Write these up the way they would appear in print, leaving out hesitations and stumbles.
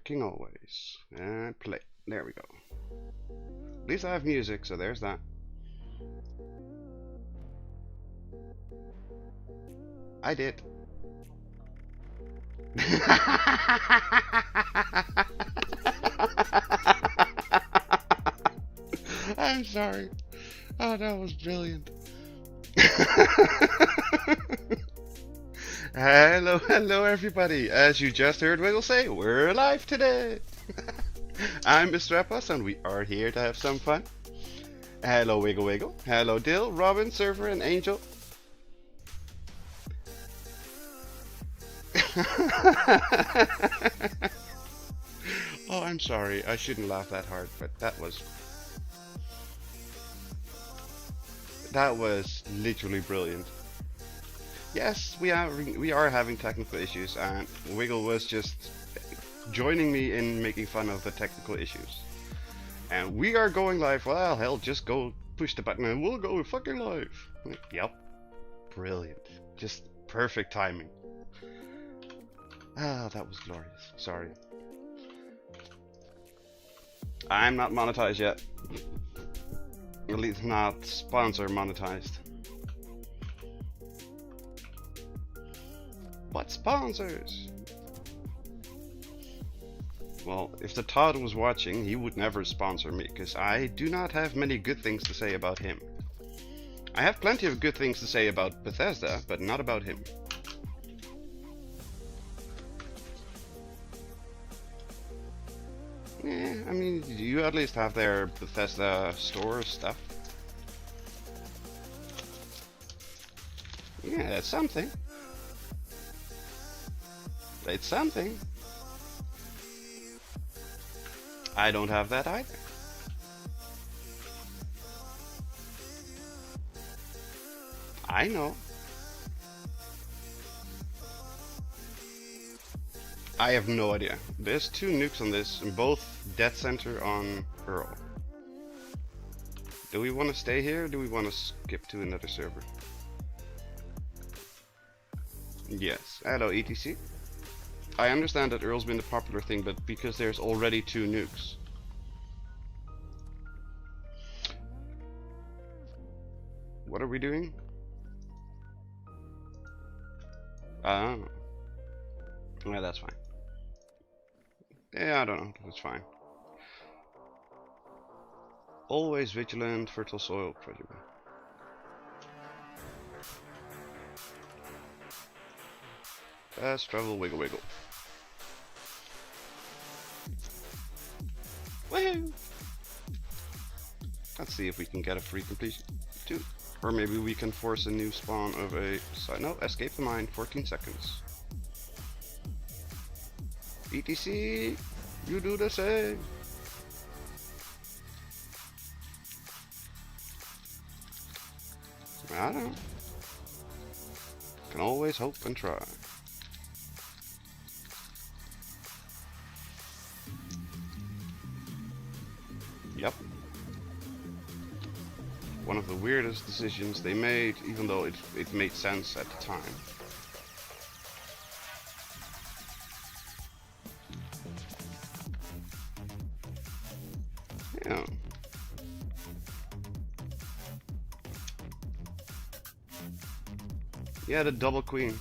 working always. And play. There we go. At least I have music, so there's that. I did. I'm sorry. Oh, that was brilliant. Hello everybody. As you just heard Wiggle say, we're alive today. I'm Mr. Epos and we are here to have some fun. Hello Wiggle. Hello Dill, Robin, Surfer and Angel. Oh, I'm sorry. I shouldn't laugh that hard, but that was literally brilliant. Yes, we are having technical issues, and Wiggle was just joining me in making fun of the technical issues. And we are going live. Well, hell, just go push the button and we'll go fucking live. Yep. Brilliant. Just perfect timing. Ah, that was glorious. Sorry. I'm not monetized yet. At least not sponsor monetized. What sponsors? Well, if the Todd was watching, he would never sponsor me, because I do not have many good things to say about him. I have plenty of good things to say about Bethesda, but not about him. Yeah, I mean, you at least have their Bethesda store stuff. Yeah, that's something. It's something. I don't have that either. I know. I have no idea. There's 2 nukes on this, and both dead center on Earl. Do we want to stay here, or do we want to skip to another server? Yes. Hello, ETC. I understand that Earl's been the popular thing, but because there's already 2 nukes. What are we doing? Oh. Yeah, that's fine. Yeah, I don't know. That's fine. Always vigilant, fertile soil, predator. Fast travel, wiggle. Woohoo! Let's see if we can get a free completion too. Or maybe we can force a new spawn of a side. No, escape the mine, 14 seconds. ETC, you do the same. I don't know. Can always hope and try. Yep. One of the weirdest decisions they made, even though it made sense at the time. Yeah. Yeah, the double queen.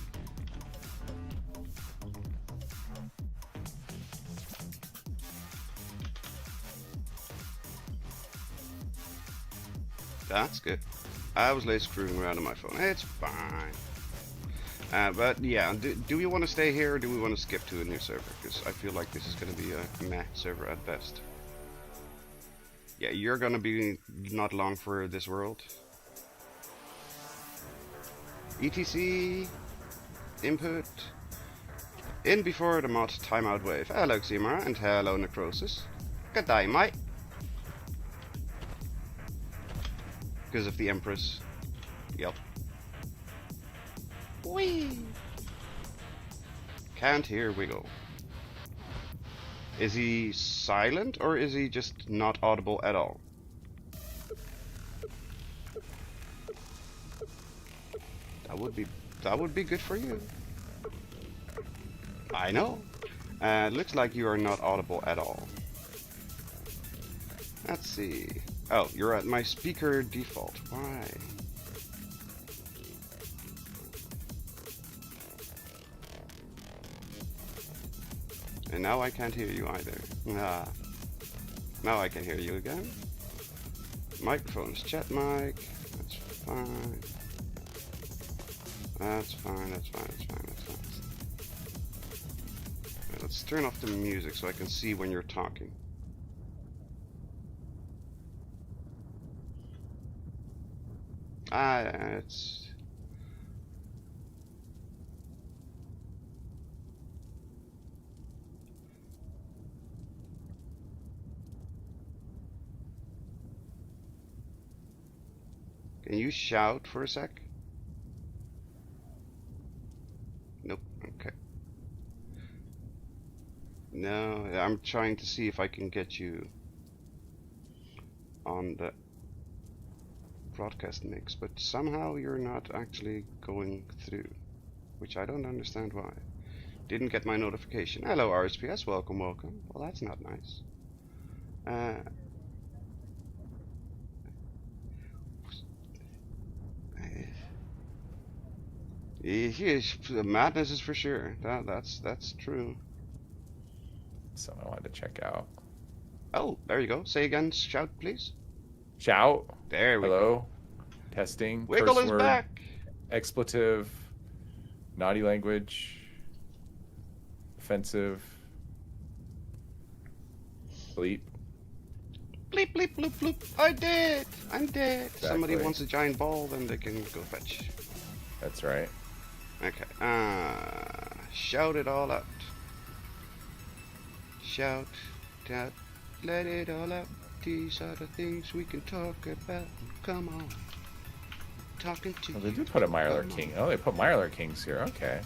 That's good. I was late screwing around on my phone. It's fine. But yeah, do we want to stay here or do we want to skip to a new server? Because I feel like this is going to be a meh server at best. Yeah, you're going to be not long for this world. ETC input in before the mod timeout wave. Hello Ximara and hello Necrosis. Good day, mate. Because of the Empress. Yep. Whee! Can't hear Wiggle. Is he silent or is he just not audible at all? That would be good for you. I know. Looks like you are not audible at all. Let's see. Oh, you're at my speaker default. Why? And now I can't hear you either. Ah. Now I can hear you again. Microphone's chat mic. That's fine. That's fine, that's fine, that's fine, that's fine. Right, let's turn off the music so I can see when you're talking. It's... Can you shout for a sec? Nope, okay. No, I'm trying to see if I can get you on the broadcast mix, but somehow you're not actually going through, which I don't understand why. Didn't get my notification. Hello RSPS, welcome, welcome. Well, that's not nice. Yes, madness is for sure. That's true. Something I wanted to check out. Oh, there you go. Say again, shout please. Shout. There we go. Hello. Testing. Wiggle Curse is word, back. Expletive. Naughty language. Offensive. Bleep. Bleep bleep bloop bloop. I did. I'm dead. Exactly. Somebody wants a giant ball, then they can go fetch. That's right. Okay. Shout it all out. Shout out. Let it all out. These are the things we can talk about. Come on. Talking to Well, they you. do put a Mirelurk King. Oh, they put Mirelurk Kings here. Okay.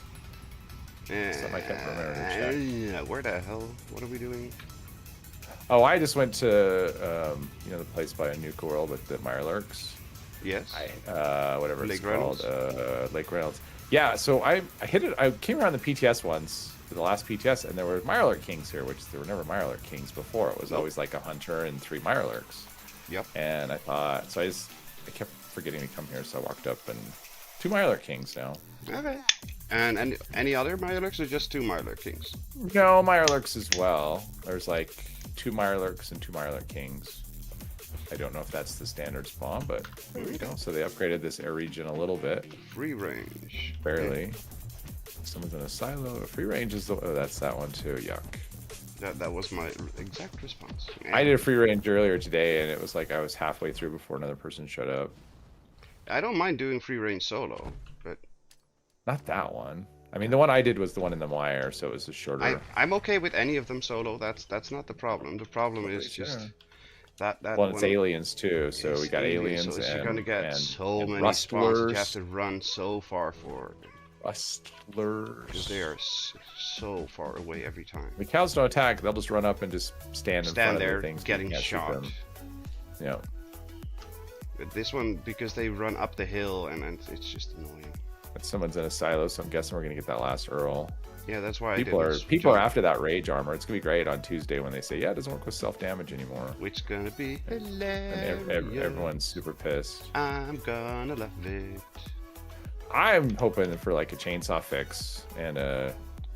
Something I can't remember to check. Where the hell? What are we doing? Oh, I just went to the place by Nuka World with the Mirelurks. Yes. Whatever Lake it's Reynolds? called. Lake Reynolds. Yeah, so I hit it. I came around the PTS once, the last PTS, and there were Mirelurk Kings here, which there were never Mirelurk Kings before. It was always like a hunter and 3 Mirelurks. Yep. And I thought, so I kept forgetting to come here, so I walked up and 2 Mirelurk Kings now. Okay. And any other Mirelurks or just 2 Mirelurk Kings? No, Mirelurks as well. There's like 2 Mirelurks and 2 Mirelurk Kings. I don't know if that's the standard spawn, but there we go. So they upgraded this air region a little bit. Free range. Barely. Someone's in a silo. Free range is the... Oh, that's that one too. Yuck. That was my exact response. I did a free range earlier today, and it was like I was halfway through before another person showed up. I don't mind doing free range solo, but... Not that one. I mean, the one I did was the one in the wire, so it was a shorter... I'm okay with any of them solo. That's not the problem. The problem is just... That well, it's aliens too, so we got aliens so and you're gonna get so many rustlers. spawns that you have to run so far for. Rustlers. Because they are so far away every time. The cows don't attack; they'll just run up and just stand in front there, of the things, getting shot. Yeah. But this one, because they run up the hill, and it's just annoying. But someone's in a silo, so I'm guessing we're gonna get that last Earl. Yeah, that's why people are after that rage armor. It's gonna be great on Tuesday when they say, yeah, it doesn't work with self damage anymore. Which gonna be hilarious. And everyone's super pissed. I'm gonna love it. I'm hoping for like a chainsaw fix, and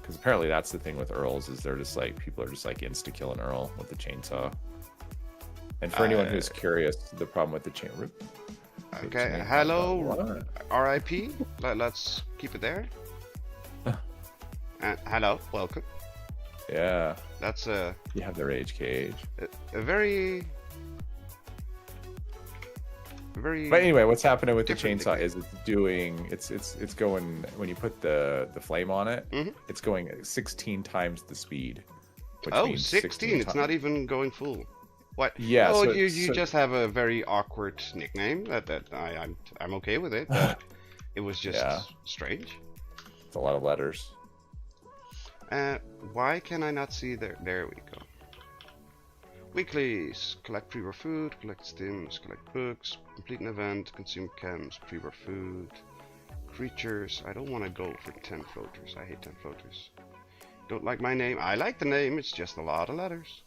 because apparently that's the thing with Earls is they're just like people are just like insta killing Earl with the chainsaw. And for anyone who's curious, the problem with the chain. Okay, hello, RIP. Let's keep it there. Hello, welcome. Yeah. That's You have the rage cage. A very. But anyway, what's happening with the chainsaw is it's going when you put the flame on it, it's going 16 times the speed. Oh, 16! It's not even going full. What? Yeah. Oh, so you just have a very awkward nickname. That I'm okay with it. But it was just strange. It's a lot of letters. Why can I not see there? There we go. Weeklies. Collect pre-war food, collect stims, collect books, complete an event, consume chems, pre-war food. Creatures. I don't want to go for 10 floaters. I hate 10 floaters. Don't like my name. I like the name. It's just a lot of letters.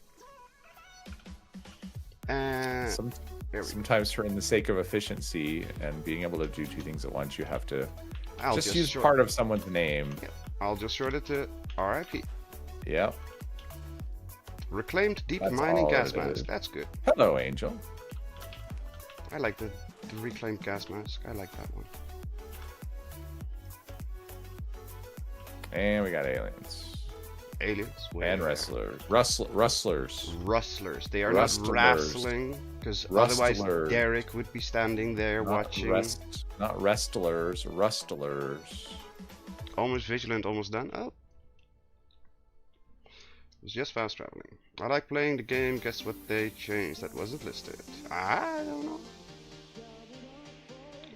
And Sometimes, for in the sake of efficiency and being able to do two things at once, you have to I'll just use part of someone's name. Yeah, I'll just short it to RIP. Yep. Reclaimed deep That's mining all gas it mask. is. That's good. Hello, Angel. I like the reclaimed gas mask. I like that one. And we got aliens. Aliens. And wrestlers. Rustlers. Rustlers. They are Rustlers. not wrestling, because otherwise Derek would be standing there watching. Not wrestlers, rustlers. Almost vigilant, almost done. Oh. It's just fast traveling. I like playing the game. Guess what they changed? That wasn't listed. I don't know.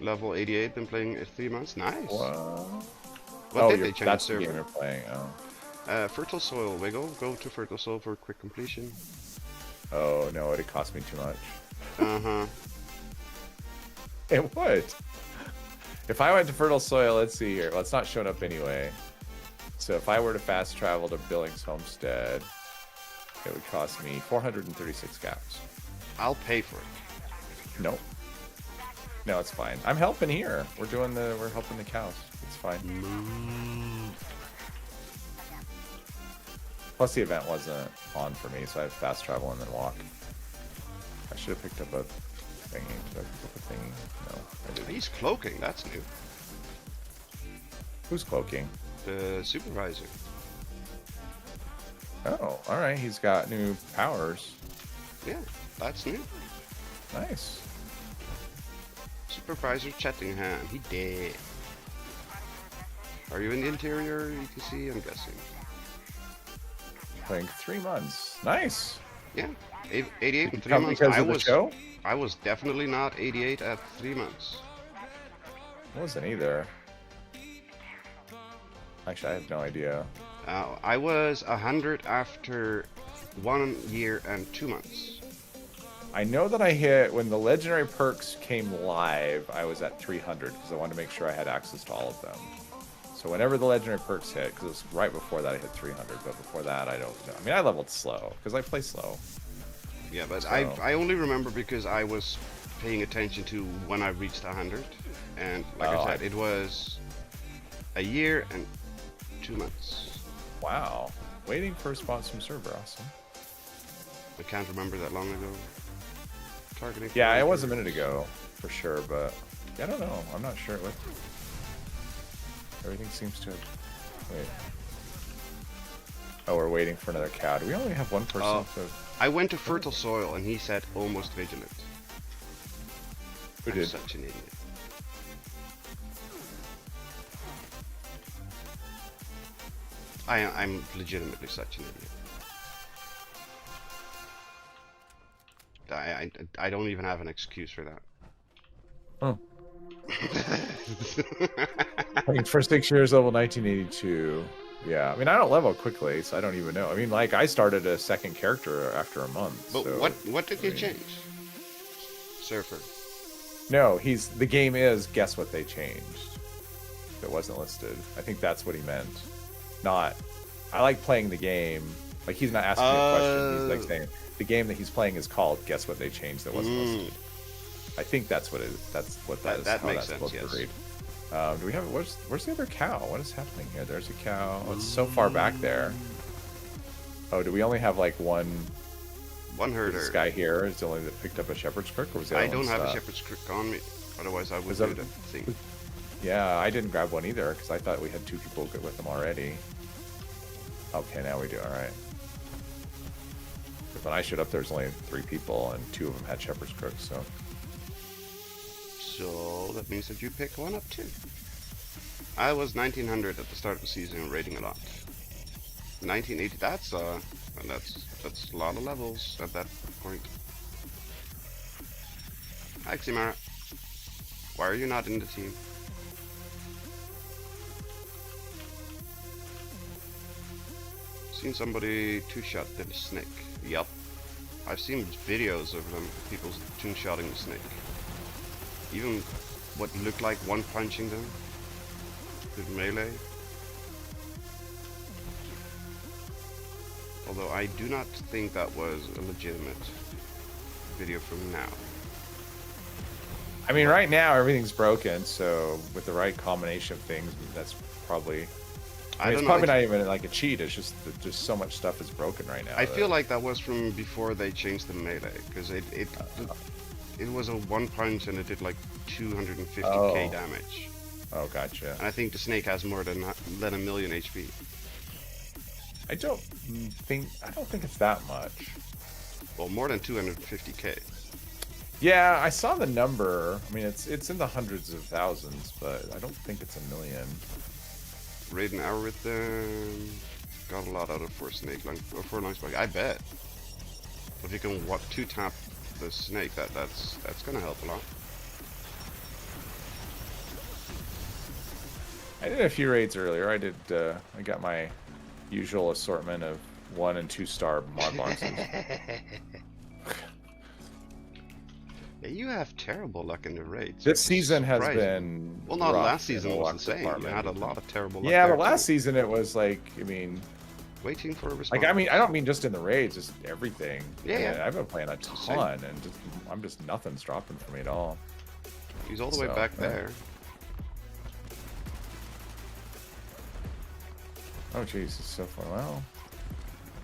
Level 88. Been playing it 3 months. Nice. What did they change? That's server? the game you're playing. Oh. Fertile soil. Wiggle. Go to fertile soil for quick completion. Oh no! It cost me too much. Uh-huh. It would. If I went to fertile soil, let's see here. Well, it's not showing up anyway. So if I were to fast travel to Billings Homestead, it would cost me 436 caps. I'll pay for it. Nope. No, it's fine. I'm helping here. We're helping the cows. It's fine. Plus the event wasn't on for me, so I have fast travel and then walk. I should have picked up a thingy. Did I pick up a thingy? No, I didn't. He's cloaking. That's new. Who's cloaking? The supervisor. Oh, alright. He's got new powers. Yeah, that's new. Nice. Supervisor Chattingham. He dead. Are you in the interior? You can see, I'm guessing. Playing 3 months. Nice. Yeah, 88 in 3 Come months. because of the show? I was definitely not 88 at 3 months. I wasn't either. Actually, I have no idea. I was 100 after 1 year and 2 months. I know that I hit, when the legendary perks came live, I was at 300 because I wanted to make sure I had access to all of them. So whenever the legendary perks hit, because it was right before that I hit 300, but before that I don't know. I mean, I leveled slow because I play slow. Yeah, but So- I only remember because I was paying attention to when I reached 100. And like I said, it was a year and 2 months. Wow. Waiting for a response from server. Awesome. I can't remember that long ago. Targeting. Yeah, it was a minute ago for sure, but I don't know. I'm not sure. Everything seems to have... Wait. Oh, we're waiting for another cow. Do we only have one person? I went to fertile soil and he said almost vigilant. Who I'm did? such an idiot. I'm legitimately such an idiot. I don't even have an excuse for that. Oh. I mean, for 6 years, level 1982. Yeah, I mean, I don't level quickly, so I don't even know. I mean, like, I started a second character after a month. But so, what did you change? Surfer. No, the game is, guess what they changed. It wasn't listed. I think that's what he meant. Not, I like playing the game. Like, he's not asking me a question. He's like saying, the game that he's playing is called Guess What They Changed that wasn't listed. I think that's what it is. That's what that is. That how makes that's sense, supposed to read. Do we have, where's the other cow? What is happening here? There's a cow. Oh, it's so far back there. Oh, do we only have like one herder? This guy here is the only that picked up a shepherd's crook, or was the I other don't one have a stuck? shepherd's crook on me. Otherwise, I would Was do that- that thing. Yeah, I didn't grab one either because I thought we had 2 people good with them already. Okay, now we do. All right. When I showed up, there was only 3 people, and 2 of them had shepherd's crooks. So So that means that you pick one up too. I was 1900 at the start of the season, rating a lot. 1980. That's a lot of levels at that point. Hi, Ximara. Why are you not in the team? Seen somebody two-shot the snake. Yup. I've seen videos of them, people two-shotting the snake. Even what looked like one punching them with melee. Although I do not think that was a legitimate video from now. I mean, right now everything's broken, so with the right combination of things, that's probably. I mean, it's probably not even like a cheat. It's just that just so much stuff is broken right now. I feel like that was from before they changed the melee, because it was a one punch and it did like 250k damage. Oh, gotcha. And I think the snake has more than a million HP. I don't think it's that much. Well, more than 250k. Yeah, I saw the number. I mean, it's in the hundreds of thousands, but I don't think it's a million. Raiden algorithm got a lot out of for snake or for long spike. I bet. If you can two tap the snake, that's gonna help a lot. I did a few raids earlier. I got my usual assortment of 1 and 2 star mod boxes. Yeah, you have terrible luck in the raids. This season has been well, not last season was insane. You had a lot of terrible luck. Yeah, but last season it was like, I mean, waiting for a response. Like, I mean, I don't mean just in the raids, just everything. Yeah. I've been playing a ton, and I'm just nothing's dropping for me at all. He's all the way back there. Oh jeez, it's so far. Well,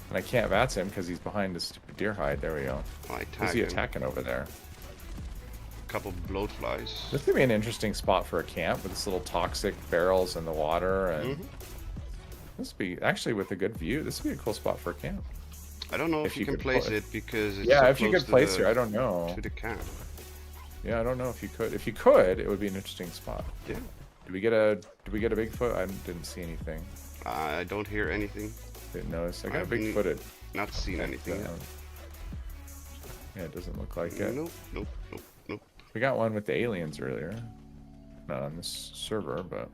and I can't VATS him because he's behind the stupid deer hide. There we go. Who's he attacking over there? Couple bloatflies. This could be an interesting spot for a camp with this little toxic barrels in the water, and this would be actually with a good view. This would be a cool spot for a camp. I don't know if you can place it because it's if you could place here, I don't know. To the camp. Yeah, I don't know if you could. If you could, it would be an interesting spot. Yeah. Did we get a Bigfoot? I didn't see anything. I don't hear anything. Didn't notice. I got Bigfooted. Not seen anything yet. Yeah, it doesn't look like it. Nope. We got one with the aliens earlier. Not on this server, but...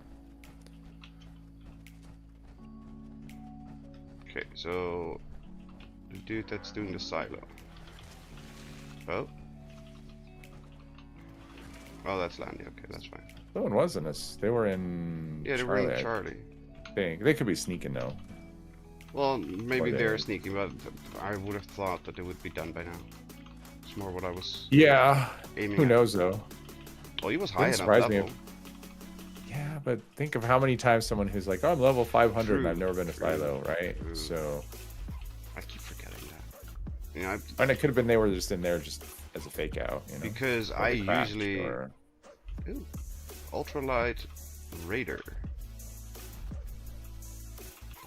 Okay, so... the dude that's doing the silo. Oh? Oh, that's Landy. Okay, that's fine. No one was in this. They were in... Yeah, they were in Charlie. They could be sneaking, though. Well, maybe they're sneaking, but I would have thought that it would be done by now. It's more what I was aiming who at. knows, though? Well, he was high enough level. Yeah, but think of how many times someone who's like, oh, I'm level 500 and I've never been a silo, right? True. So... I keep forgetting that. You know, and it could have been they were just in there just as a fake out, you know? Because I usually... Ooh, ultralight raider.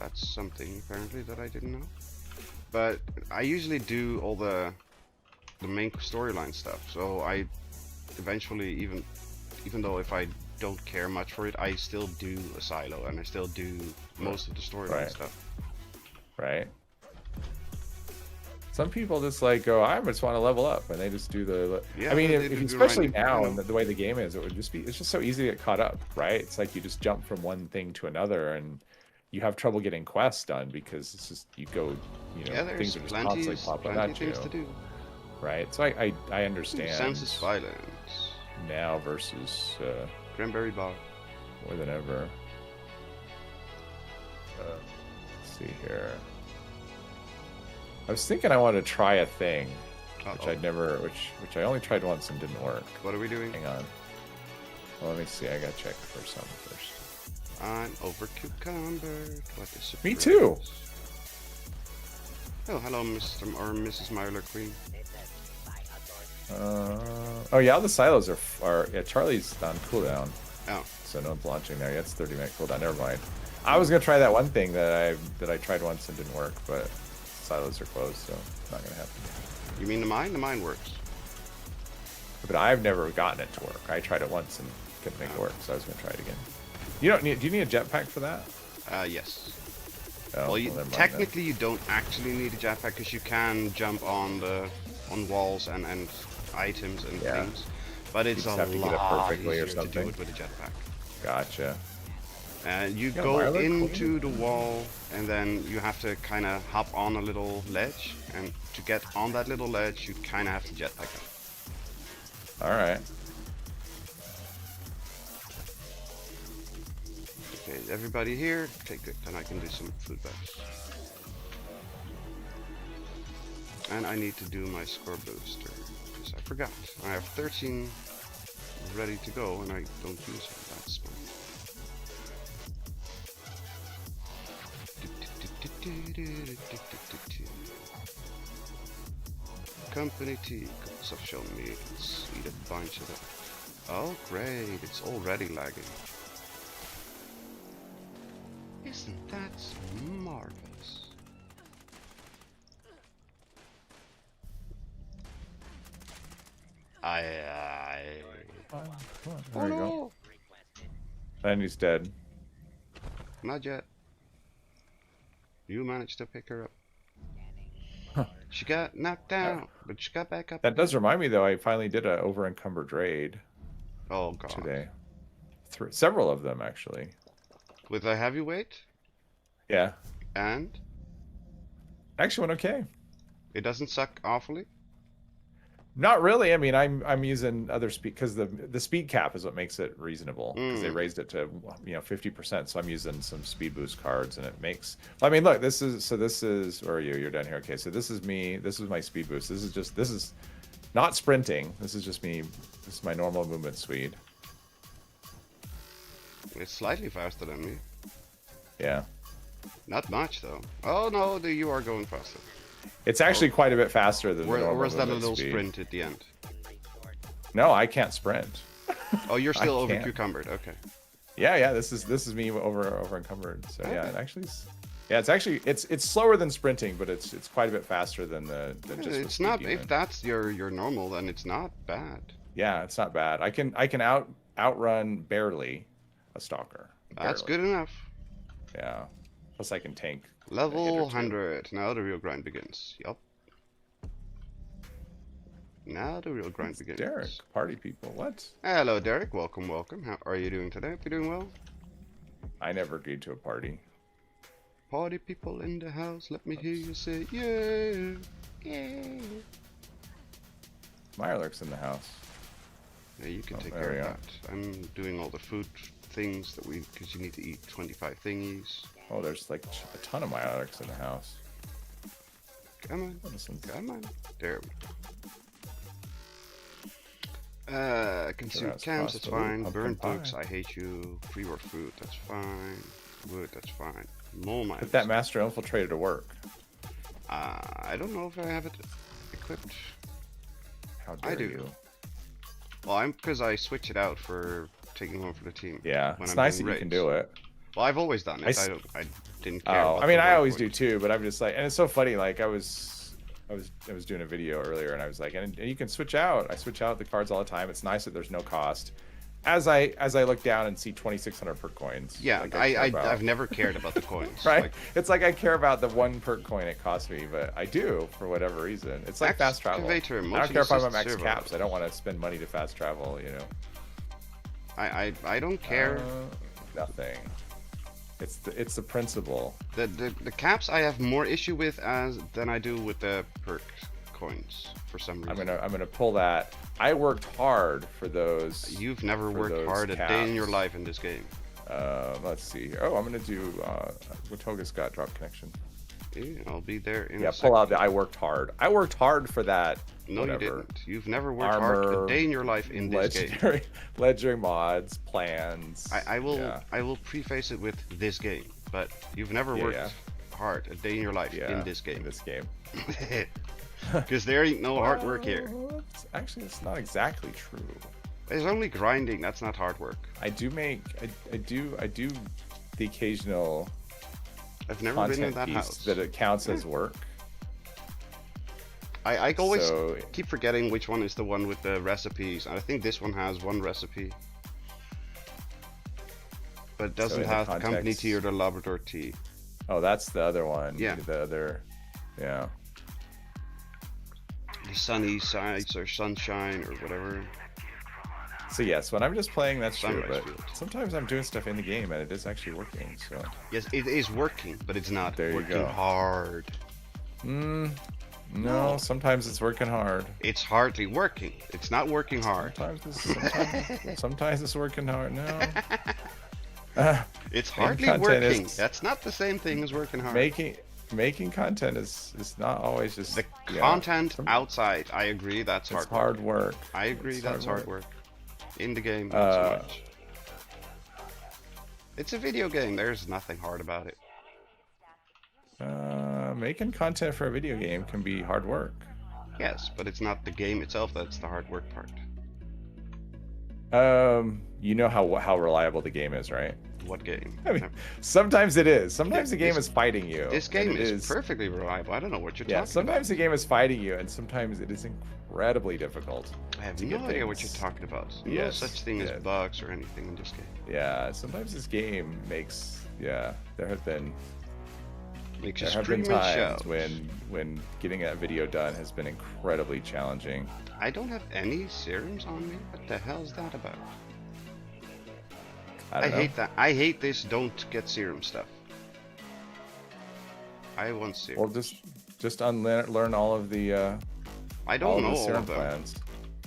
That's something apparently that I didn't know. But I usually do all the main storyline stuff. So I eventually, even though if I don't care much for it, I still do a silo and I still do most of the storyline stuff. Right. Some people just like go, I just want to level up, and they just do the. Yeah, I mean, especially now and the way the game is, it's just so easy to get caught up, right? It's like you just jump from one thing to another, and you have trouble getting quests done because it's just you go, you know, things are just constantly popping at you. To do. Right. So I understand. Senses violence now versus Cranberry Bar more than ever. Let's see here. I was thinking I wanted to try a thing, which I only tried once and didn't work. What are we doing? Hang on. Well, let me see. I gotta check for some first. I'm over cucumber. Me too. Oh, hello, Mr. or Mrs. Myler Queen. Oh yeah, all the silos are Charlie's on cooldown. Oh. So no one's launching there. Yeah, it's 30-minute cooldown. Never mind. I was gonna try that one thing that I tried once and didn't work, but silos are closed, so it's not gonna happen. You mean the mine? The mine works. But I've never gotten it to work. I tried it once and couldn't make it work, so I was gonna try it again. Do you need a jetpack for that? Yes. Oh, well, technically you don't actually need a jetpack because you can jump on walls and items and things, but it's a lot easier to do it with a jetpack. Gotcha. You go into the wall and then you have to kind of hop on a little ledge, and to get on that little ledge you kind of have to jetpack up. Alright. Okay, everybody here? Okay, good. Then I can do some food bags. And I need to do my score booster. Because I forgot. I have 13 ready to go and I don't use them. That's smart. Company tea. Ubisoft shown me. Let's eat a bunch of it. Oh great, it's already lagging. Isn't that marvelous? There you go. And he's dead. Not yet. You managed to pick her up. Huh. She got knocked down, but she got back up. That does remind me, though, I finally did a over-encumbered raid. Oh god. Today. Several of them, actually. With a heavyweight? Yeah. And? Actually went okay. It doesn't suck awfully? Not really. I mean, I'm using other speed because the speed cap is what makes it reasonable because they raised it to 50%. So I'm using some speed boost cards, and it makes. Well, I mean, look, this is where are you? You're down here. Okay, so this is me. This is my speed boost. This is not sprinting. This is just me. This is my normal movement speed. It's slightly faster than me. Yeah. Not much though. Oh no, you are going faster. It's actually quite a bit faster than the normal where's that movement little speed. sprint at the end? No, I can't sprint. Oh, you're still over can't. cucumbered. Okay. Yeah. This is me over encumbered. So yeah, it actually is. Yeah, it's slower than sprinting, but it's quite a bit faster than just. It's not. If that's your normal, then it's not bad. Yeah, it's not bad. I can outrun barely a stalker. That's Barely. good enough. Yeah. Plus I can tank. Level 100. Now the real grind begins. Yup. Now the real grind begins. Derek, party people. What? Hello, Derek. Welcome, welcome. How are you doing today? You doing well? I never agreed to a party. Party people in the house. Let me hear you say yeah, yeah. Meyerlerk's in the house. Yeah, you can take there care we of are. that. I'm doing all the food things that because you need to eat 25 thingies. Oh, there's like a ton of Meyerlerk's in the house. Come on, Listen. come on. There we go. Consume That's cams, that's possible. fine. Pumpkin Burn pie. books, I hate you. Pre-war food, that's fine. Wood, that's fine. Mole mines. Put that master infiltrator to work. I don't know if I have it equipped. How dare I do. you? Well, because I switch it out for taking one for the team. Yeah, when it's I'm nice that doing you can raids. do it. Well, I've always done it. I didn't care. Oh, about I mean, the I always waypoint. do too, but I'm just like, and it's so funny. Like I was doing a video earlier, and I was like, and you can switch out. I switch out the cards all the time. It's nice that there's no cost. As I look down and see 2,600 perk coins. Yeah, like I've never cared about the coins. Right? Like, It's like I care about the one perk coin it costs me, but I do for whatever reason. It's like fast travel. I Excavator, don't care if I'm at max multi-assist caps. I don't want to spend money to fast travel. You know. I don't care. Nothing. It's the principle. The caps I have more issue with than I do with the perk coins for some reason. I'm gonna pull that. I worked hard for those. You've never for worked those hard a day in your caps. life in this game. Let's see here. Oh, I'm gonna do Watoga's got drop connection. Yeah, I'll be there in Yeah, a pull second. out the I worked hard. I worked hard for that. No, whatever. you didn't. You've never worked hard Armor, a day in your life in this game. legendary mods, plans. I will Yeah. I will preface it with this game, but you've never worked hard a day in your life in this game. In this game. Because there ain't no hard work here. Actually, it's not exactly true. There's only grinding. That's not hard work. I do the occasional I've never been in content that piece house. that it counts as work. I always So- keep forgetting which one is the one with the recipes. And I think this one has one recipe. But it doesn't in the have the company context- tea or the Labrador tea. Oh, that's the other one. Yeah. The other. Yeah. The sunny sides or sunshine or whatever. So yes, when I'm just playing, that's true. Sunrise But Field. sometimes I'm doing stuff in the game and it is actually working. So. Yes, it is working, but it's not There you working go. hard. No, sometimes it's working hard. It's hardly working. It's not working hard. Sometimes it's working hard. No. It's hardly content working. is- That's not the same thing as working hard. making content is not always just The content outside, I agree, that's it's hard work. I agree, that's hard work. In the game, not so much. It's a video game. There's nothing hard about it. Making content for a video game can be hard work. Yes, but it's not the game itself that's the hard work part. You know how reliable the game is, right? What game? I mean, sometimes it is. Sometimes the game is fighting you. This game is perfectly reliable. I don't know what you're talking about. Sometimes the game is fighting you, and sometimes it is incredibly difficult. I have no idea what you're talking about. No such thing as bugs or anything in this game. Yeah, sometimes this game makes. Yeah, there have been times when getting a video done has been incredibly challenging. I don't have any serums on me. What the hell is that about? I hate that. I hate this don't get serum stuff. I want serum. Well, just learn all of the I don't know all of them. Plans.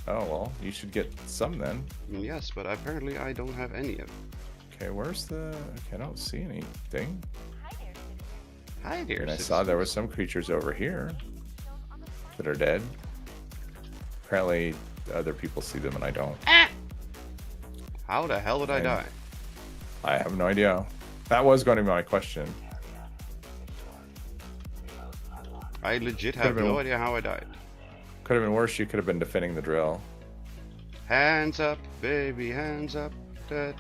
Oh well, you should get some then. Yes, but apparently I don't have any of them. Okay, where's the? Okay, I don't see anything. Hi there. And I saw there were some creatures over here that are dead. Apparently, other people see them and I don't. How the hell did I die? I have no idea. That was going to be my question. I legit have no idea how I died. Could have been worse. You could have been defending the drill. Hands up, baby, hands up. I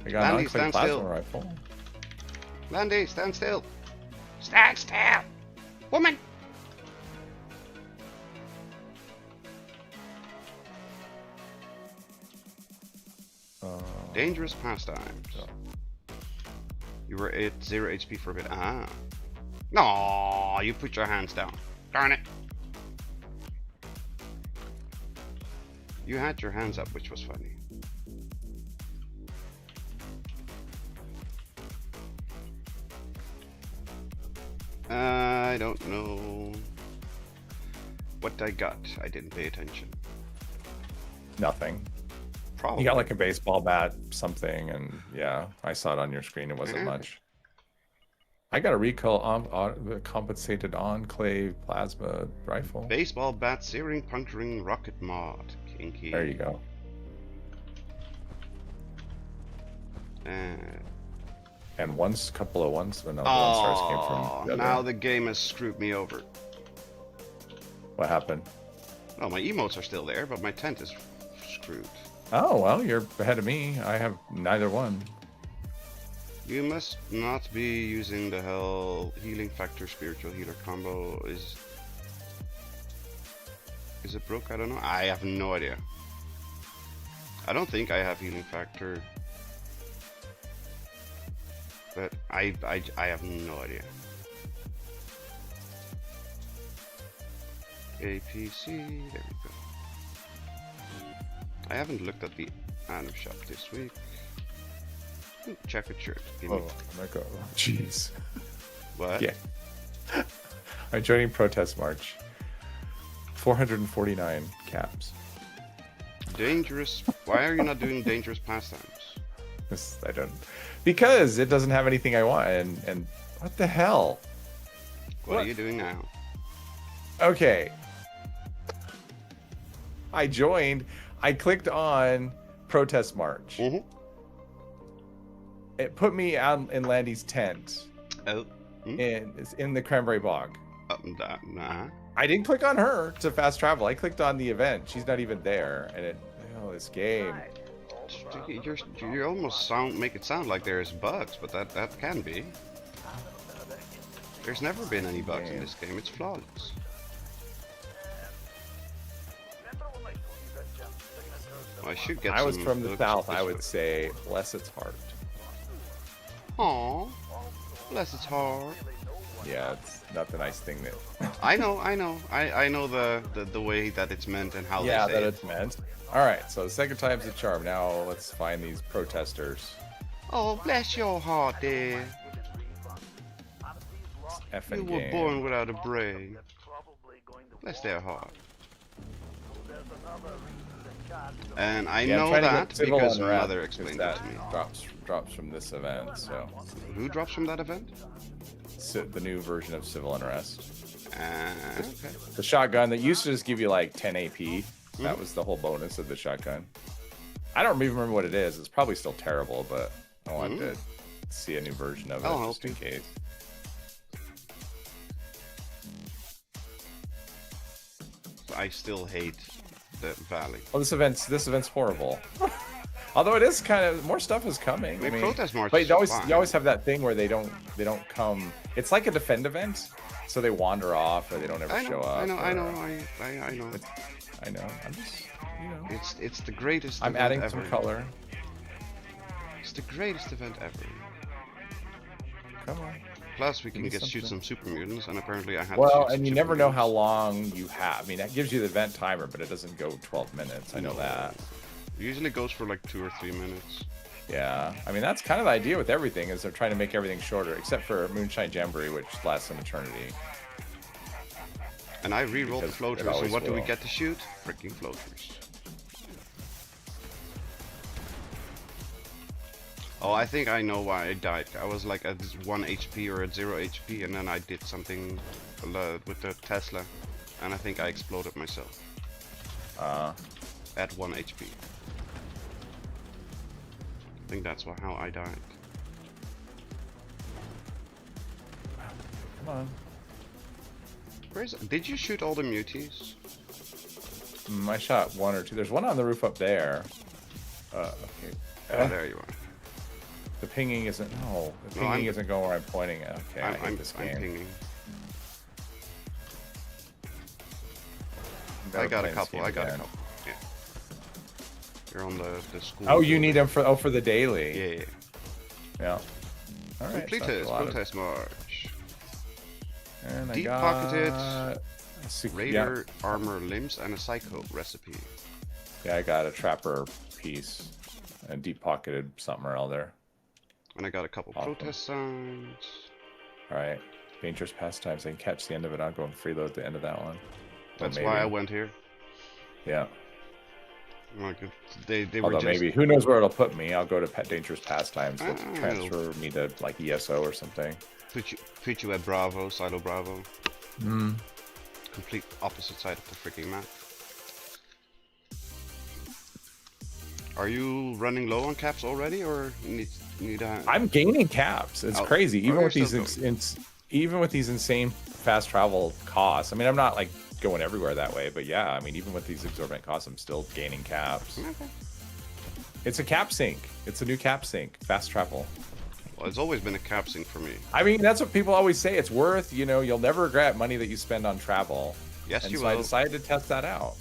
got an unclick plasma rifle. Landy, stand still. Stand still. Woman. Dangerous pastimes. You were at 0 HP for a bit. Ah. No, you put your hands down. Darn it. You had your hands up, which was funny. I don't know what I got. I didn't pay attention. Nothing. Probably. You got like a baseball bat, something, and yeah, I saw it on your screen. It wasn't much. I got a recoil compensated enclave plasma rifle. Baseball bat, searing, puncturing, rocket mod. Kinky. There you go. And couple of ones, but no, the one stars came from the other. Now the game has screwed me over. What happened? Well, my emotes are still there, but my tent is screwed. Oh, well, you're ahead of me. I have neither one. You must not be using the hell healing factor spiritual healer combo. Is it broke? I don't know. I have no idea. I don't think I have healing factor. But I have no idea. APC, there we go. I haven't looked at the item shop this week. Ooh, checkered shirt. Give me. Oh my god. Jeez. What? Yeah. I'm joining protest march. 449 caps. Dangerous. Why are you not doing dangerous pastimes? I don't. Because it doesn't have anything I want. And what the hell? What are you doing now? Okay. I joined. I clicked on protest march. Mm-hmm. It put me out in Landy's tent. Oh. In the cranberry bog. Nah. I didn't click on her to fast travel. I clicked on the event. She's not even there. And this game. You almost make it sound like there's bugs, but that can be. There's never been any bugs in this game. It's flawless. I should get. I was from the south. I would say, bless its heart. Aww, bless its heart. Yeah, it's not the nice thing that. I know. I know the way that it's meant and how. Yeah, they say it's meant. All right, so the second time's the charm. Now let's find these protesters. Oh, bless your heart, dear. You were born without a brain. Bless their heart. And I Yeah, I'm know trying to that get civil because unrest, Mother 'cause explained it that to me. drops from this event. So Who drops from that event? the new version of civil unrest. Okay. The shotgun that used to just give you like 10 AP. That Mhm. was the whole bonus of the shotgun. I don't even remember what it is. It's probably still terrible, but I wanted to see a new version of it I'll just in help you. case. I still hate the valley. Oh, this event's horrible. Although it is kind of more stuff is coming. I mean, protest marches but are you fine. always have that thing where they don't come. It's like a defend event, so they wander off or they don't ever show up. I know. I know. It's I'm just it's the greatest. I'm event adding ever. some color. It's the greatest event ever. Come on. Plus, we can me shoot something. some super mutants, and apparently I have. Well, to shoot and you some never super know how mutants. long you have. I mean, that gives you the event timer, but it doesn't go 12 minutes. I know that. It usually goes for like 2 or 3 minutes. Yeah, I mean that's kind of the idea with everything is they're trying to make everything shorter, except for Moonshine Jamboree, which lasts an eternity. And I re-rolled the Because it floaters, and always what do we will. get to shoot? Freaking floaters. Oh, I think I know why I died. I was like at 1 HP or at 0 HP, and then I did something with the Tesla, and I think I exploded myself. At 1 HP. I think that's how I died. Come on. Did you shoot all the muties? I shot one or two. There's one on the roof up there. Okay. Oh, there you are. The pinging isn't. No, the pinging isn't going where I'm pointing at. Okay, I hate this game. I'm pinging. Never I got a playing this couple. game I got a again. couple. Yeah. You're on the school. Oh, you need them for the daily. Yeah. Yeah. All right. Complete so this. that's a lot of- Protest march. And I Deep got pocketed Raider Yeah. armor limbs and a psycho recipe. Yeah, I got a trapper piece and deep pocketed something or other. And I got a couple Awesome. protest signs. All right. Dangerous pastimes. I can catch the end of it. I'll go and freeload the end of that one. That's maybe. why I went here. Yeah. Like they were Although just maybe who knows where it'll put me? I'll go to Dangerous Pastimes. They'll Oh. transfer me to like ESO or something. put you at Bravo, Silo Bravo. Hmm. Complete opposite side of the freaking map. Are you running low on caps already, or need a? I'm gaining caps. It's Oh, crazy, even you're with these still even with these insane fast travel costs. I mean, I'm not like going everywhere that way, but yeah, I mean, even with these exorbitant costs, I'm still gaining caps. Okay. It's a cap sync. It's a new cap sync. Fast travel. Well, it's always been a cap sync for me. I mean, that's what people always say. It's worth, you'll never regret money that you spend on travel. Yes, And you so I will, decided to test that out.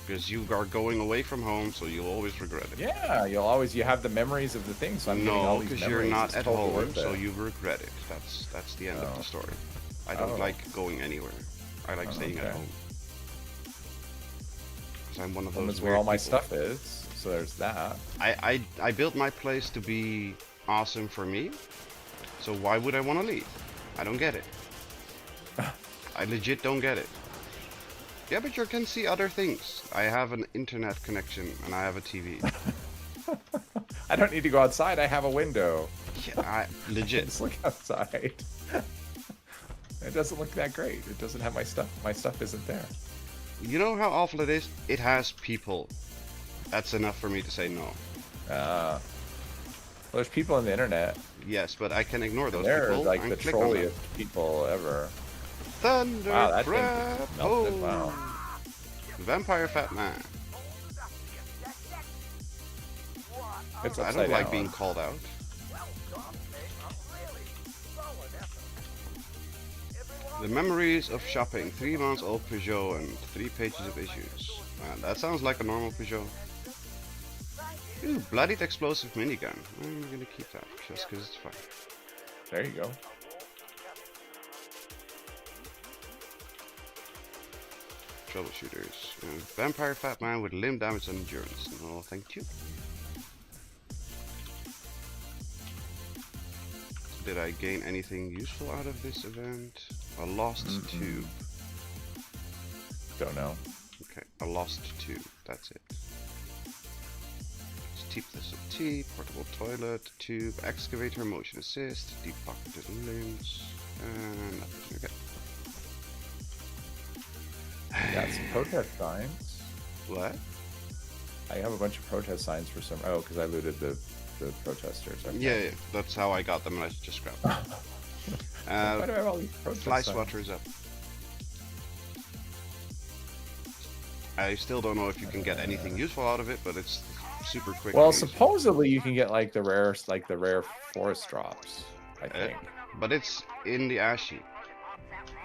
because you are going away from home, so you'll always regret it. Yeah, you have the memories of the things. So I'm getting all No, these because you're memories. not It's at totally home, worth so it. you regret it. That's the end of the story. I don't Oh. like going anywhere. I like staying at okay. home. 'Cause I'm one of Home those is where weird all my people. stuff is. So there's that. I built my place to be awesome for me, so why would I want to leave? I don't get it. I legit don't get it. Yeah, but you can see other things. I have an internet connection and I have a TV. I don't need to go outside. I have a window. Yeah, I legit. Just look outside. It doesn't look that great. It doesn't have my stuff. My stuff isn't there. You know how awful it is? It has people. That's enough for me to say no. Well, there's people on the internet. Yes, but I can ignore those They're people like and the click on them. trolliest people ever. Thunder Wow, that thing crab just melted. hole. Wow. Vampire fat man. It's I upside don't like down. being called out. The memories of shopping. 3 months old Peugeot and 3 pages of issues. Man, that sounds like a normal Peugeot. Ooh, bloodied explosive minigun. I'm gonna keep that just because it's fun. There you go. Troubleshooters. Vampire fat man with limb damage and endurance. No, thank you. Did I gain anything useful out of this event? A lost tube. Don't know. Okay, a lost tube. That's it. keep this a T, portable toilet, tube, excavator, motion assist, deep pocketed limbs, and nothing. Okay. Got some protest signs. What? I have a bunch of protest signs for some. Oh, because I looted the protesters. Okay. Yeah, that's how I got them, and I just grabbed them. Why do I have all these protest Fly signs? swatter's up. I still don't know if you can get anything useful out of it, but it's super quick. Well, and easy. supposedly you can get like the rare forest drops. I think. But it's in the ash heap.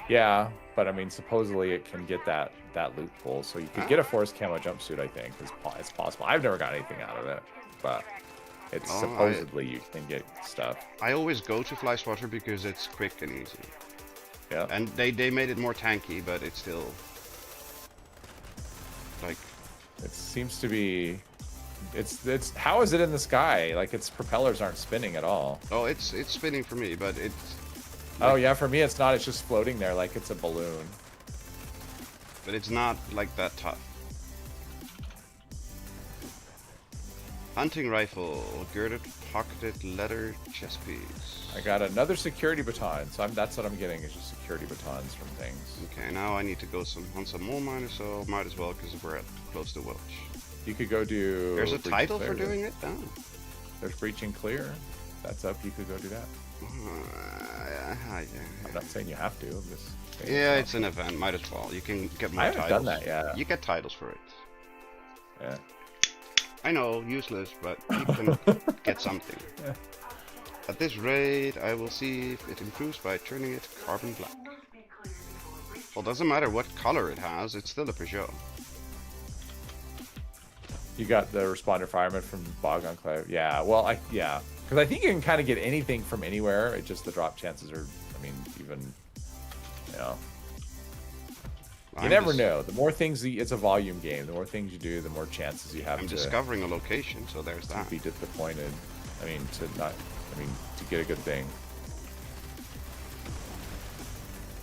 Yeah, but I mean, supposedly it can get that loot pool, so you could get a forest camo jumpsuit. I think it's possible. I've never got anything out of it, but it's supposedly you can get stuff. I always go to fly swatter because it's quick and easy. Yeah. And they made it more tanky, but it's still like. It seems to be. It's how is it in the sky? Like its propellers aren't spinning at all. Oh, it's spinning for me, but it's. Like, oh yeah, for me it's not. It's just floating there like it's a balloon. But it's not like that tough. Hunting rifle, girded, pocketed, leather, chest piece. I got another security baton, so that's what I'm getting is just security batons from things. Okay, now I need to go on some more miners, so might as well because we're close to Welch. You could go do. There's a title for doing it. Oh. There's breach and clear. That's up. You could go do that. Yeah. I'm not saying you have to. I'm just yeah, it's an event. Might as well. You can get more titles. I haven't done that yet. You get titles for it. Yeah. I know, useless, but you can get something. Yeah. At this rate, I will see if it improves by turning it carbon black. Well, doesn't matter what color it has, it's still a Peugeot. You got the responder fireman from Bog Enclave. Yeah, well, yeah. Because I think you can kind of get anything from anywhere. It's just the drop chances are, I mean, even, you know. You never know. The more things, it's a volume game. The more things you do, the more chances you have I'm discovering a location, so there's that. To be disappointed. I mean, to get a good thing.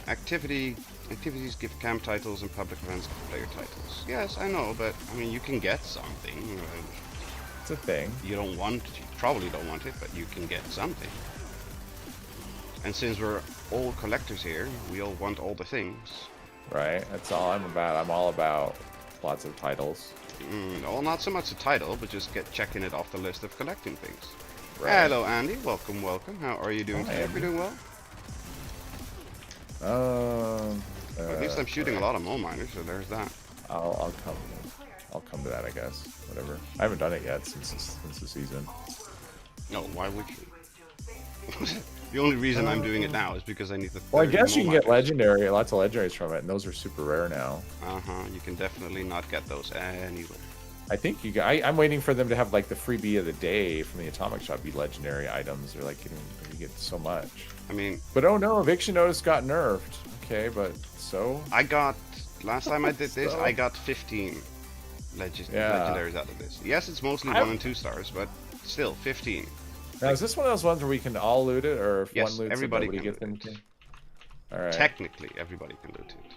Activities give camp titles and public events give player titles. Yes, I know, but I mean, you can get something. It's a thing. You probably don't want it, but you can get something. And since we're all collectors here, we all want all the things. Right, that's all I'm about. I'm all about lots of titles. Well, not so much a title, but just checking it off the list of collecting things. Right. Hello, Andy. Welcome, welcome. How are you doing today? Are you doing well? At least I'm shooting a lot of mole miners, so there's that. I'll come to that, I guess. Whatever. I haven't done it yet since the season. No, why would you? The only reason I'm doing it now is because I need the. Well, I guess you can get legendary, lots of legendaries from it, and those are super rare now. You can definitely not get those anywhere. I think I'm waiting for them to have like the freebie of the day from the Atomic Shop be legendary items. They're like you get so much. I mean. But oh no, eviction notice got nerfed. Okay, but so. I got last time I did this, I got 15 legendaries out of this. Yes, it's mostly 1 and 2 stars, but still 15. Now, is this one of those ones where we can all loot it, or if yes, one loots everybody it, nobody can gets loot anything? it. All right. Technically, everybody can loot it.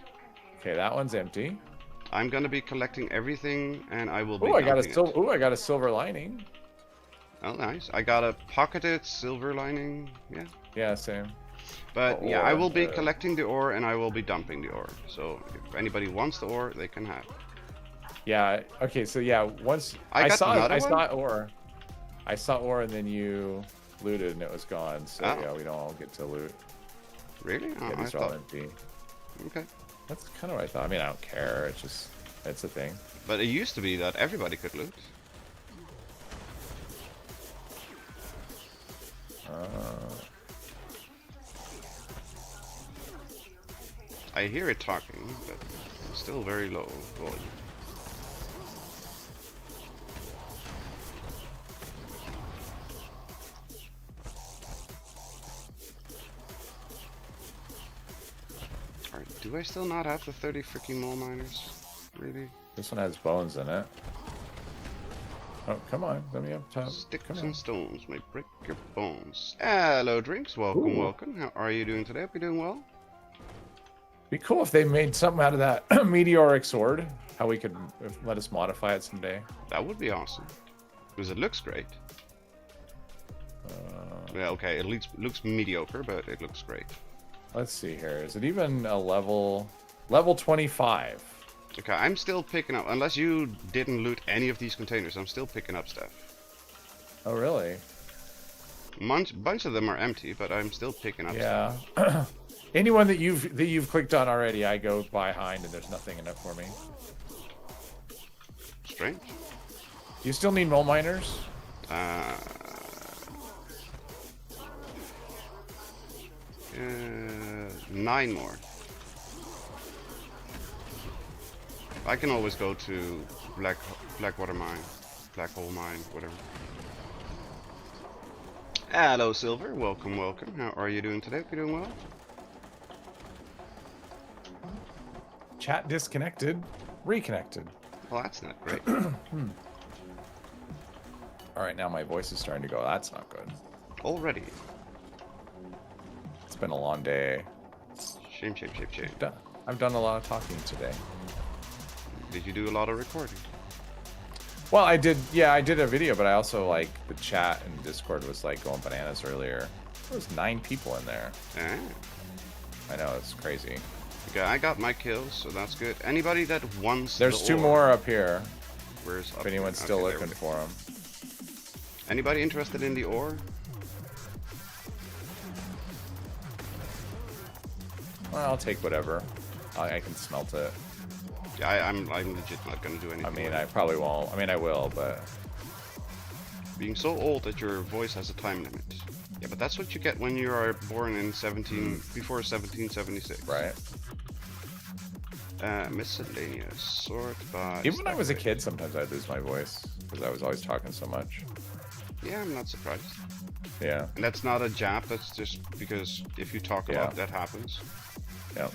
Okay, that one's empty. I'm gonna be collecting everything, and I will be. I got a silver lining. Oh, nice! I got a pocketed silver lining. Yeah. Yeah, same. But yeah, I will be collecting the ore, and I will be dumping the ore. So if anybody wants the ore, they can have. Yeah. Okay. So yeah, once I saw ore. I saw ore, and then you looted, and it was gone. So yeah, we don't all get to loot. Really? Oh, yeah, these are all empty. Okay. That's kind of what I thought. I mean, I don't care. It's a thing. But it used to be that everybody could loot. I hear it talking, but it's still very low volume. Alright, do I still not have the 30 freaking mole miners? Really? This one has bones in it. Oh, come on. Let me up top. Sticks and stones may break your bones. Hello, Drinks. Welcome, welcome. How are you doing today? Hope you're doing well. Be cool if they made something out of that meteoric sword. How we could let us modify it someday. That would be awesome. Because it looks great. Yeah, okay, it looks mediocre, but it looks great. Let's see here. Is it even a level 25? Okay, I'm still picking up. Unless you didn't loot any of these containers, I'm still picking up stuff. Oh, really? Bunch of them are empty, but I'm still picking up stuff. Yeah. Anyone that you've clicked on already, I go behind and there's nothing in it for me. Strange. Do you still need mole miners? 9 more. I can always go to Blackwater Mine, Black Hole Mine, whatever. Hello, Silver. Welcome, welcome. How are you doing today? Hope you're doing well. Chat disconnected, reconnected. Well, that's not great. All right, now my voice is starting to go. That's not good. Already. It's been a long day. Shame, shame, shame, shame. I've done a lot of talking today. Did you do a lot of recording? Well, I did. Yeah, I did a video, but I also like the chat and Discord was like going bananas earlier. There was 9 people in there. Ah. I know, it's crazy. Okay, I got my kills, so that's good. Anybody that wants There's the 2 ore, more up here. Where's up If anyone's here? still Okay, looking for them. Anybody interested in the ore? Well, I'll take whatever. I can smelt it. Yeah, I'm legit not gonna do anything. I mean, with I it. probably won't. I mean, I will, but... Being so old that your voice has a time limit. Yeah, but that's what you get when you are born in before 1776. Right. Miscellaneous. Sort by... Even when I was a kid, sometimes I'd lose my voice. Because I was always talking so much. Yeah, I'm not surprised. Yeah. And that's not a jab, that's just because if you talk a lot, that happens. Yeah.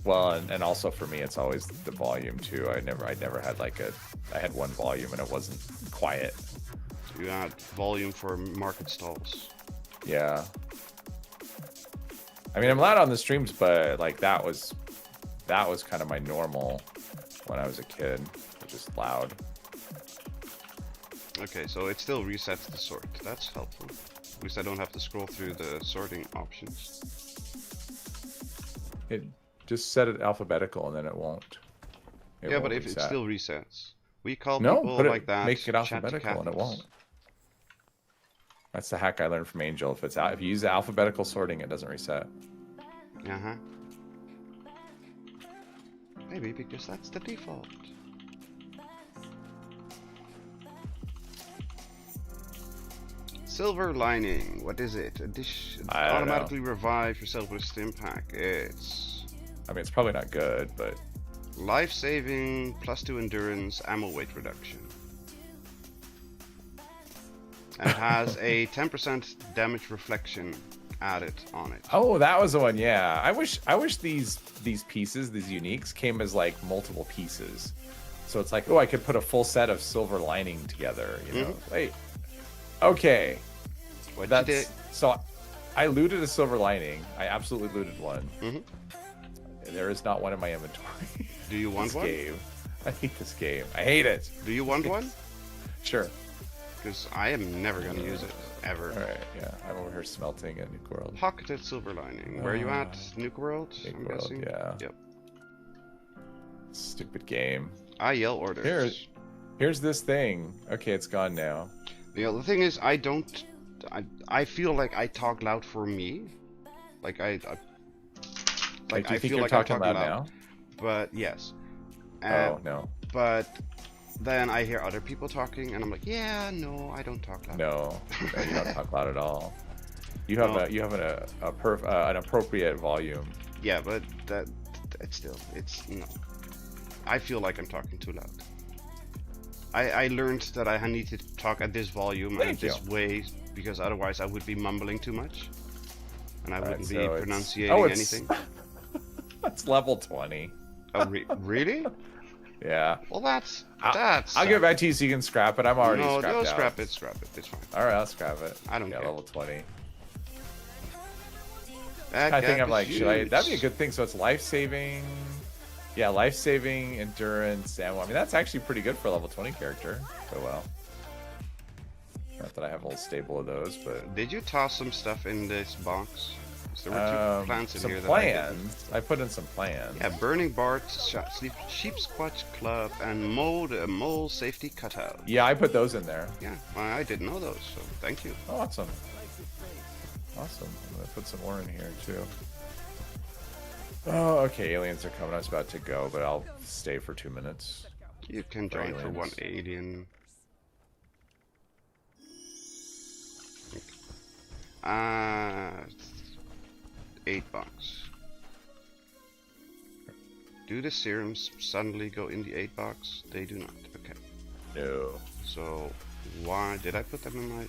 Well, and also for me, it's always the volume too. I never had like I had one volume and it wasn't quiet. You add volume for market stalls. Yeah. I mean, I'm loud on the streams, but like that was kind of my normal when I was a kid, just loud. Okay, so it still resets the sort. That's helpful. At least I don't have to scroll through the sorting options. It just set it alphabetical and then it won't. Yeah, but if it still resets. We call no, people put it, like that. make it alphabetical and it won't. That's the hack I learned from Angel. If you use the alphabetical sorting, it doesn't reset. Uh-huh. Maybe because that's the default. Silver lining. What is it? Automatically revive yourself with a stim pack. I mean, it's probably not good, but... Life saving, +2 endurance, ammo weight reduction. And it has a 10% damage reflection added on it. Oh, that was the one, yeah. I wish these pieces, these uniques, came as like multiple pieces. So it's like, oh, I could put a full set of silver lining together, you know? Wait. Okay. What you did? So I looted a silver lining. I absolutely looted one. There is not one in my inventory. Do you want one? Game. I hate this game. I hate it. Do you want one? Sure. Because I am never going to use it, ever. Alright, yeah. I'm over here smelting at Nuke World. Pocketed silver lining. Where are you at? Nuke World? Nuke World, guessing? yeah. Yep. Stupid game. I yell orders. Here's this thing. Okay, it's gone now. The other thing is, I feel like I talk loud for me. Like do you I think feel you're like talking I talk loud loud now? But yes. Oh, no. But then I hear other people talking, and I'm like, yeah, no, I don't talk loud. No, you don't talk loud at all. You have an appropriate volume. Yeah, but it's no. I feel like I'm talking too loud. I learned that I need to talk at this volume and this way because otherwise I would be mumbling too much, and I wouldn't be pronunciating anything. That's level 20. Oh, really? Yeah. Well, that's. I'll give it back to you so you can scrap it. I'm already scrapped out. No, scrap it. It's fine. All right, I'll scrap it. I don't care. Level 20. I think I'm like, that'd be a good thing. So it's life-saving. Yeah, life-saving, endurance, ammo. I mean, that's actually pretty good for a level 20 character. So well. Not that I have a whole stable of those, but Did you toss some stuff in this box? 'Cause there were 2 plants in some here that plans. I put in some plans. Yeah, burning barts, sheep squatch club, and mole safety cutout. Yeah, I put those in there. Yeah, well, I didn't know those, so thank you. Oh, awesome. Awesome. I'm gonna put some more in here too. Oh, okay. Aliens are coming. I was about to go, but I'll stay for 2 minutes. You can join for 1 alien. 8 bucks. Do the serums suddenly go in the 8 box? They do not. Okay. No. So why did I put them in my?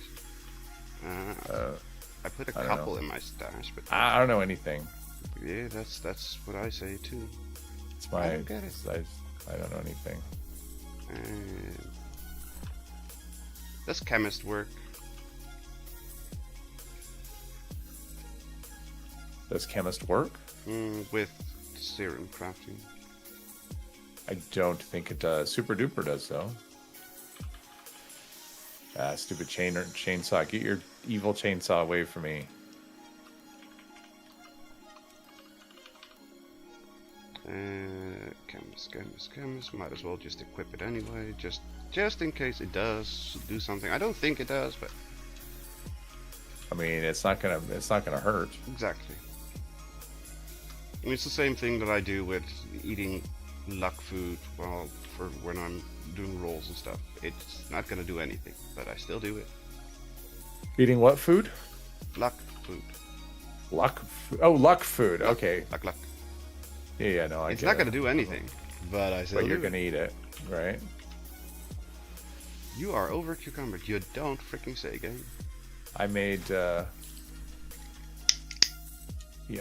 I put a couple in my stash, but I don't know anything. yeah, that's what I say too. It's my. I don't get it. I don't know anything. Does chemist work? Does chemist work? With serum crafting. I don't think it does. Super duper does though. Ah, stupid chainsaw. Get your evil chainsaw away from me. Chemist. Might as well just equip it anyway, just in case it does do something. I don't think it does, but I mean, it's not gonna hurt. exactly. I mean, it's the same thing that I do with eating luck food, well, for when I'm doing rolls and stuff. It's not gonna do anything, but I still do it. Eating what food? Luck food. Luck. Oh, luck food. Luck, Okay. Luck. Yeah, no, It's not gonna do anything, but I still But you're do gonna it. eat it, right? You are over cucumbered. You don't freaking say, game. I made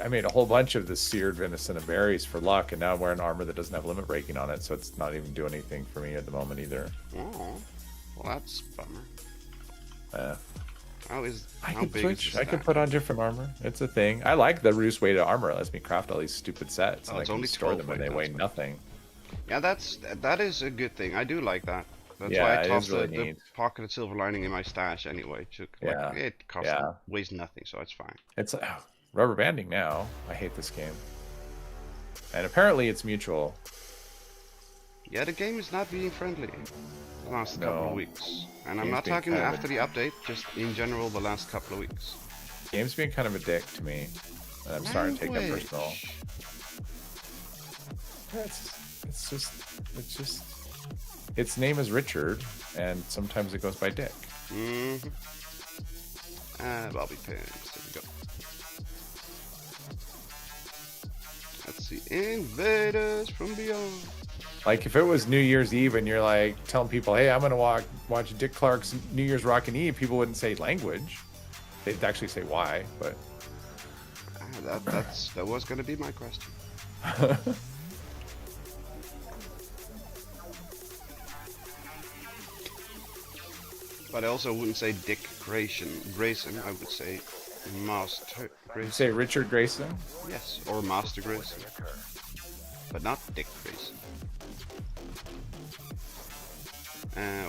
I made a whole bunch of the seared venison and berries for luck, and now I'm wearing armor that doesn't have limit breaking on it, so it's not even doing anything for me at the moment either. Oh, well, that's a bummer. How I how can big switch. is the I can stack? put on different armor. It's a thing. I like the reduced weight of armor. It lets me craft all these stupid sets, and I it's can only store 12 them and weight, they weigh that's fine. nothing. Yeah, that is a good thing. I do like that. That's Yeah, why it I is tossed really the neat. pocketed silver lining in my stash anyway. Yeah, It costs yeah. weighs nothing, so it's fine. It's rubber banding now. I hate this game. And apparently it's mutual. Yeah, the game is not being friendly the last couple of No. weeks, and I'm Game's not being talking kind of after the update. Just in general, the last couple of weeks. Game's being kind of a dick to me. And I'm starting to take that Language. personal. It's just its name is Richard, and sometimes it goes by Dick. Mm-hmm. Bobby pins. There we go. Let's see. Invaders from beyond. Like if it was New Year's Eve and you're like telling people, "Hey, I'm gonna watch Dick Clark's New Year's Rockin' Eve," people wouldn't say language. They'd actually say why, but That was going to be my question. But I also wouldn't say Dick Grayson. I would say Master Grayson. say Richard Grayson. Yes, or Master Grayson. But not Dick Grayson.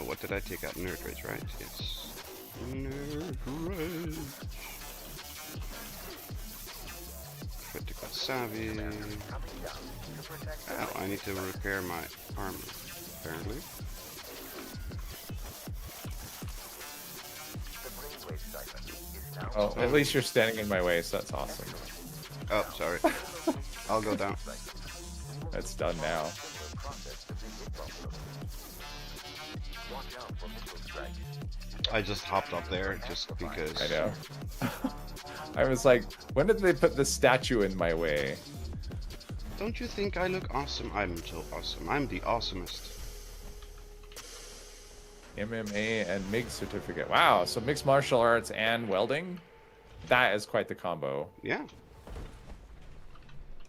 What did I take out? Nerd Rage, right? Yes. Nerd Rage. Critical Savvy. Oh, I need to repair my armor, apparently. Oh, at least you're standing in my way, so that's awesome. Oh, sorry. I'll go down. That's done now. I just hopped up there just because. I know. I was like, when did they put the statue in my way? Don't you think I look awesome? I'm so awesome. I'm the awesomest. MMA and MIG certificate. Wow, so mixed martial arts and welding? That is quite the combo. Yeah.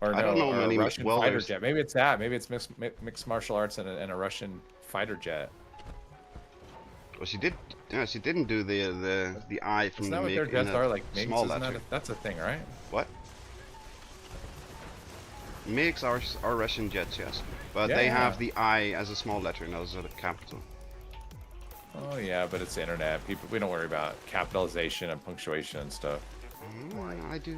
Or I no, don't know or many a mixed Russian fighter welders. jet. Maybe it's that. Maybe it's mixed martial arts and a Russian fighter jet. Well, she did. Yeah, she didn't do the eye from Isn't the that what MiG their in jets a are? Like MIGs? small Isn't letter. that's a thing, right? What? MiGs are Russian jets, yes, but Yeah, they yeah. have the I as a small letter, and those are the capital. Oh yeah, but it's the internet. People, we don't worry about capitalization and punctuation and stuff. I do,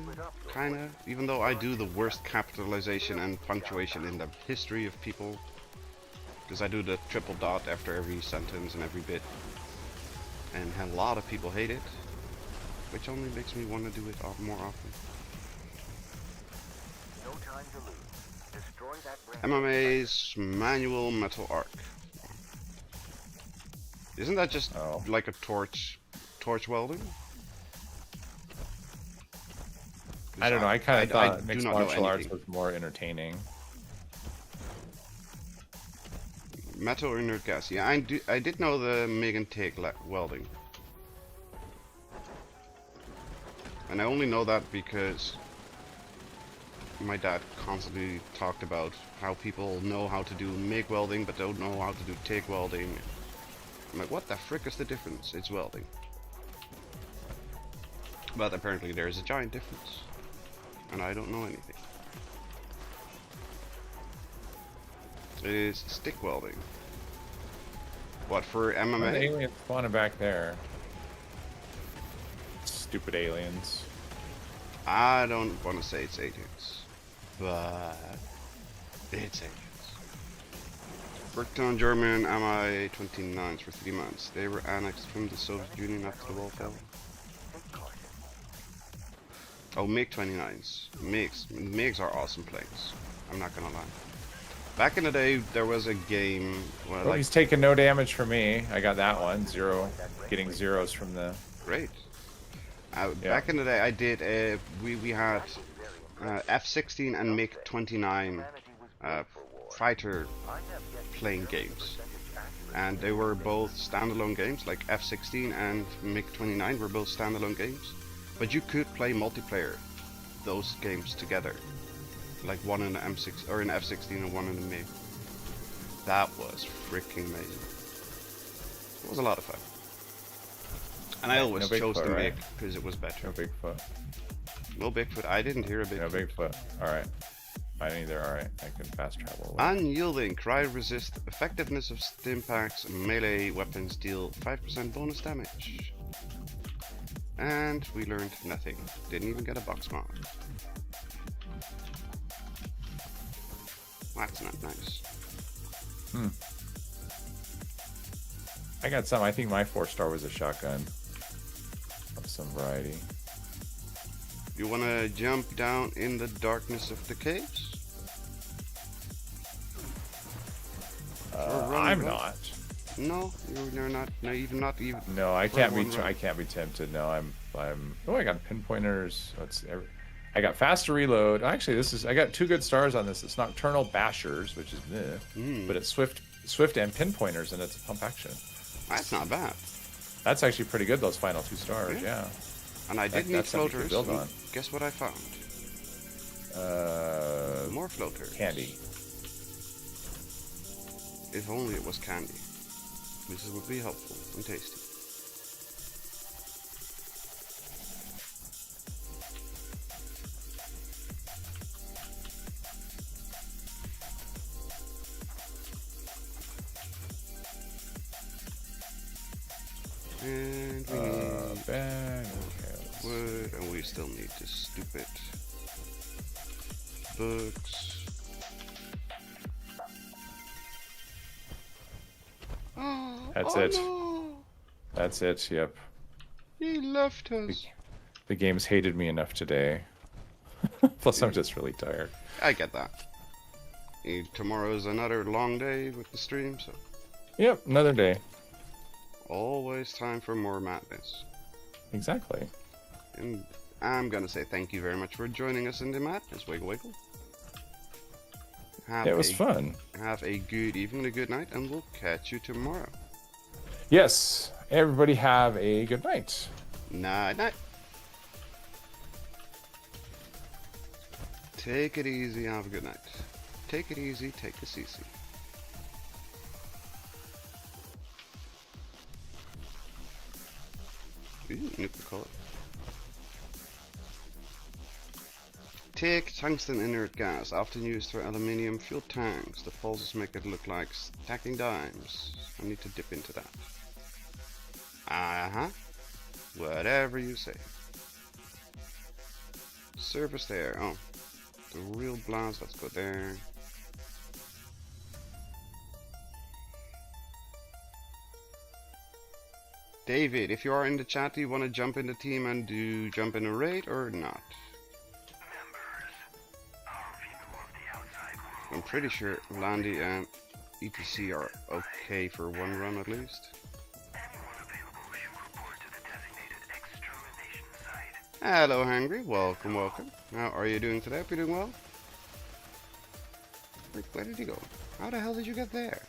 kinda. Even though I do the worst capitalization and punctuation in the history of people. Because I do the triple dot after every sentence and every bit. And a lot of people hate it. Which only makes me want to do it more often. No time to lose. Destroy that MMA's manual metal arc. Isn't that just like a torch welding? I don't know. I kind of thought mixed martial arts anything. was more entertaining. Metal or inert gas? Yeah, I did know the MIG and TIG welding, and I only know that because my dad constantly talked about how people know how to do MIG welding but don't know how to do TIG welding. I'm like, what the frick is the difference? It's welding. But apparently there is a giant difference, and I don't know anything. It is stick welding. What, for MMA? Aliens spawning back there. Stupid aliens. I don't want to say it's aliens, but it's aliens. Worked on German Mi-29s for 3 months. They were annexed from the Soviet Union after the wall fell. Oh, MiG-29s. MiGs are awesome planes. I'm not gonna lie. Back in the day, there was a game where He's taking no damage from me. I got that one. Getting zeros from the... Great. Back in the day, I did. We had F-16 and MiG-29 fighter plane games, and they were both standalone games. Like F-16 and MiG-29 were both standalone games, but you could play multiplayer those games together, like one in the M6 or in F-16 and one in the MiG. That was freaking amazing. It was a lot of fun. And I always chose the MiG because it was better. No Bigfoot. No Bigfoot. I didn't hear a Bigfoot. No Bigfoot. Alright. I didn't either. Alright. I can fast travel. Unyielding. Cryo resist. Effectiveness of stimpaks. Melee weapons deal 5% bonus damage. And we learned nothing. Didn't even get a box mod. That's not nice. I got some. I think my 4-star was a shotgun of some variety. You wanna jump down in the darkness of the caves? I'm not. No, you're not. No, even not even. No, I can't be. I can't be tempted. No, I'm. Oh, I got pinpointers. I got faster reload. Actually, I got 2 good stars on this. It's Nocturnal Bashers, which is but it's swift and pinpointers, and it's a pump action. That's not bad. That's actually pretty good. Those final 2 stars, yeah. And I did need floaters. Build on. Guess what I found? More floaters. Candy. If only it was candy. This would be helpful and tasty. And we need wood, and we still need this stupid books. That's it. No. That's it, yep. He left us. The game's hated me enough today. Plus, I'm just really tired. I get that. Tomorrow's another long day with the stream, so... Yep, another day. Always time for more madness. Exactly. And I'm gonna say thank you very much for joining us in the madness, Wiggle Wiggle. It was fun. Have a good evening, a good night, and we'll catch you tomorrow. Yes, everybody have a good night. Night, night. Take it easy, have a good night. Take it easy, take a CC. Ooh, nuclear color. Take tungsten inert gas, often used for aluminium fuel tanks. The pulses make it look like stacking dimes. I need to dip into that. Uh-huh. Whatever you say. Surface there. Oh. The real blast. Let's go there. David, if you are in the chat, do you want to jump in the team and jump in a raid or not? I'm pretty sure Landy and ETC are okay for one run at least. Hello, Hungry. Welcome, welcome. How are you doing today? Hope you're doing well. Wait, where did you go? How the hell did you get there?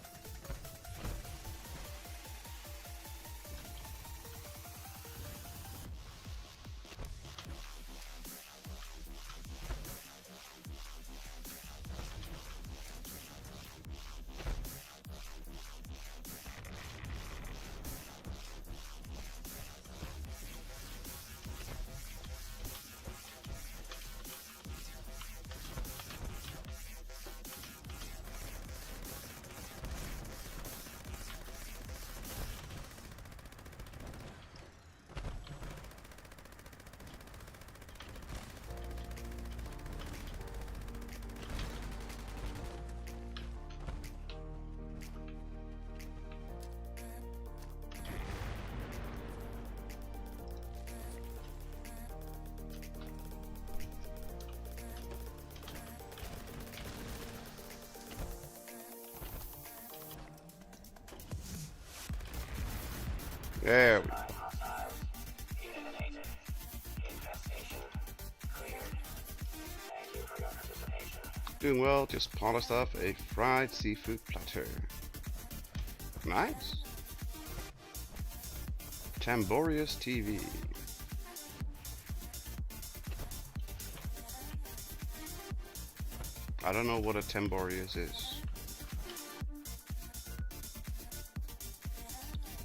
There we go. Doing well, just polished off a fried seafood platter. Nice. Tamborius TV. I don't know what a Tamborius is.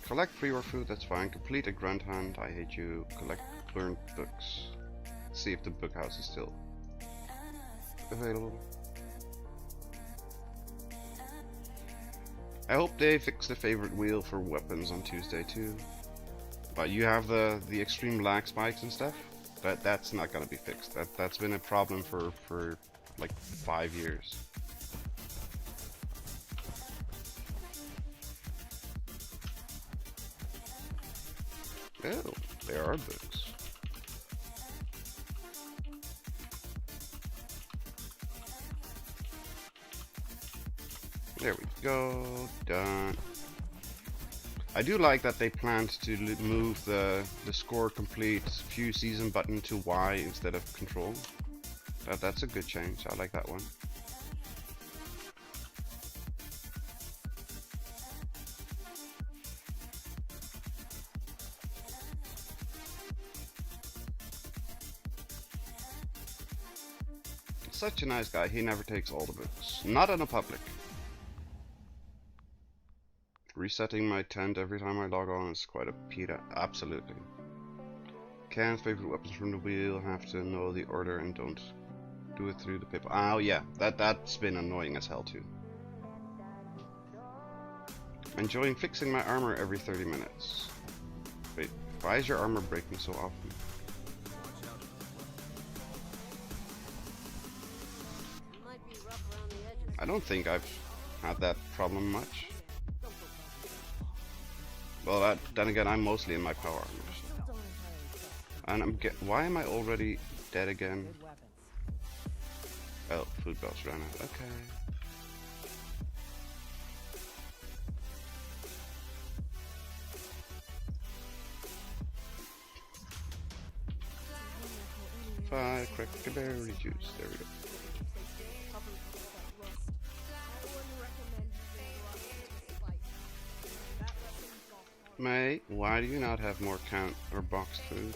Collect pre-war food, that's fine. Complete a grunt hunt, I hate you. Collect learned books. See if the book house is still available. I hope they fix the favorite wheel for weapons on Tuesday too. But you have the extreme lag spikes and stuff. That's not gonna be fixed. That's been a problem for like 5 years. Oh, there are books. There we go, done. I do like that they planned to move the score complete few season button to Y instead of control. That's a good change, I like that one. Such a nice guy, he never takes all the books. Not in a public. Resetting my tent every time I log on is quite a PETA. Absolutely. Can't favorite weapons from the wheel, have to know the order and don't do it through the pip. Oh yeah, that's been annoying as hell too. Enjoying fixing my armor every 30 minutes. Wait, why is your armor breaking so often? I don't think I've had that problem much. Well, then again, I'm mostly in my power armor. And why am I already dead again? Oh, food belts ran out. Okay. Five crackberry juice. There we go. May, why do you not have more count or boxed food?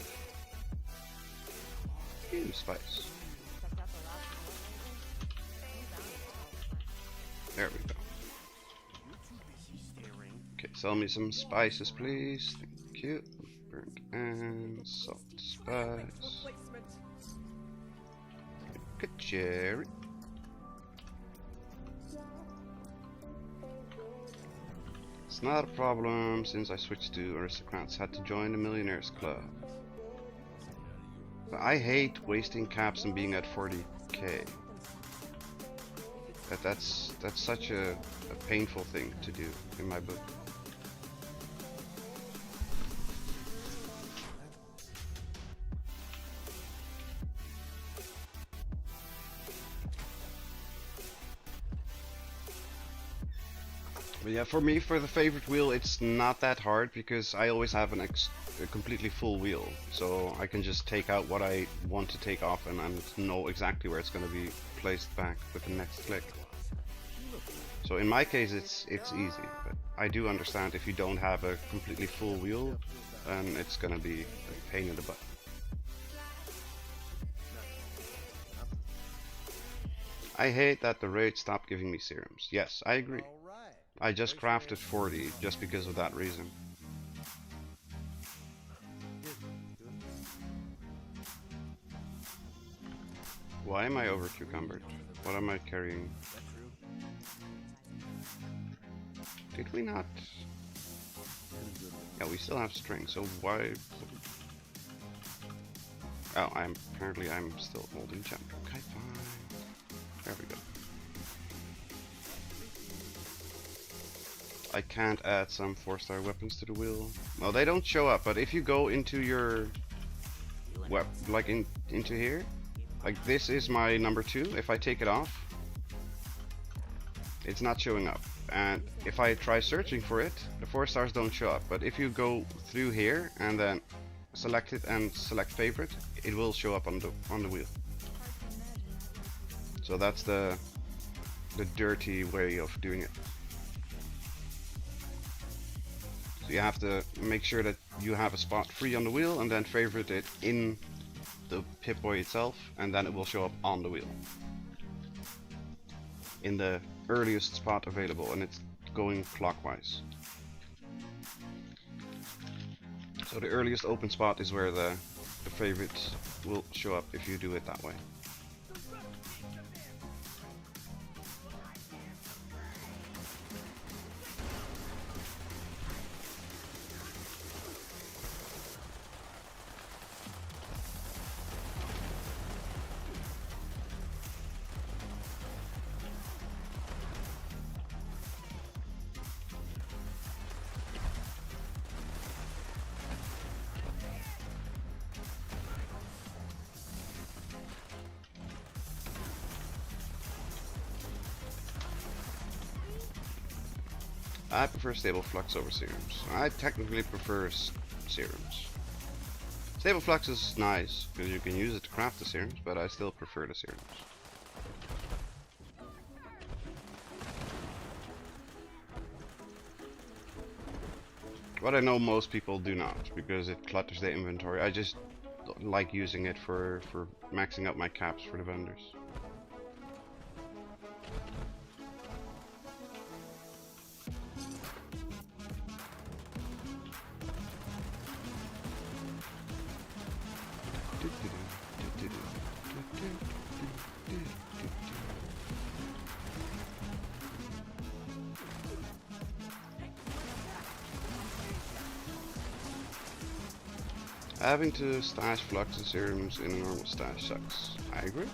Ew, spice. There we go. Okay, sell me some spices, please. Thank you. Burnt and salt spice. Good cherry. It's not a problem since I switched to aristocrats. Had to join the millionaires club. But I hate wasting caps and being at 40k. That's such a painful thing to do in my book. But yeah, for me, for the favorite wheel, it's not that hard because I always have a completely full wheel, so I can just take out what I want to take off and I know exactly where it's going to be placed back with the next click. So in my case, it's easy, but I do understand if you don't have a completely full wheel, then it's going to be a pain in the butt. I hate that the raid stopped giving me serums. Yes, I agree. I just crafted 40 just because of that reason. Why am I over cucumbered? What am I carrying? Did we not? Yeah, we still have string, so why? Oh, I'm still holding jump. Okay, fine. There we go. I can't add some 4-star weapons to the wheel. Well, they don't show up, but if you go into your into here, like this is my number 2. If I take it off, it's not showing up. And if I try searching for it, the 4 stars don't show up. But if you go through here and then select it and select favorite, it will show up on the wheel. So that's the dirty way of doing it. So you have to make sure that you have a spot free on the wheel and then favorite it in the Pip-Boy itself, and then it will show up on the wheel in the earliest spot available, and it's going clockwise. So the earliest open spot is where the favorites will show up if you do it that way. I prefer stable flux over serums. I technically prefer serums. Stable flux is nice because you can use it to craft the serums, but I still prefer the serums. But I know most people do not because it clutters their inventory. I just like using it for maxing up my caps for the vendors. Having to stash flux and serums in a normal stash sucks. I agree.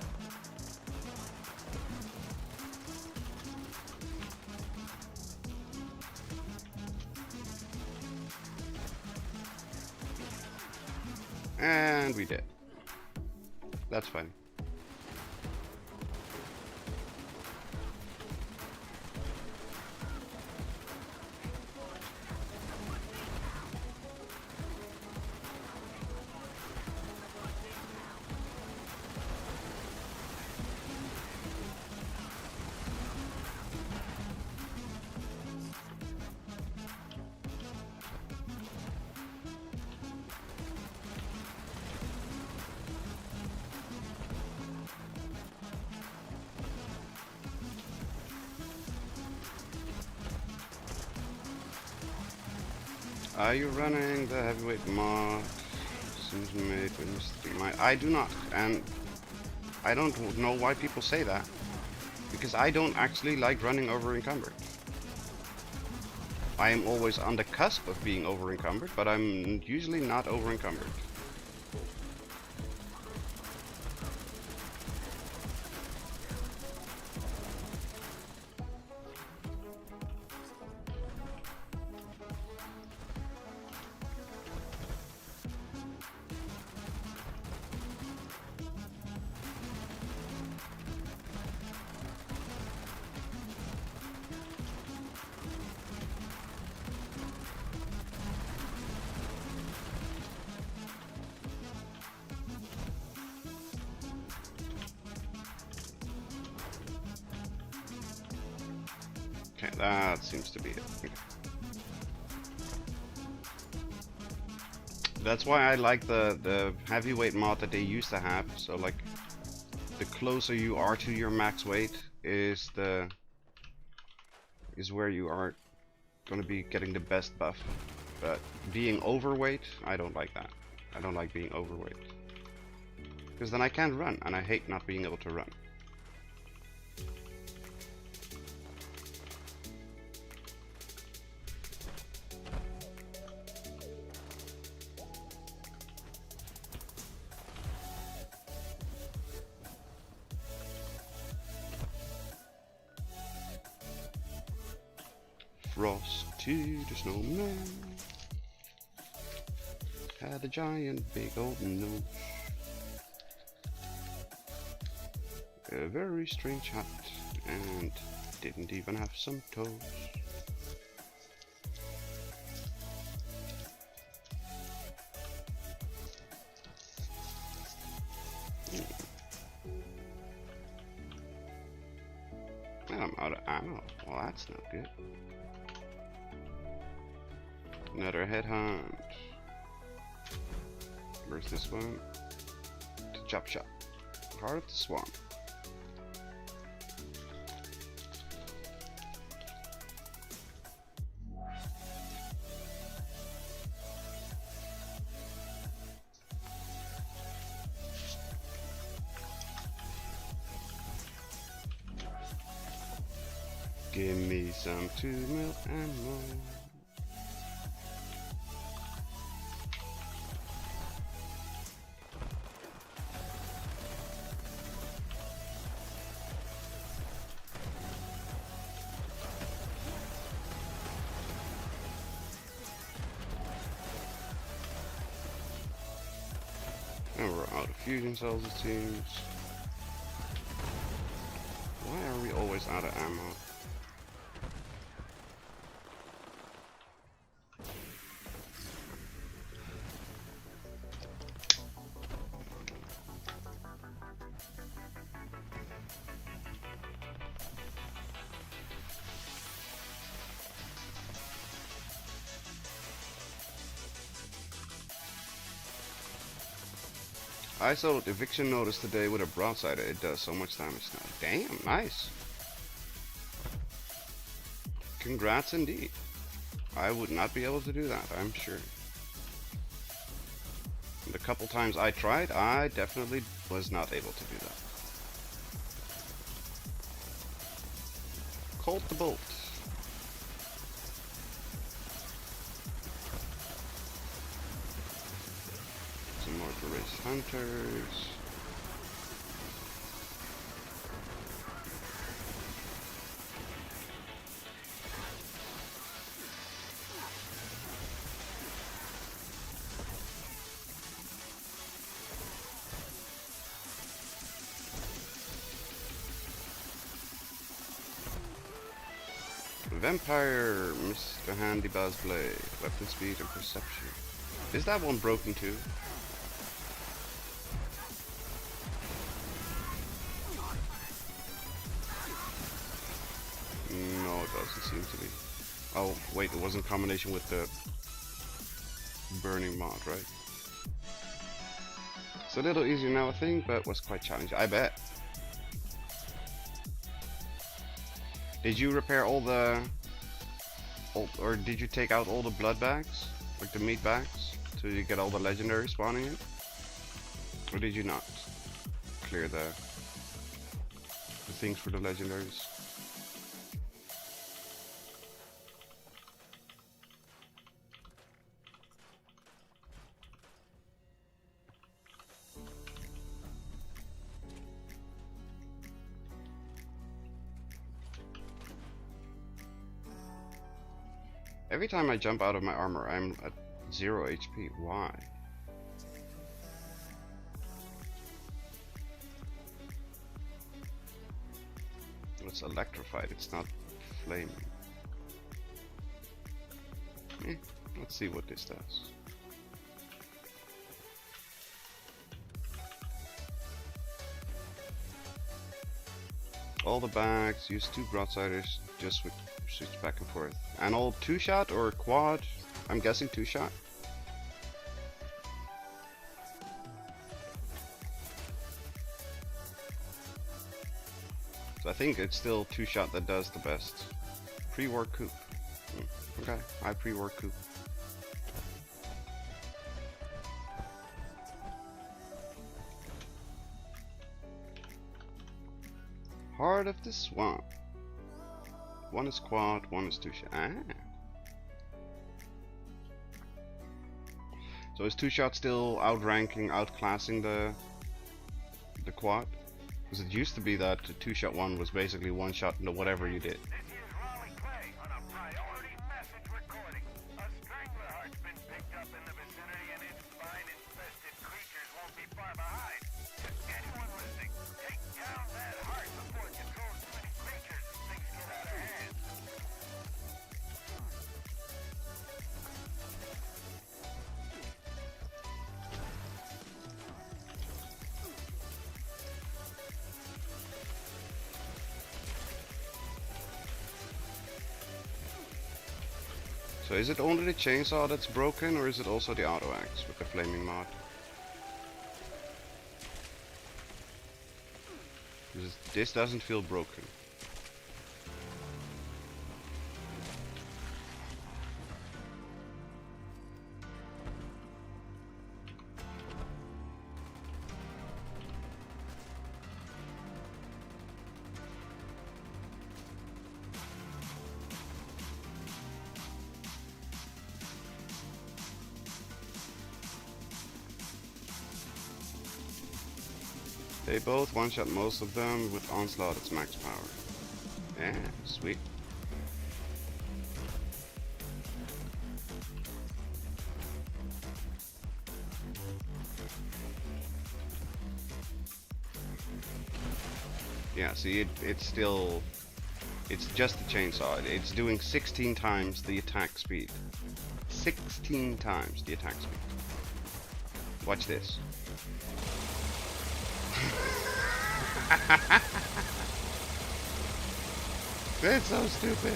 And we did. That's fine. Are you running the heavyweight mod? Seems made when you stream. I do not, and I don't know why people say that, because I don't actually like running over encumbered. I am always on the cusp of being over encumbered, but I'm usually not over encumbered. Okay, that seems to be it. Okay. That's why I like the heavyweight mod that they used to have. So like, the closer you are to your max weight is where you are gonna be getting the best buff. But being overweight, I don't like that. I don't like being overweight. Because then I can't run, and I hate not being able to run. Frosty the Snowman had a giant big old nose, a very strange hat, and didn't even have some toes. And I'm out of ammo. Well, that's not good. Another headhunt. Where's this one? To Chop Shop. Heart of the Swamp. Give me some 2 mil ammo. And we're out of fusion cells, it seems. Why are we always out of ammo? I sold eviction notice today with a broadside. It does so much damage now. Damn, nice. Congrats indeed. I would not be able to do that, I'm sure. The couple times I tried, I definitely was not able to do that. Colt the Bolt. Some more to race hunters. Vampire, Mr. Handy Buzz Blade, weapon speed and perception. Is that one broken too? No, it doesn't seem to be. Oh, wait, it was in combination with the burning mod, right? It's a little easier now, I think, but was quite challenging, I bet. Did you repair all the... or did you take out all the blood bags? Like the meat bags? So you get all the legendary spawning in? Or did you not clear the things for the legendaries? Every time I jump out of my armor, I'm at 0 HP. Why? It's electrified, it's not flaming. Let's see what this does. All the bags, use 2 broadsiders, just switch back and forth. And all 2-shot or quad? I'm guessing 2-shot. So I think it's still 2-shot that does the best. Pre-war coupe. Okay, I pre-war coupe. Heart of the Swamp. One is quad, one is 2-shot. Ah. So is 2-shot still outranking, outclassing the quad? Because it used to be that the 2-shot one was basically 1-shot into whatever you did. So is it only the chainsaw that's broken, or is it also the auto axe with the flaming mod? This doesn't feel broken. They both one-shot most of them with Onslaught at max power. Yeah, sweet. Yeah, see, it's just the chainsaw. It's doing 16 times the attack speed. 16 times the attack speed. Watch this. That's so stupid.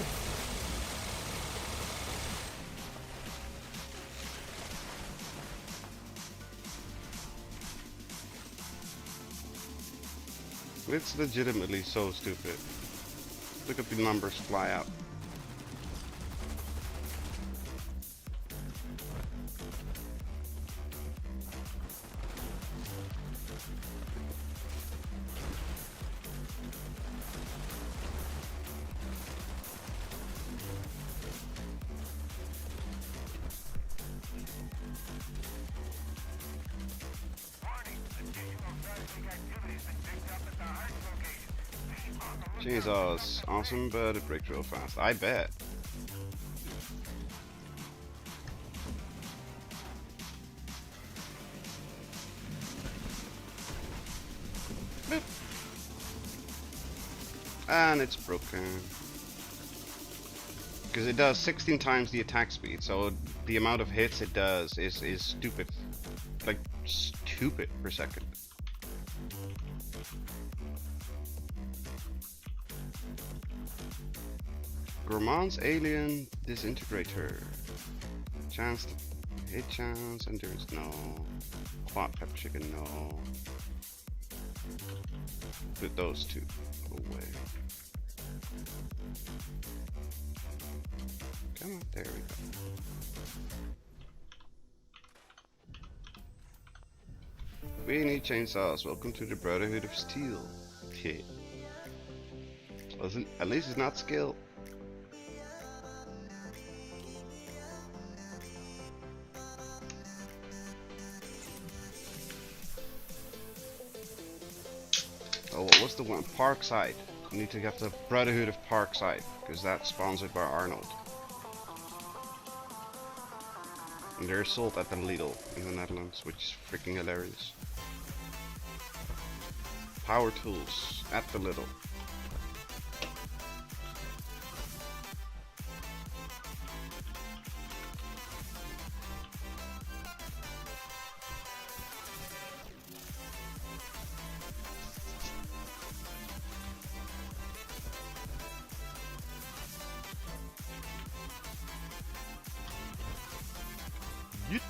It's legitimately so stupid. Look at the numbers fly out. Chainsaws, awesome, but it breaks real fast. I bet. Boop. And it's broken. Because it does 16 times the attack speed, so the amount of hits it does is stupid. Like, stupid per second. Gourmand's Alien Disintegrator. Chance to hit chance, endurance no. Quad pepper chicken no. Put those two away. Come on, there we go. We need chainsaws. Welcome to the Brotherhood of Steel. Okay. At least it's not skill. Oh, what was the one? Parkside. We need to get the Brotherhood of Parkside, because that's sponsored by Arnold. And they're sold at the Lidl in the Netherlands, which is freaking hilarious. Power tools at the Lidl. Yeet.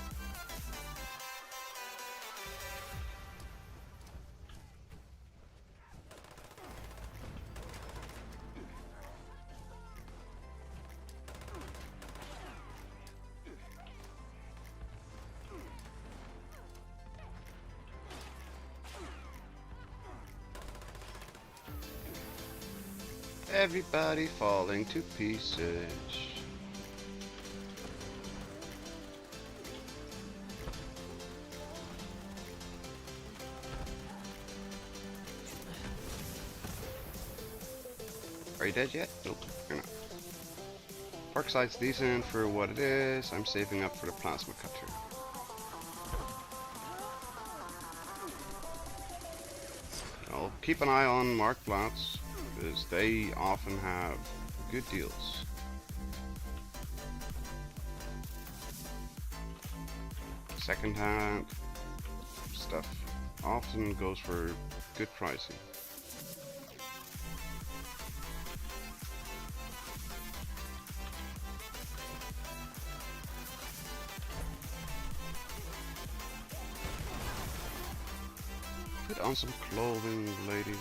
Everybody falling to pieces. Are you dead yet? Nope, you're not. Parkside's decent for what it is. I'm saving up for the plasma cutter. I'll keep an eye on Marktplatz, because they often have good deals. Second-hand stuff often goes for good pricing. Put on some clothing, lady.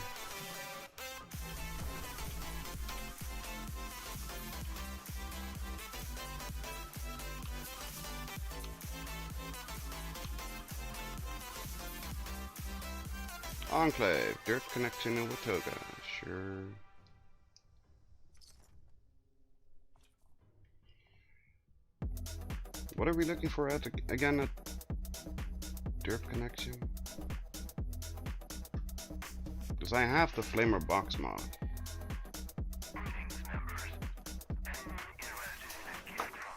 Enclave, dirt connection in Watoga, sure. What are we looking for at again? At dirt connection? Because I have the Flamer box mod.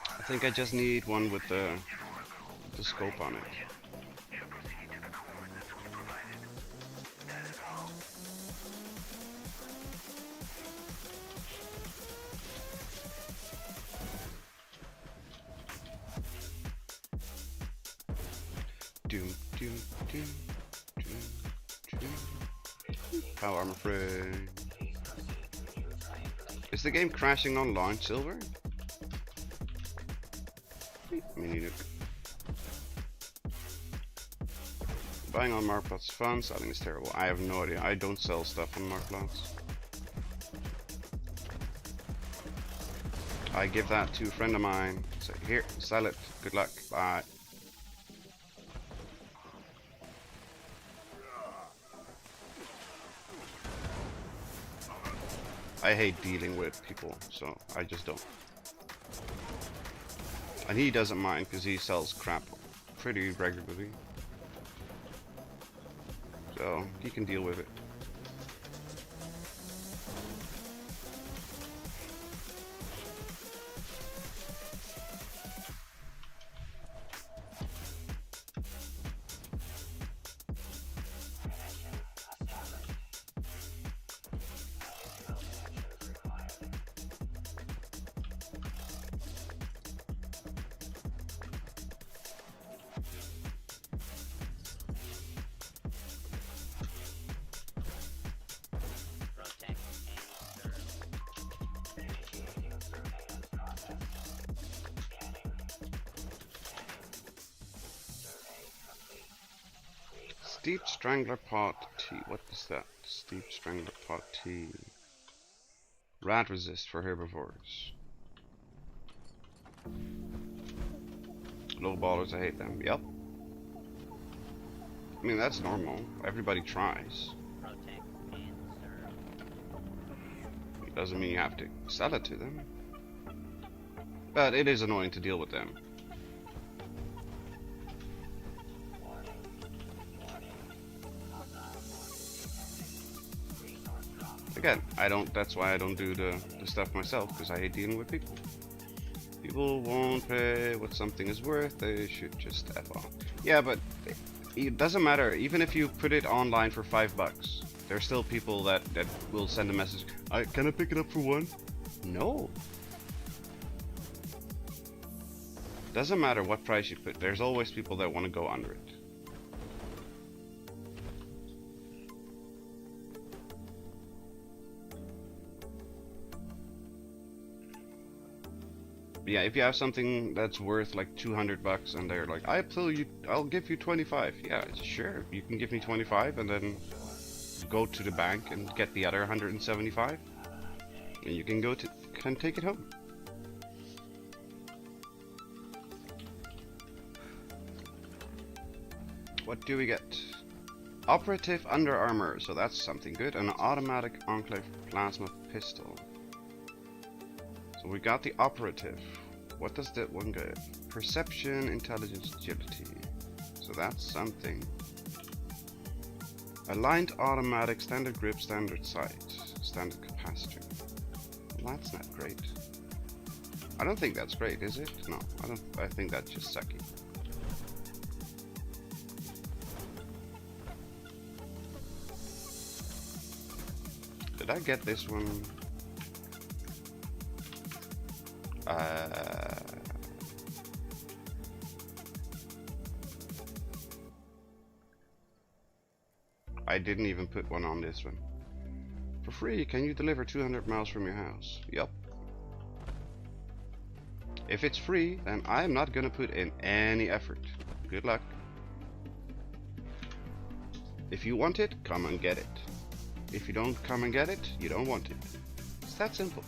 I think I just need one with the scope on it. Power armor frame. Is the game crashing on launch, Silver? Mini nuke. Buying on Marktplatz is fun, selling is terrible. I have no idea. I don't sell stuff on Marktplatz. I give that to a friend of mine. Say, here, sell it. Good luck. Bye. I hate dealing with people, so I just don't. And he doesn't mind because he sells crap pretty regularly. So he can deal with it. Steep Strangler Pot Tea. What is that? Steep Strangler Pot Tea. Rat resist for herbivores. Low ballers, I hate them. Yep. I mean, that's normal. Everybody tries. It doesn't mean you have to sell it to them. But it is annoying to deal with them. Again, that's why I don't do the stuff myself, because I hate dealing with people. People won't pay what something is worth, they should just F on. Yeah, but it doesn't matter, even if you put it online for $5, there's still people that will send a message, can I pick it up for $1? No. Doesn't matter what price you put, there's always people that want to go under it. Yeah, if you have something that's worth like $200 and they're like, I'll give you 25. Yeah, sure, you can give me 25 and then go to the bank and get the other 175, and you can take it home. What do we get? Operative under armor, so that's something good. An automatic enclave plasma pistol. So we got the operative. What does that one give? Perception, intelligence, agility. So that's something. Aligned automatic, standard grip, standard sight, standard capacitor. Well, that's not great. I don't think that's great, is it? No, I don't. I think that's just sucky. Did I get this one? I didn't even put one on this one. For free, can you deliver 200 miles from your house? Yup. If it's free, then I'm not gonna put in any effort. Good luck. If you want it, come and get it. If you don't come and get it, you don't want it. It's that simple.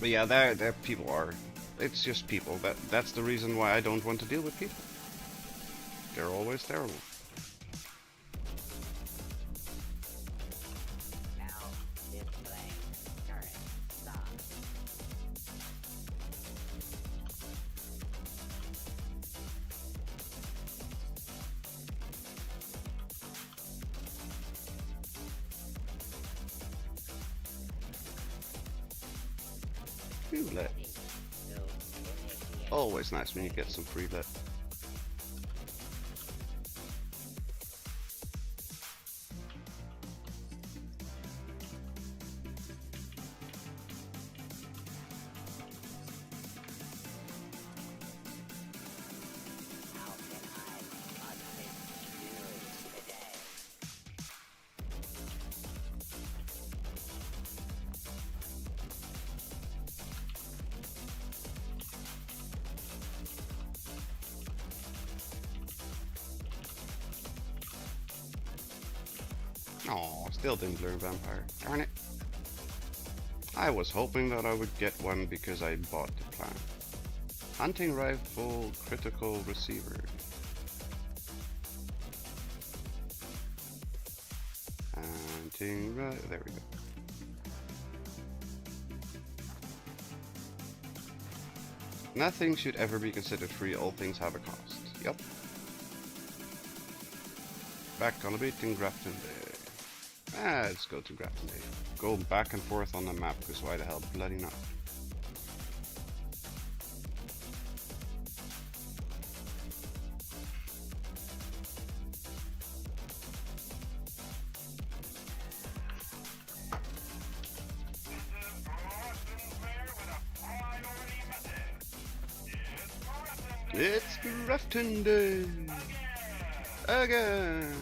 But yeah, there people are. It's just people. That's the reason why I don't want to deal with people. They're always terrible. Freelet. Always nice when you get some freelet. Oh, still didn't learn vampire. Darn it. I was hoping that I would get one because I bought the plan. Hunting rifle, critical receiver. Hunting rifle, there we go. Nothing should ever be considered free, all things have a cost. Yep. Back on a beat in Grafton Day. Let's go to Grafton Day. Go back and forth on the map, because why the hell bloody not? It's Grafton Day! Again!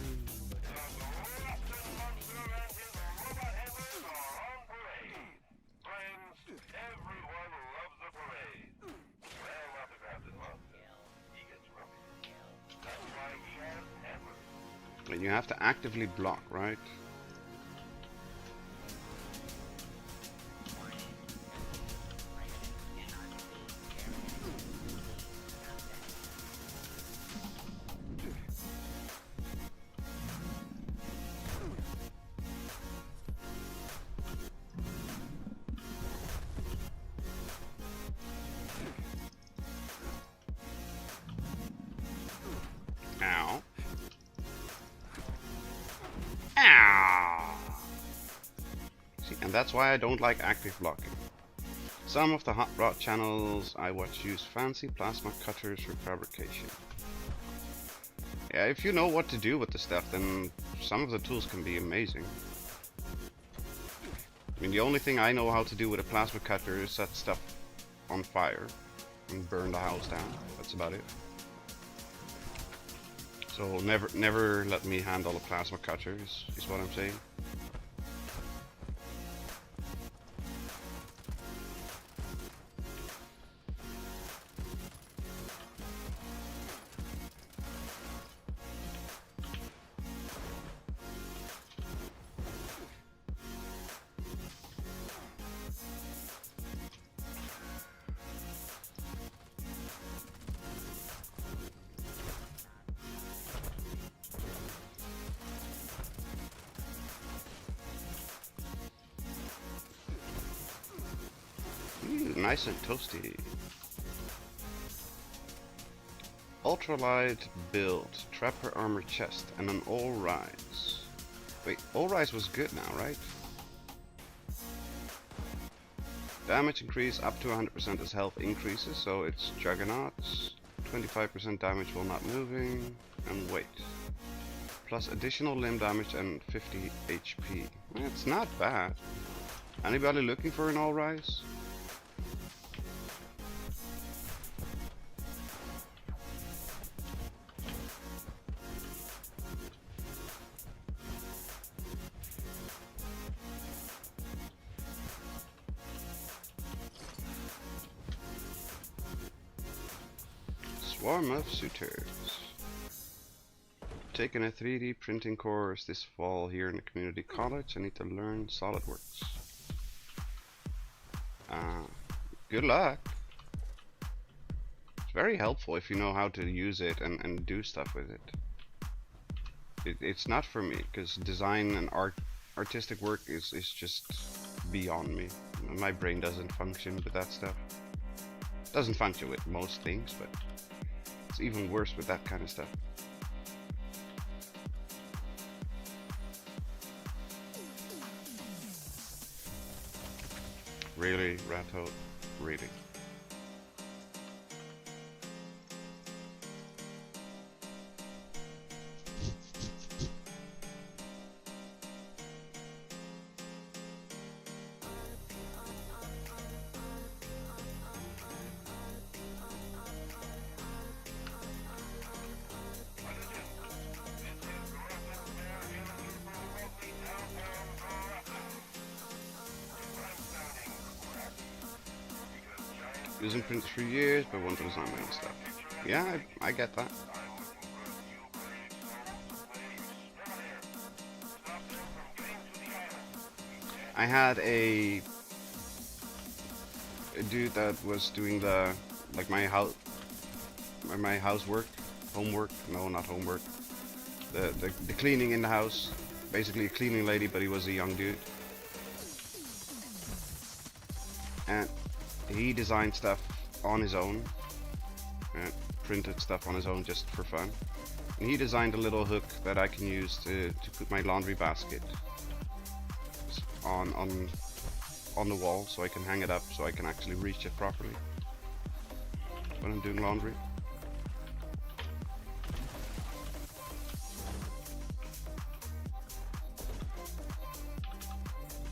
And you have to actively block, right? Ow. Ow! See, and that's why I don't like active blocking. Some of the hot rod channels I watch use fancy plasma cutters for fabrication. Yeah, if you know what to do with the stuff, then some of the tools can be amazing. I mean, the only thing I know how to do with a plasma cutter is set stuff on fire and burn the house down. That's about it. So never let me handle a plasma cutter is what I'm saying. Nice and toasty. Ultralight build, trapper armor chest, and an all rise. Wait, all rise was good now, right? Damage increase up to 100% as health increases, so it's juggernauts. 25% damage while not moving, and weight. Plus additional limb damage and 50 HP. It's not bad. Anybody looking for an all rise? Swarm of suitors. Taking a 3D printing course this fall here in the community college. I need to learn SolidWorks. Good luck. It's very helpful if you know how to use it and do stuff with it. It's not for me, because design and artistic work is just beyond me. My brain doesn't function with that stuff. Doesn't function with most things, but it's even worse with that kind of stuff. Really, Ratto? Really? Using printers for years, but want to design my own stuff. Yeah, I get that. I had a dude that was doing the my housework, homework. No, not homework. The cleaning in the house. Basically a cleaning lady, but he was a young dude. And he designed stuff on his own and printed stuff on his own just for fun. And he designed a little hook that I can use to put my laundry basket on the wall, so I can hang it up so I can actually reach it properly when I'm doing laundry.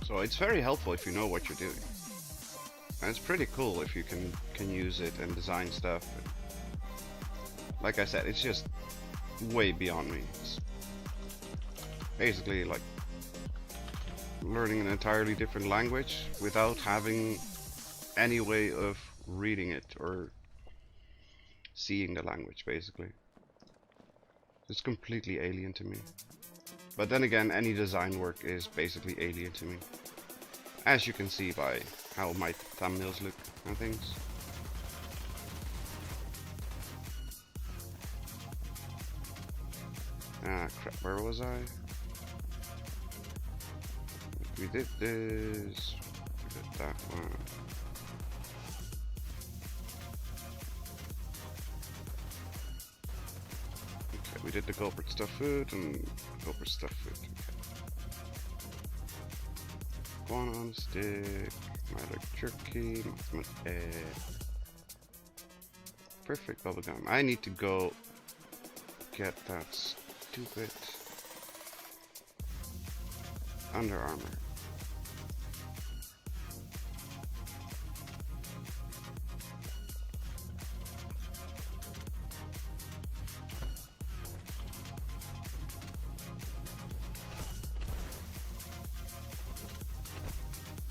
So it's very helpful if you know what you're doing. And it's pretty cool if you can use it and design stuff. Like I said, it's just way beyond me. It's basically like learning an entirely different language without having any way of reading it or seeing the language, basically. It's completely alien to me. But then again, any design work is basically alien to me, as you can see by how my thumbnails look and things. Ah crap, where was I? We did this, we did that one. Okay, we did the culprit stuff food and culprit stuff food. Okay. One on a stick. My jerky. My egg. Perfect bubblegum. I need to go get that stupid Under Armour.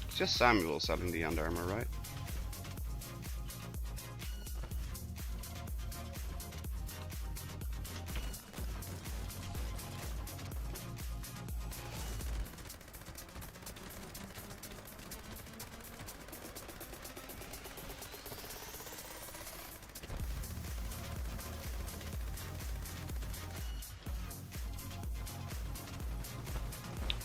It's just Samuel selling the Under Armour, right?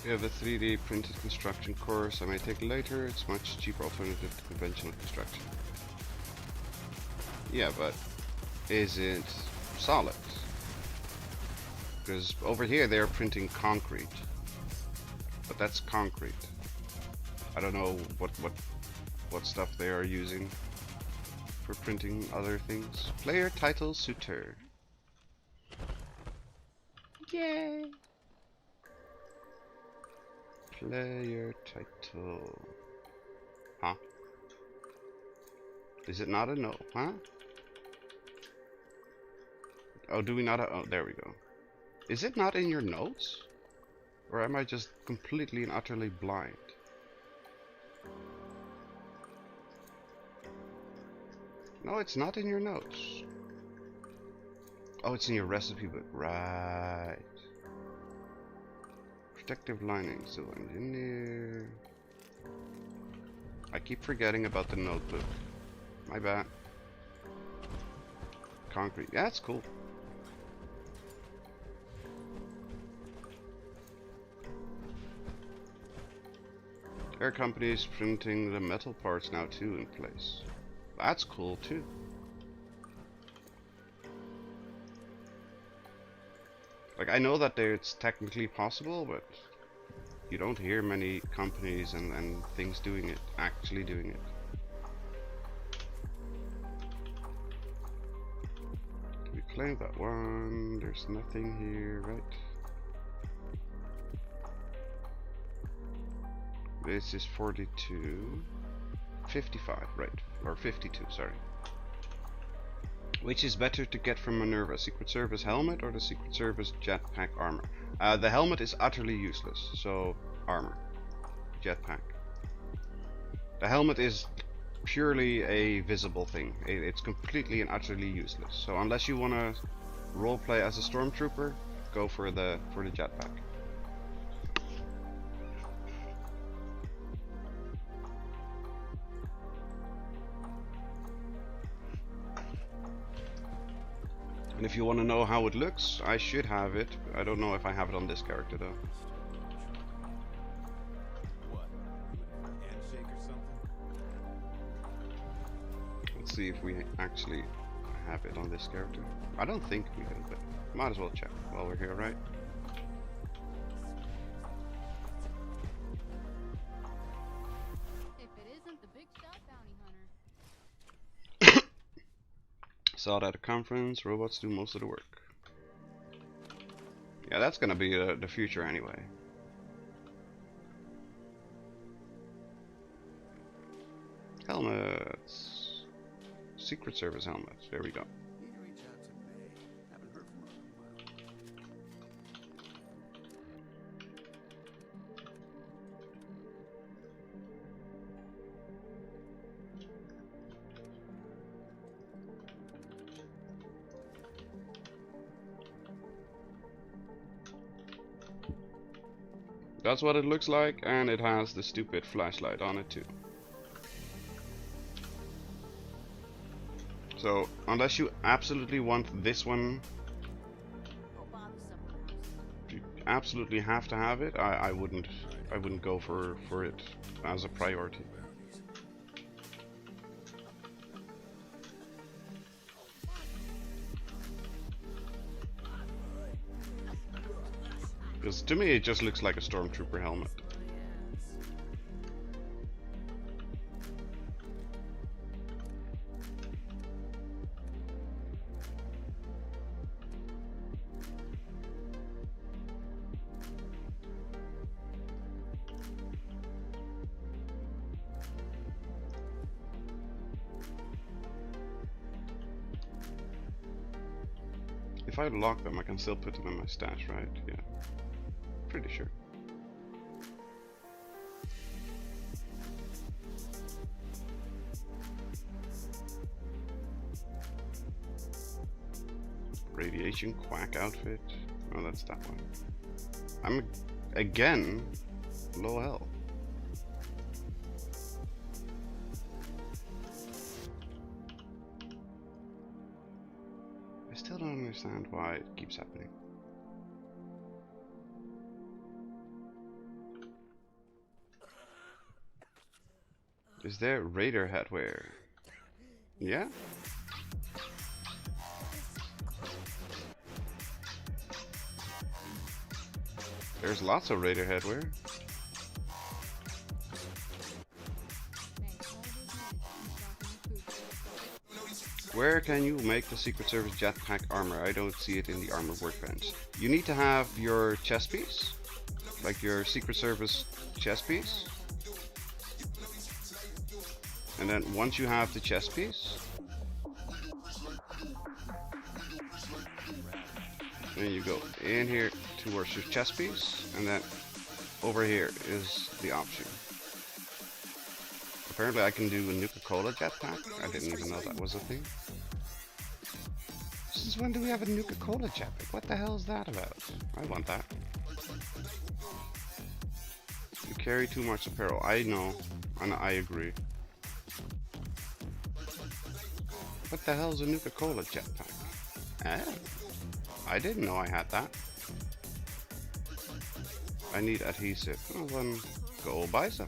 We have a 3D printed construction course I may take later. It's much cheaper alternative to conventional construction. Yeah, but is it solid? Because over here they're printing concrete. But that's concrete. I don't know what stuff they are using for printing other things. Player title suitor. Yay! Player title. Huh? Is it not a no? Huh? Oh, do we not? Oh, there we go. Is it not in your notes? Or am I just completely and utterly blind? No, it's not in your notes. Oh, it's in your recipe book. Right. Protective lining, civil engineer. I keep forgetting about the notebook. My bad. Concrete. Yeah, that's cool. Air companies printing the metal parts now too in place. That's cool too. Like, I know that it's technically possible, but you don't hear many companies and things doing it, actually doing it. We claimed that one. There's nothing here, right? This is 42. 55, right. Or 52, sorry. Which is better to get from Minerva, Secret Service helmet or the Secret Service jetpack armor? The helmet is utterly useless, so armor. Jetpack. The helmet is purely a visible thing. It's completely and utterly useless. So unless you want to roleplay as a stormtrooper, go for the jetpack. And if you want to know how it looks, I should have it. I don't know if I have it on this character though. What? Handshake or something? Let's see if we actually have it on this character. I don't think we do, but might as well check while we're here, right? If it isn't the big shot bounty hunter. Saw it at a conference. Robots do most of the work. Yeah, that's gonna be the future anyway. Helmets. Secret Service helmets. There we go. Need to reach out to May. Haven't heard from her in a That's what it looks like, and it has the stupid flashlight on it too. So, unless you absolutely want this one, Go bother someone else. you absolutely have to have it, I wouldn't go for it as a priority. Because to me it just looks like a stormtrooper helmet. If I lock them, I can still put them in my stash, right? Yeah. Pretty sure. Radiation quack outfit. Oh, that's that one. I'm again low health. I still don't understand why it keeps happening. Is there Raider headwear? Yeah? There's lots of Raider headwear. Where can you make the Secret Service jetpack armor? I don't see it in the armor workbench. You need to have your chest piece, like your Secret Service chest piece. And then once you have the chest piece, then you go in here towards your chest piece, and then over here is the option. Apparently I can do a Nuka-Cola jetpack. I didn't even know that was a thing. Since when do we have a Nuka-Cola jetpack? What the hell is that about? I want that. You carry too much apparel. I know, and I agree. What the hell is a Nuka-Cola jetpack? Oh, I didn't know I had that. I need adhesive. Well, then go buy some.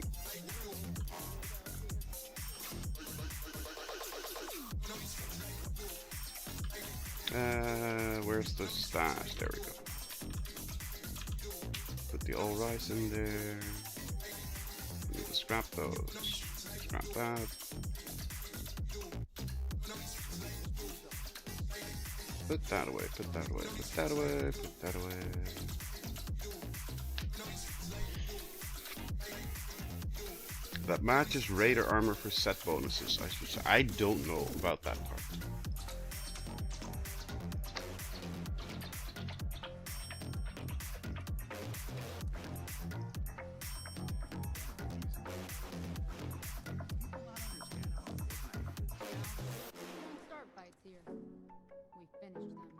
Where's the stash? There we go. Put the all rice in there. We need to scrap those. Scrap that. Put that away, put that away, put that away, put that away. That matches Raider armor for set bonuses, I should say. I don't know about that part. Start fights here. We finished them.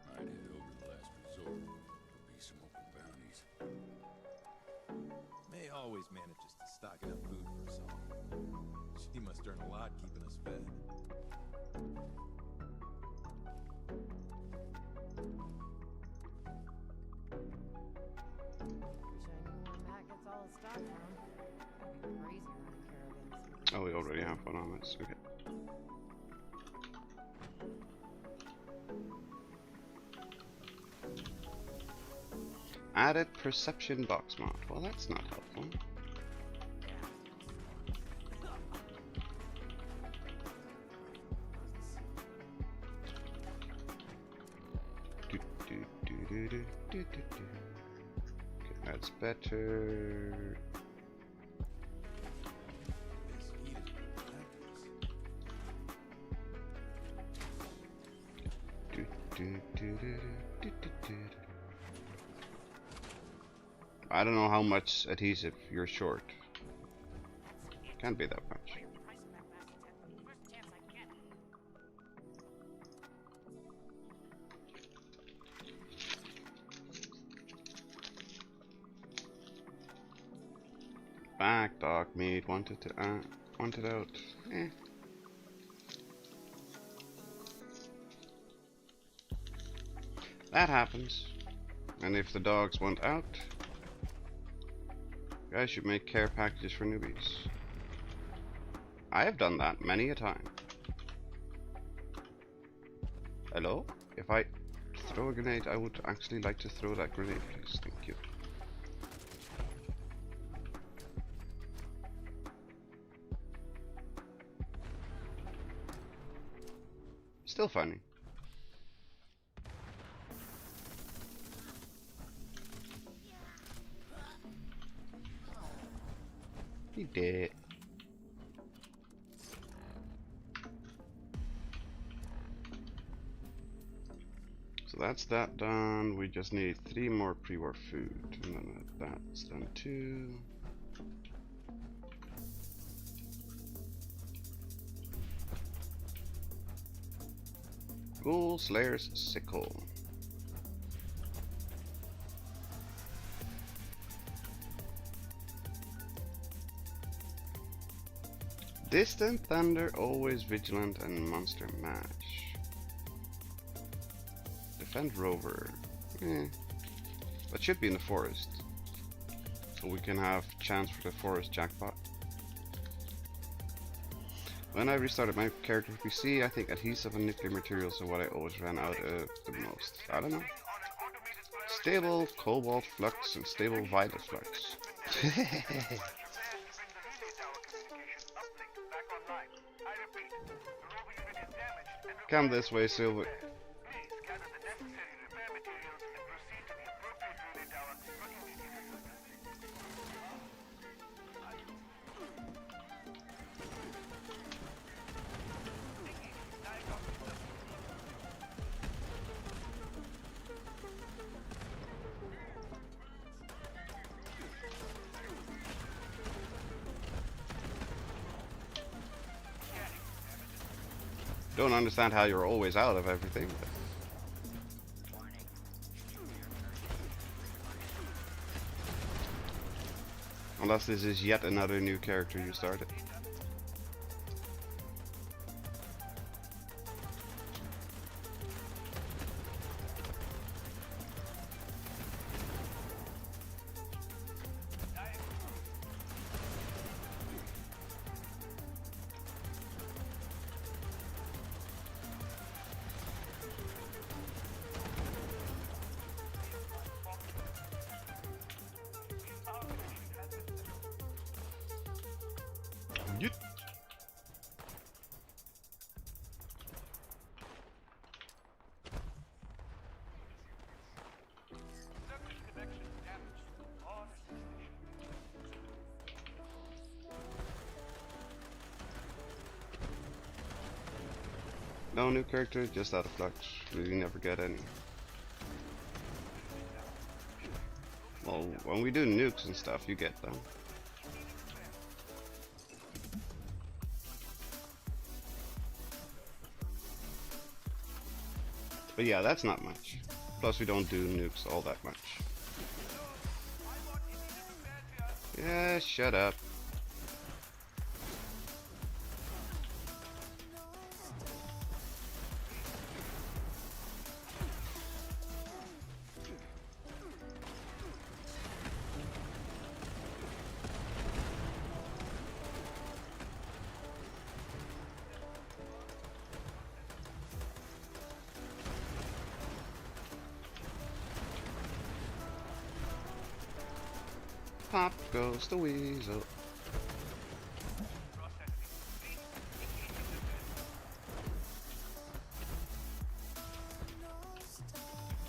I'd head over to Last Resort. There'll be some open bounties. May always manages to stock enough food for us all. She must earn a lot keeping us fed. Wish I knew where Matt gets all his stock from. That'd be crazy running caravans. Oh, we already have one on this. Okay. Added perception box mod. Well, that's not helpful. Okay, that's better. This heat is ridiculous. I don't know how much adhesive you're short. Can't be that much. Back dog meat wanted out. Eh. That happens. And if the dogs want out, you guys should make care packages for newbies. I have done that many a time. Hello? If I throw a grenade, I would actually like to throw that grenade, please. Thank you. Still funny. He did. that's that done. We just need 3 more pre-war food. And then that's done too. Ghoul Slayer's Sickle. Distant Thunder, always vigilant, and monster mash. Defend Rover. That should be in the forest. So we can have chance for the forest jackpot. When I restarted my character PC, I think adhesive and nuclear materials are what I always ran out of the most. I don't know. Stable cobalt flux and stable violet flux. Come this way, Silver. Don't understand how you're always out of everything. But... unless this is yet another new character you started. Yeet. No new character, just out of flux. We never get any. Well, when we do nukes and stuff, you get them. But yeah, that's not much. Plus we don't do nukes all that much. Yeah, shut up. Pop goes the weasel.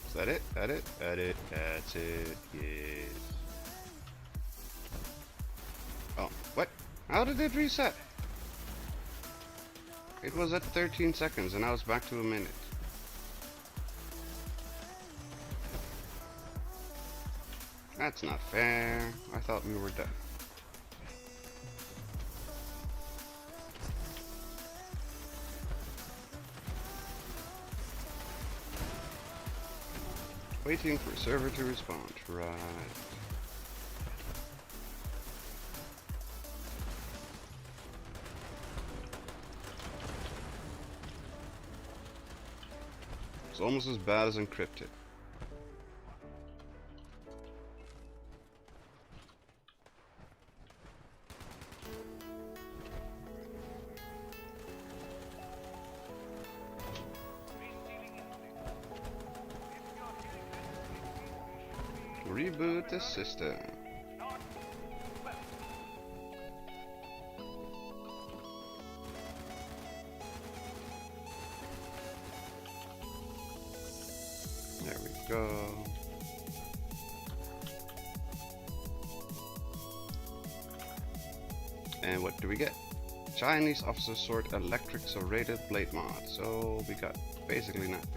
Is that it? That it? That it? That's it. Yes. Oh, what? How did it reset? It was at 13 seconds and now it's back to a minute. That's not fair. I thought we were done. Waiting for server to respond. Right. It's almost as bad as encrypted. Reboot the system. There we go. And what do we get? Chinese officer sword electric serrated blade mod. So we got basically nothing.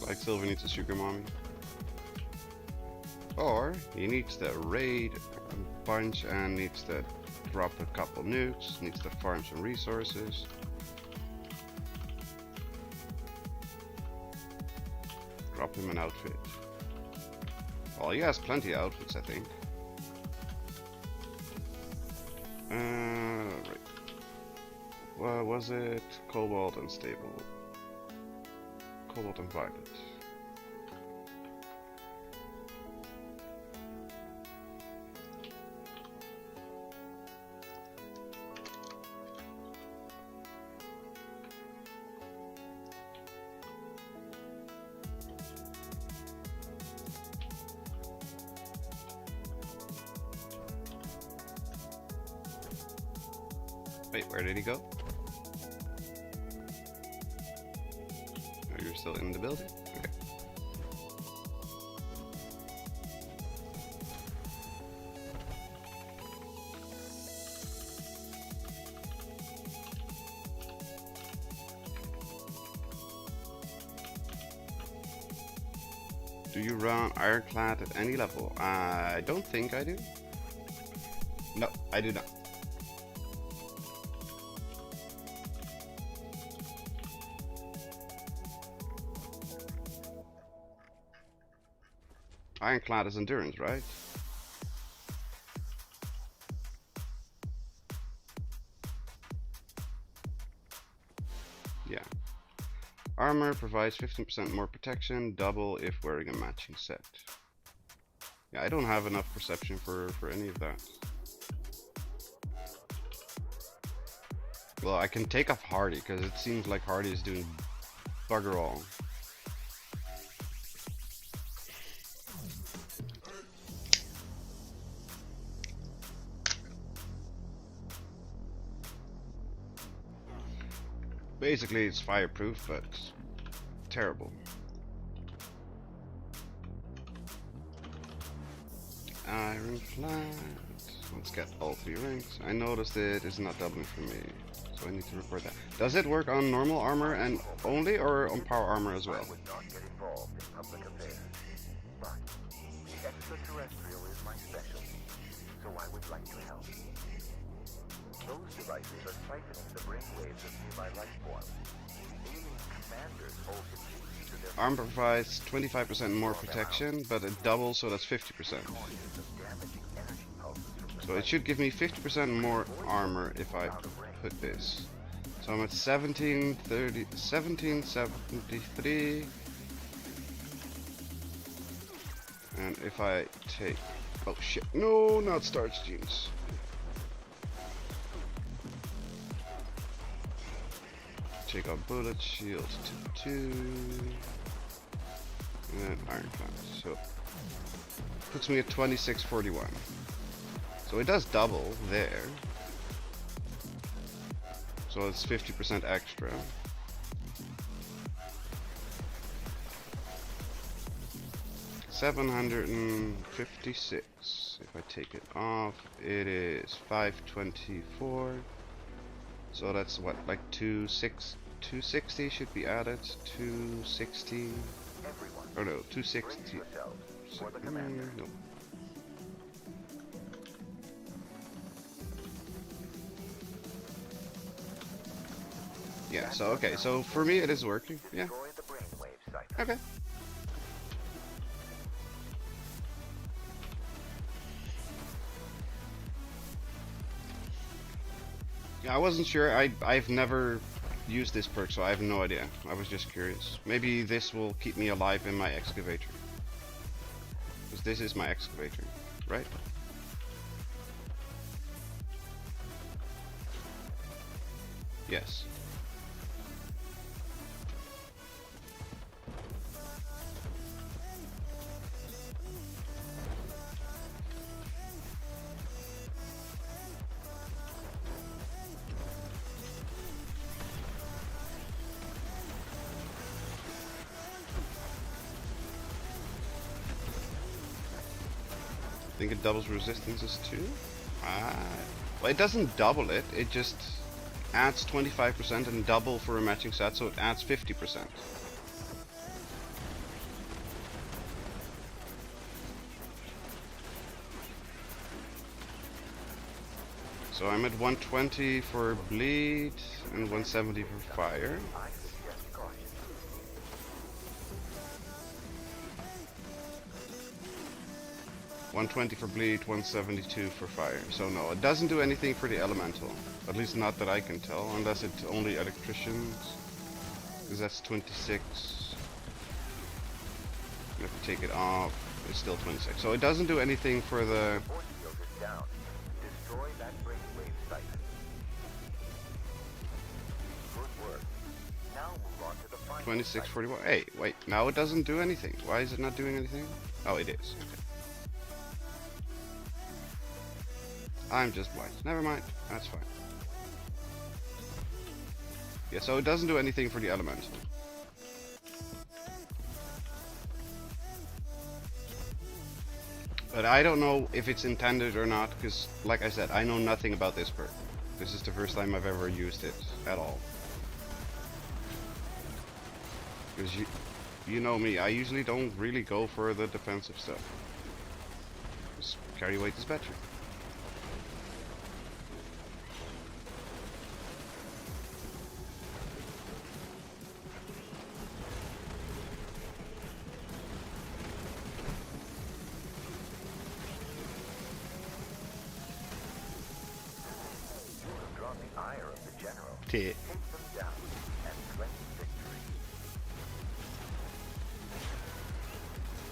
like Sylvie needs a sugar mommy. Or he needs to raid a bunch and needs to drop a couple nukes, needs to farm some resources. Drop him an outfit. Well, he has plenty of outfits, I think. Right. What was it? Cobalt and stable. Cobalt and violet. Wait, where did he go? Oh, you're still in the building? Okay. Do you run ironclad at any level? I don't think I do. No, I do not. Ironclad is endurance, right? Yeah. Armor provides 15% more protection, double if wearing a matching set. Yeah, I don't have enough perception for any of that. Well, I can take off Hardy, because it seems like Hardy is doing bugger all. Basically, it's fireproof, but terrible. Ironclad. Let's get all 3 ranks. I noticed it is not doubling for me, so I need to report that. Does it work on normal armor and only, or on power armor as well? I would not get involved in public affairs. But the extraterrestrial is my specialty, so I would like to help. Those devices are siphoning the brainwaves of nearby life forms. Alien commanders hold the keys to their Armor provides 25% more protection, but it doubles, so that's 50%. damaging energy pulses from the So it should give me 50% more armor if I put this. So I'm at 1773. And if I take... Oh shit. No, not starch genes. Take out bullet shield to 2. And then ironclad. So puts me at 2641. So it does double there. So it's 50% extra. $756. If I take it off, it is 524. So that's what, like 260 should be added. 260. Oh no, 260. No. Yeah, so okay, so for me it is working. Yeah. destroy the brainwave site. Okay. Yeah, I wasn't sure. I've never used this perk, so I have no idea. I was just curious. Maybe this will keep me alive in my excavator. Because this is my excavator, right? Yes. I think it doubles resistances too? Well, it doesn't double it, it just adds 25% and double for a matching set, so it adds 50%. So I'm at 120 for bleed and 170 for fire. I suggest caution. 120 for bleed, 172 for fire. So no, it doesn't do anything for the elemental. At least not that I can tell, unless it's only electricians. Because that's 26. You have to take it off. It's still 26. So it doesn't do anything for the... Force field is down. Destroy that brainwave siphon. Good work. Now move on to the final 2641. Hey, wait, now it doesn't do anything. Why is it not doing anything? Oh, it is. Okay. I'm just blind. Never mind. That's fine. Yeah, so it doesn't do anything for the elemental. But I don't know if it's intended or not, because, like I said, I know nothing about this perk. This is the first time I've ever used it at all. Because you know me, I usually don't really go for the defensive stuff. Just carry weight is better. drawn the ire of the general. Tit. Take them down and claim victory.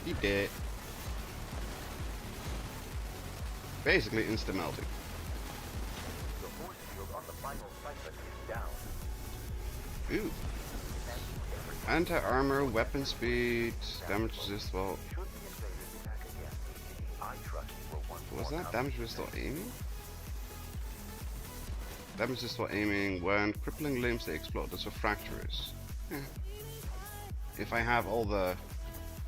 He did. Basically instant melting. The force field on the final siphon is down. Ooh. Anti-armor, weapon speed, damage resist, well... Should the invaders attack again, I trust you will want Was more that damage resist while aiming? Damage resist while aiming, when crippling limbs they explode, that's what fracture is. Yeah. If I have all the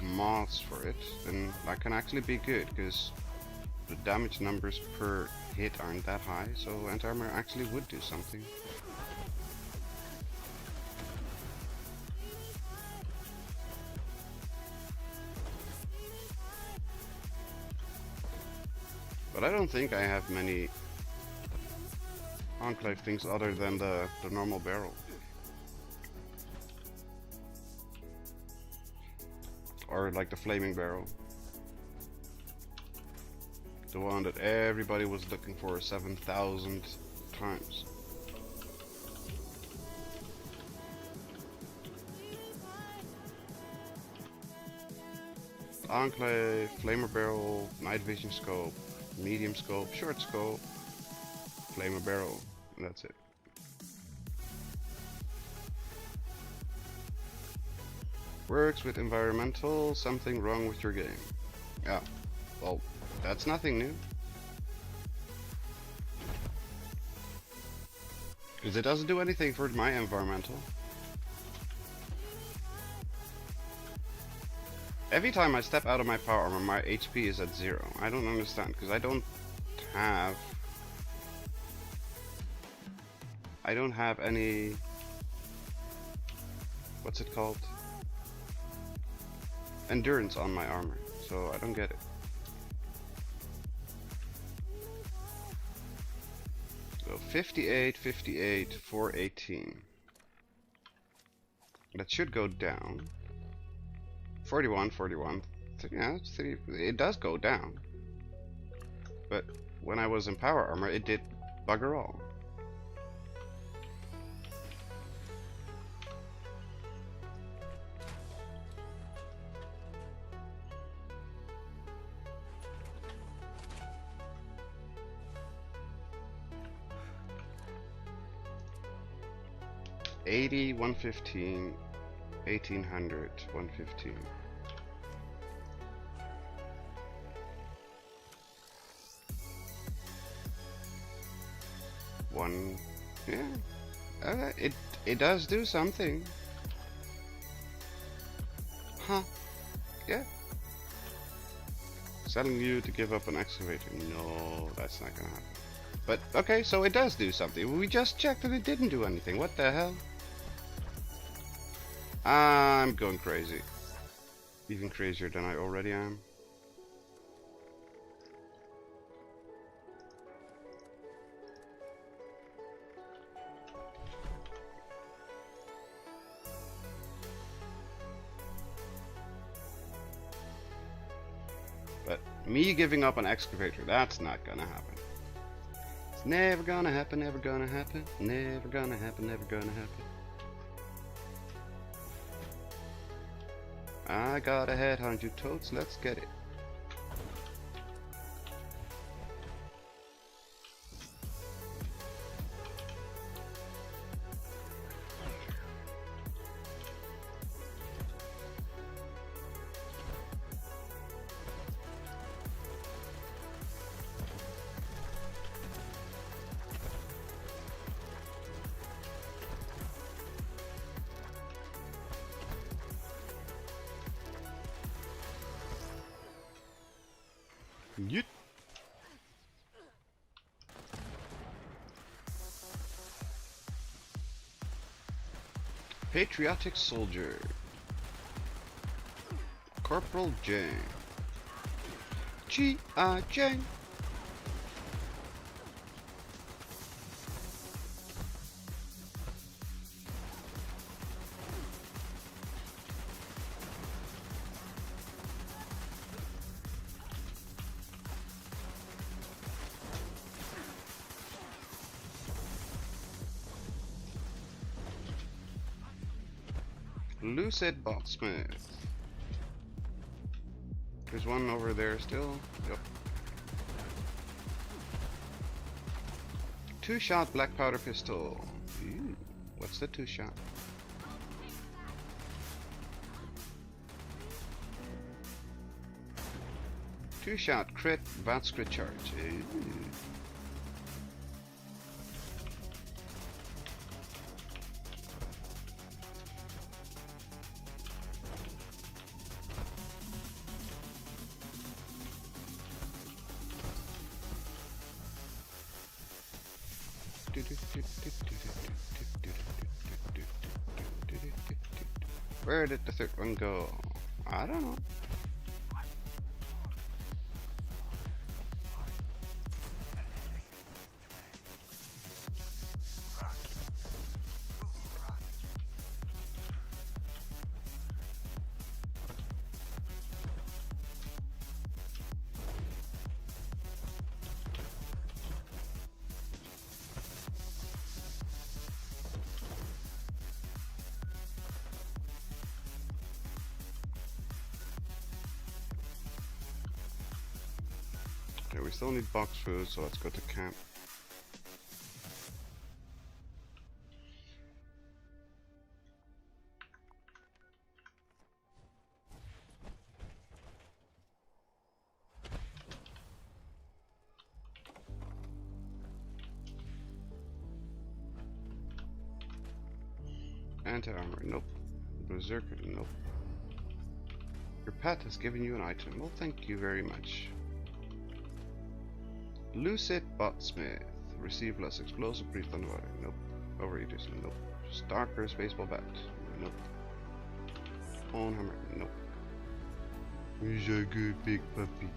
mods for it, then that can actually be good, because the damage numbers per hit aren't that high, so anti-armor actually would do something. But I don't think I have many Enclave things other than the normal barrel. Or like the flaming barrel. The one that everybody was looking for 7,000 times. Enclave, flamer barrel, night vision scope, medium scope, short scope, flamer barrel, and that's it. Works with environmental, something wrong with your game. Yeah, well, that's nothing new. Because it doesn't do anything for my environmental. Every time I step out of my power armor, my HP is at 0. I don't understand, because I don't have any... What's it called? Endurance on my armor, so I don't get it. So 58, 58, 418. That should go down. 41, 41. Yeah, it does go down. But when I was in power armor, it did bugger all. $80, 115, 1800, 115. Yeah, it does do something. Huh? Yeah. Telling you to give up an excavator. No, that's not gonna happen. But okay, so it does do something. We just checked and it didn't do anything. What the hell? I'm going crazy. Even crazier than I already am. Me giving up on excavator, that's not gonna happen. It's never gonna happen, never gonna happen, never gonna happen, never gonna happen. I got a headhunt, you totes, let's get it. Yeet. Patriotic soldier. Corporal Jane. G.I. Jane. Lucid Botsmith. There's one over there still. Yep. Two-shot black powder pistol. Ooh, what's the two-shot? Two-shot crit advanced crit charge. Ooh. Where did the third one go? I don't know. Okay, we still need box food, so let's go to camp. Anti-armor, nope. Berserker, nope. Your pet has given you an item. Well, thank you very much. Lucid Botsmith. Receive less explosive, breathe underwater. Nope. Overeaters. Nope. Stalker's baseball bat. Nope. Bone hammer. Nope. He's a good big puppy.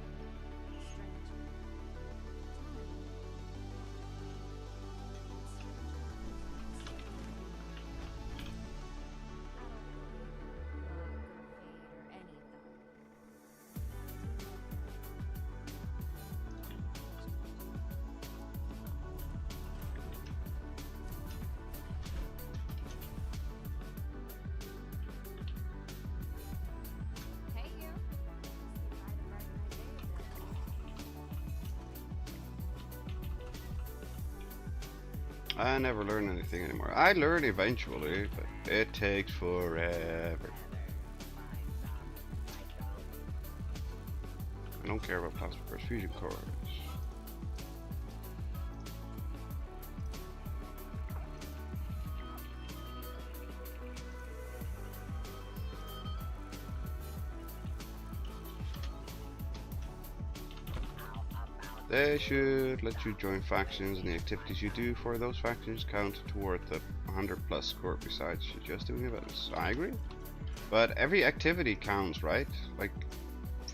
I never learn anything anymore. I learn eventually, but it takes forever. I don't care about plasma fusion cores. They should let you join factions, and the activities you do for those factions count toward the 100+ score besides just doing events. I agree. But every activity counts, right? Like,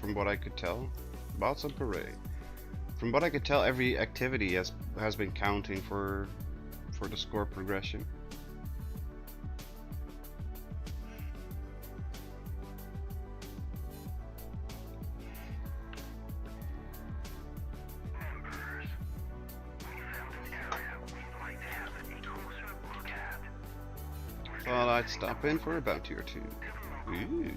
from what I could tell. About some parade. From what I could tell, every activity has been counting for the score progression. Thought I'd stop in for a bounty or two. Ooh.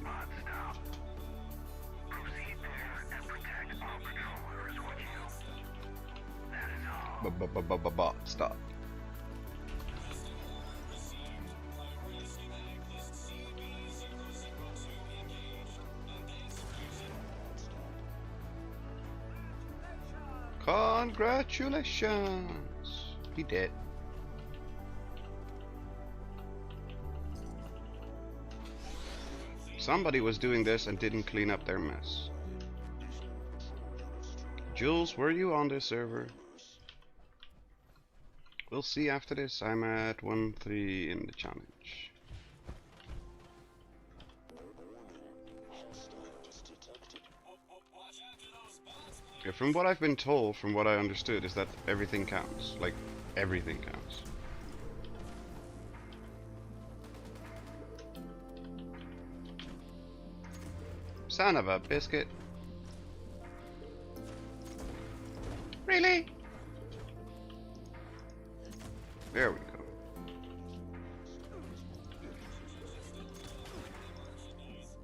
Stop. Congratulations! He did. Somebody was doing this and didn't clean up their mess. Jules, were you on this server? We'll see after this. I'm at 1-3 in the challenge. Yeah, from what I've been told, from what I understood, is that everything counts. Like, everything counts. Son of a biscuit. Really? There we go.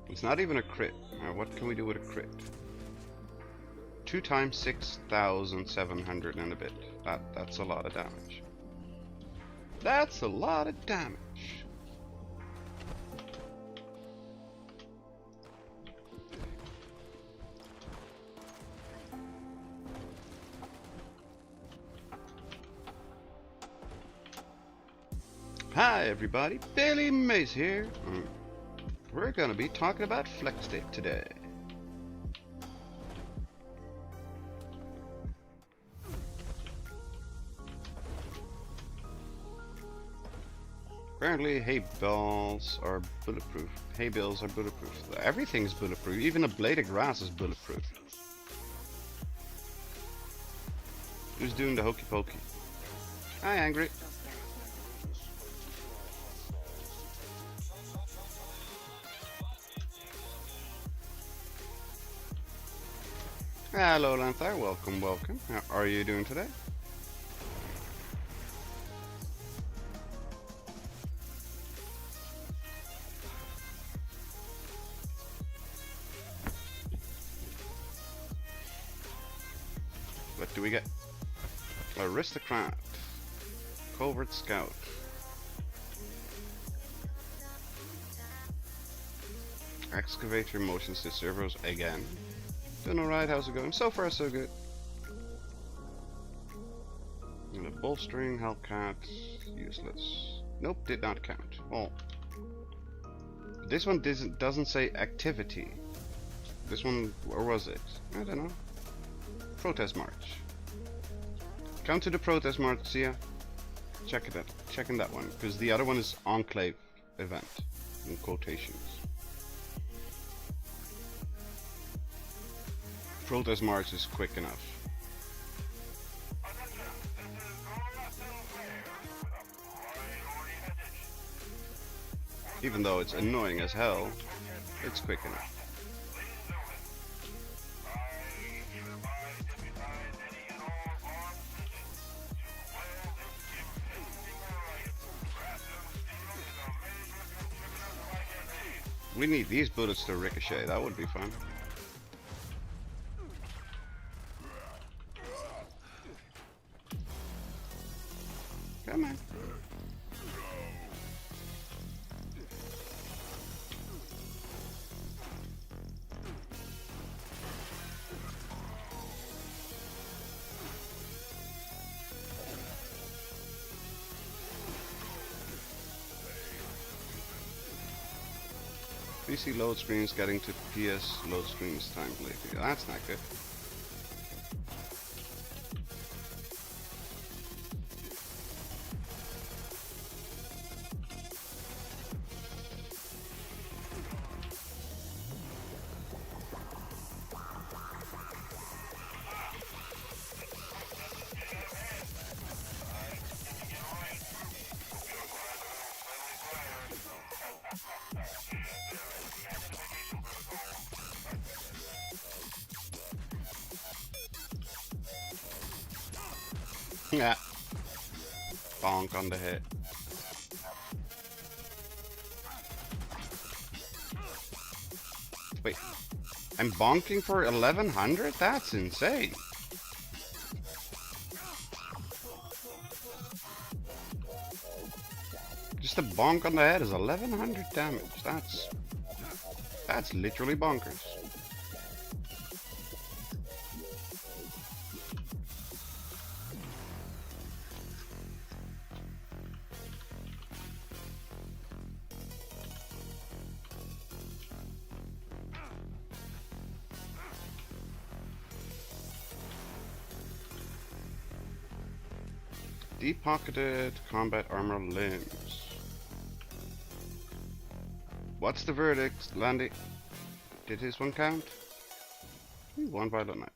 It's not even a crit. Now, what can we do with a crit? 2 times 6,700 and a bit. That's a lot of damage. That's a lot of damage. Hi everybody, Billy Mays here. We're gonna be talking about flex tape today. Apparently hay balls are bulletproof. Hay bales are bulletproof. Everything's bulletproof. Even a blade of grass is bulletproof. Who's doing the hokey pokey? Hi, Angry. Hello, Lanthar. Welcome, welcome. How are you doing today? What do we get? Aristocrat. Covert Scout. Excavator motions to servos again. Doing alright, how's it going? So far so good. And a bolstering, Hellcat, useless. Nope, did not count. Oh. This one doesn't say activity. This one, or was it? I don't know. Protest March. Come to the Protest March, see ya. Check it out. Checking that one. Because the other one is Enclave event. In quotations. Protest March is quick enough. Even though it's annoying as hell, it's quick enough. We need these bullets to ricochet, that would be fun. Come on. PC load screens getting to PS load screens time lately. That's not good. Yeah. Bonk on the head. Wait, I'm bonking for 1100? That's insane. Just a bonk on the head is 1100 damage. That's literally bonkers. Deep-pocketed combat armor limbs. What's the verdict, Landy? Did his one count? He won by the night.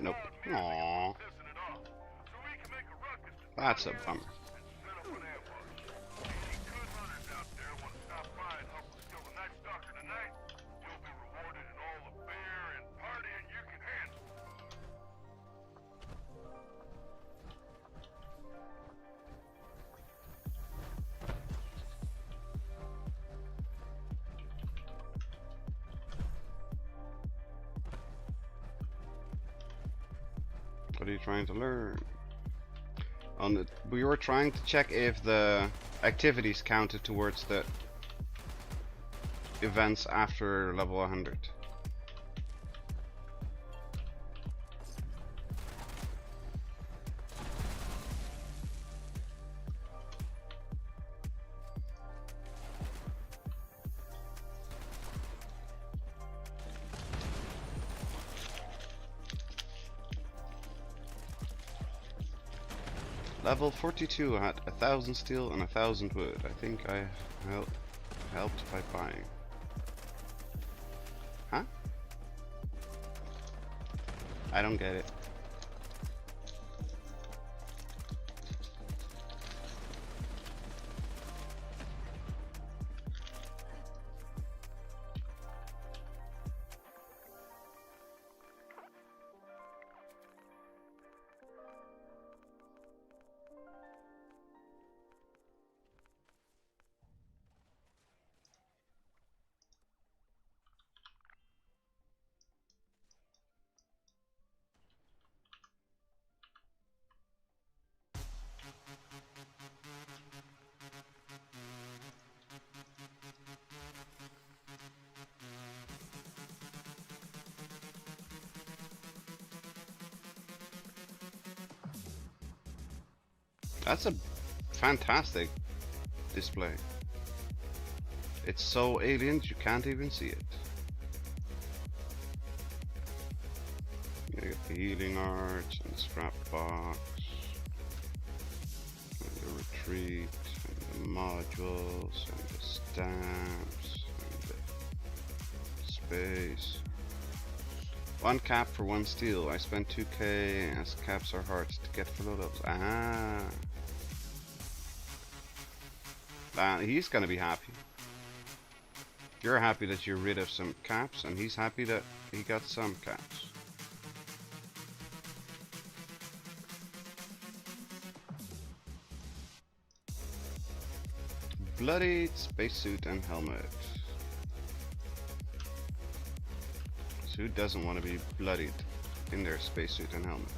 Nope. Aww. That's a bummer. What are you trying to learn? We were trying to check if the activities counted towards the events after level 100. Level 42 had 1000 steel and 1000 wood. I think I helped by buying. Huh? I don't get it. That's a fantastic display. It's so alien you can't even see it. You get the healing arts and the scrap box, and the retreat, and the modules, and the stamps, and the space. 1 cap for 1 steel. I spent 2k as caps are hard to get for low levels. He's gonna be happy. You're happy that you're rid of some caps, and he's happy that he got some caps. Bloodied spacesuit and helmet. So who doesn't want to be bloodied in their spacesuit and helmet?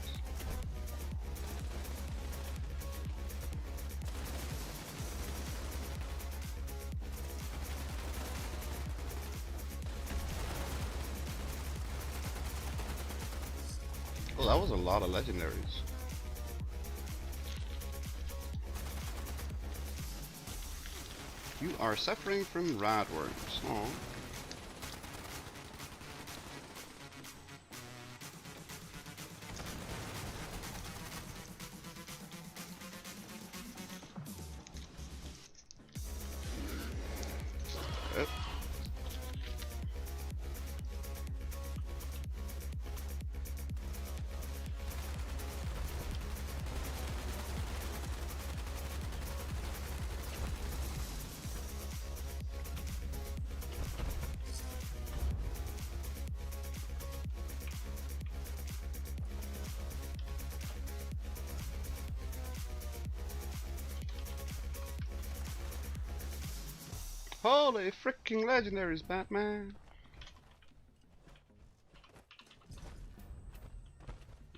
Well, that was a lot of legendaries. You are suffering from radworms. Aww. Holy freaking legendaries, Batman!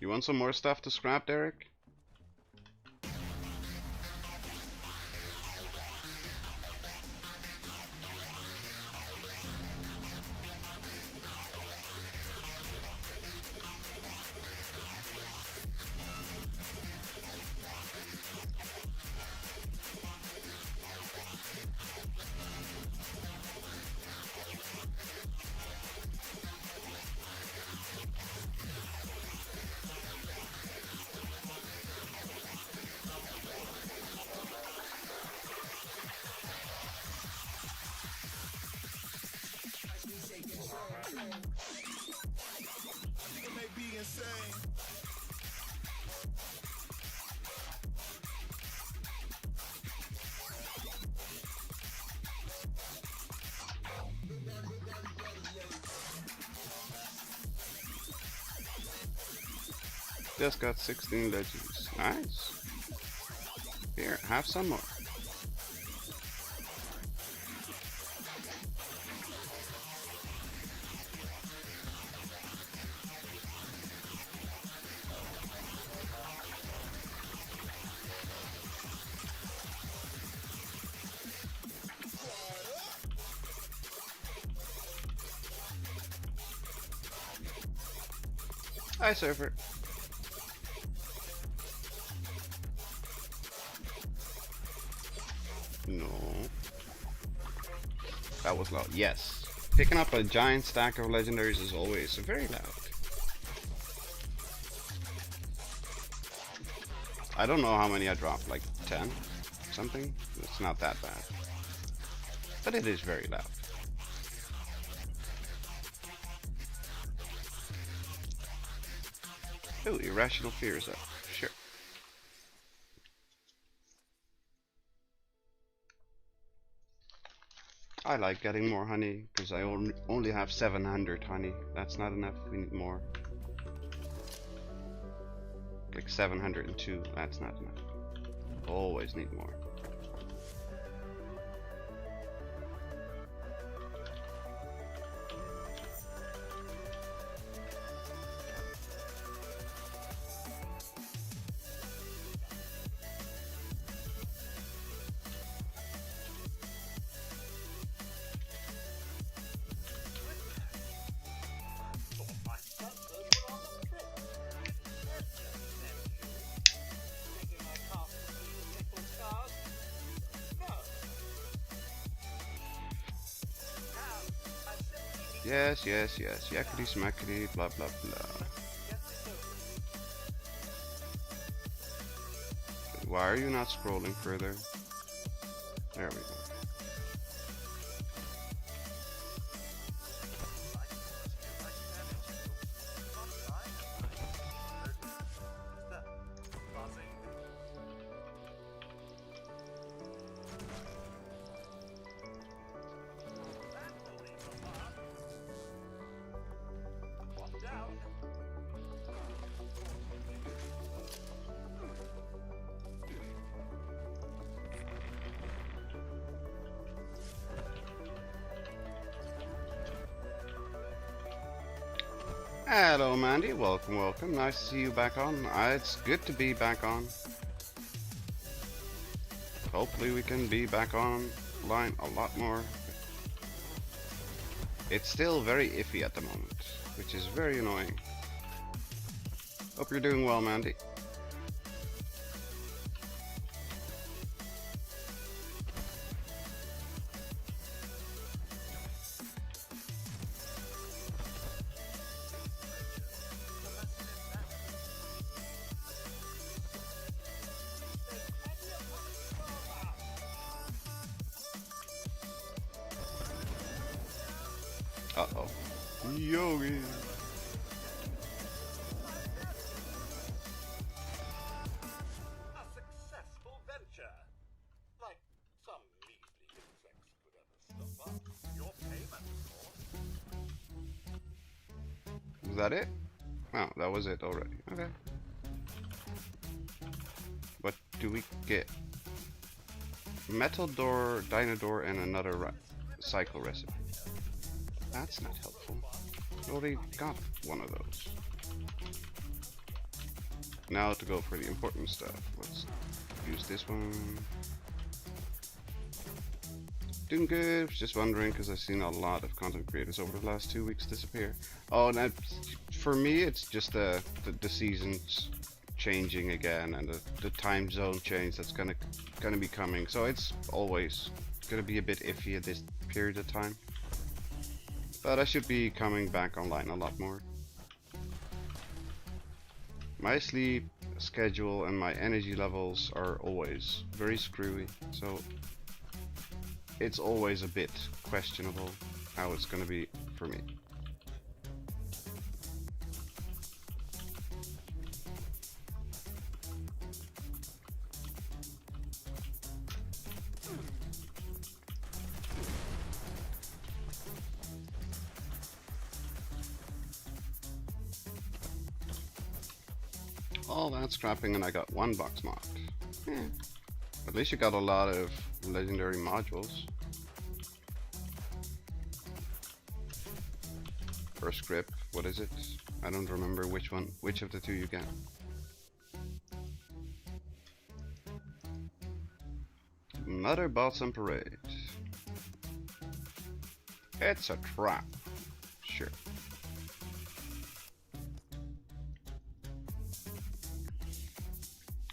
You want some more stuff to scrap, Derek? It may be insane. Just got 16 legends. Nice. Here, have some more. Hi, Surfer. No. That was loud. Yes. Picking up a giant stack of legendaries is always very loud. I don't know how many I dropped, like 10? Something? It's not that bad. But it is very loud. Oh, irrational fears up. Sure. I like getting more honey because I only have 700 honey. That's not enough. We need more. Like 702. That's not enough. Always need more. Yes, yes, yes. Yakety smackety, blah blah blah. Why are you not scrolling further? There we go. Hello, Mandy. Welcome, welcome. Nice to see you back on. It's good to be back on. Hopefully we can be back online a lot more. It's still very iffy at the moment, which is very annoying. Hope you're doing well, Mandy. Uh-oh. Yogi. A successful venture. Like some measly insects could ever stop up. Your payment, of course. Was that it? Oh, that was it already. Okay. What do we get? Metal door, dino door, and another cycle recipe. That's not helpful. I already got one of those. Now to go for the important stuff. Let's use this one. Doing good. Just wondering because I've seen a lot of content creators over the last 2 weeks disappear. Oh, and for me, it's just the seasons changing again and the time zone change that's gonna be coming. So it's always gonna be a bit iffy at this period of time. But I should be coming back online a lot more. My sleep schedule and my energy levels are always very screwy, so it's always a bit questionable how it's gonna be for me. All that scrapping and I got 1 box marked. At least you got a lot of legendary modules. Per script, what is it? I don't remember which of the two you get. Another bots on parade. It's a trap. Sure.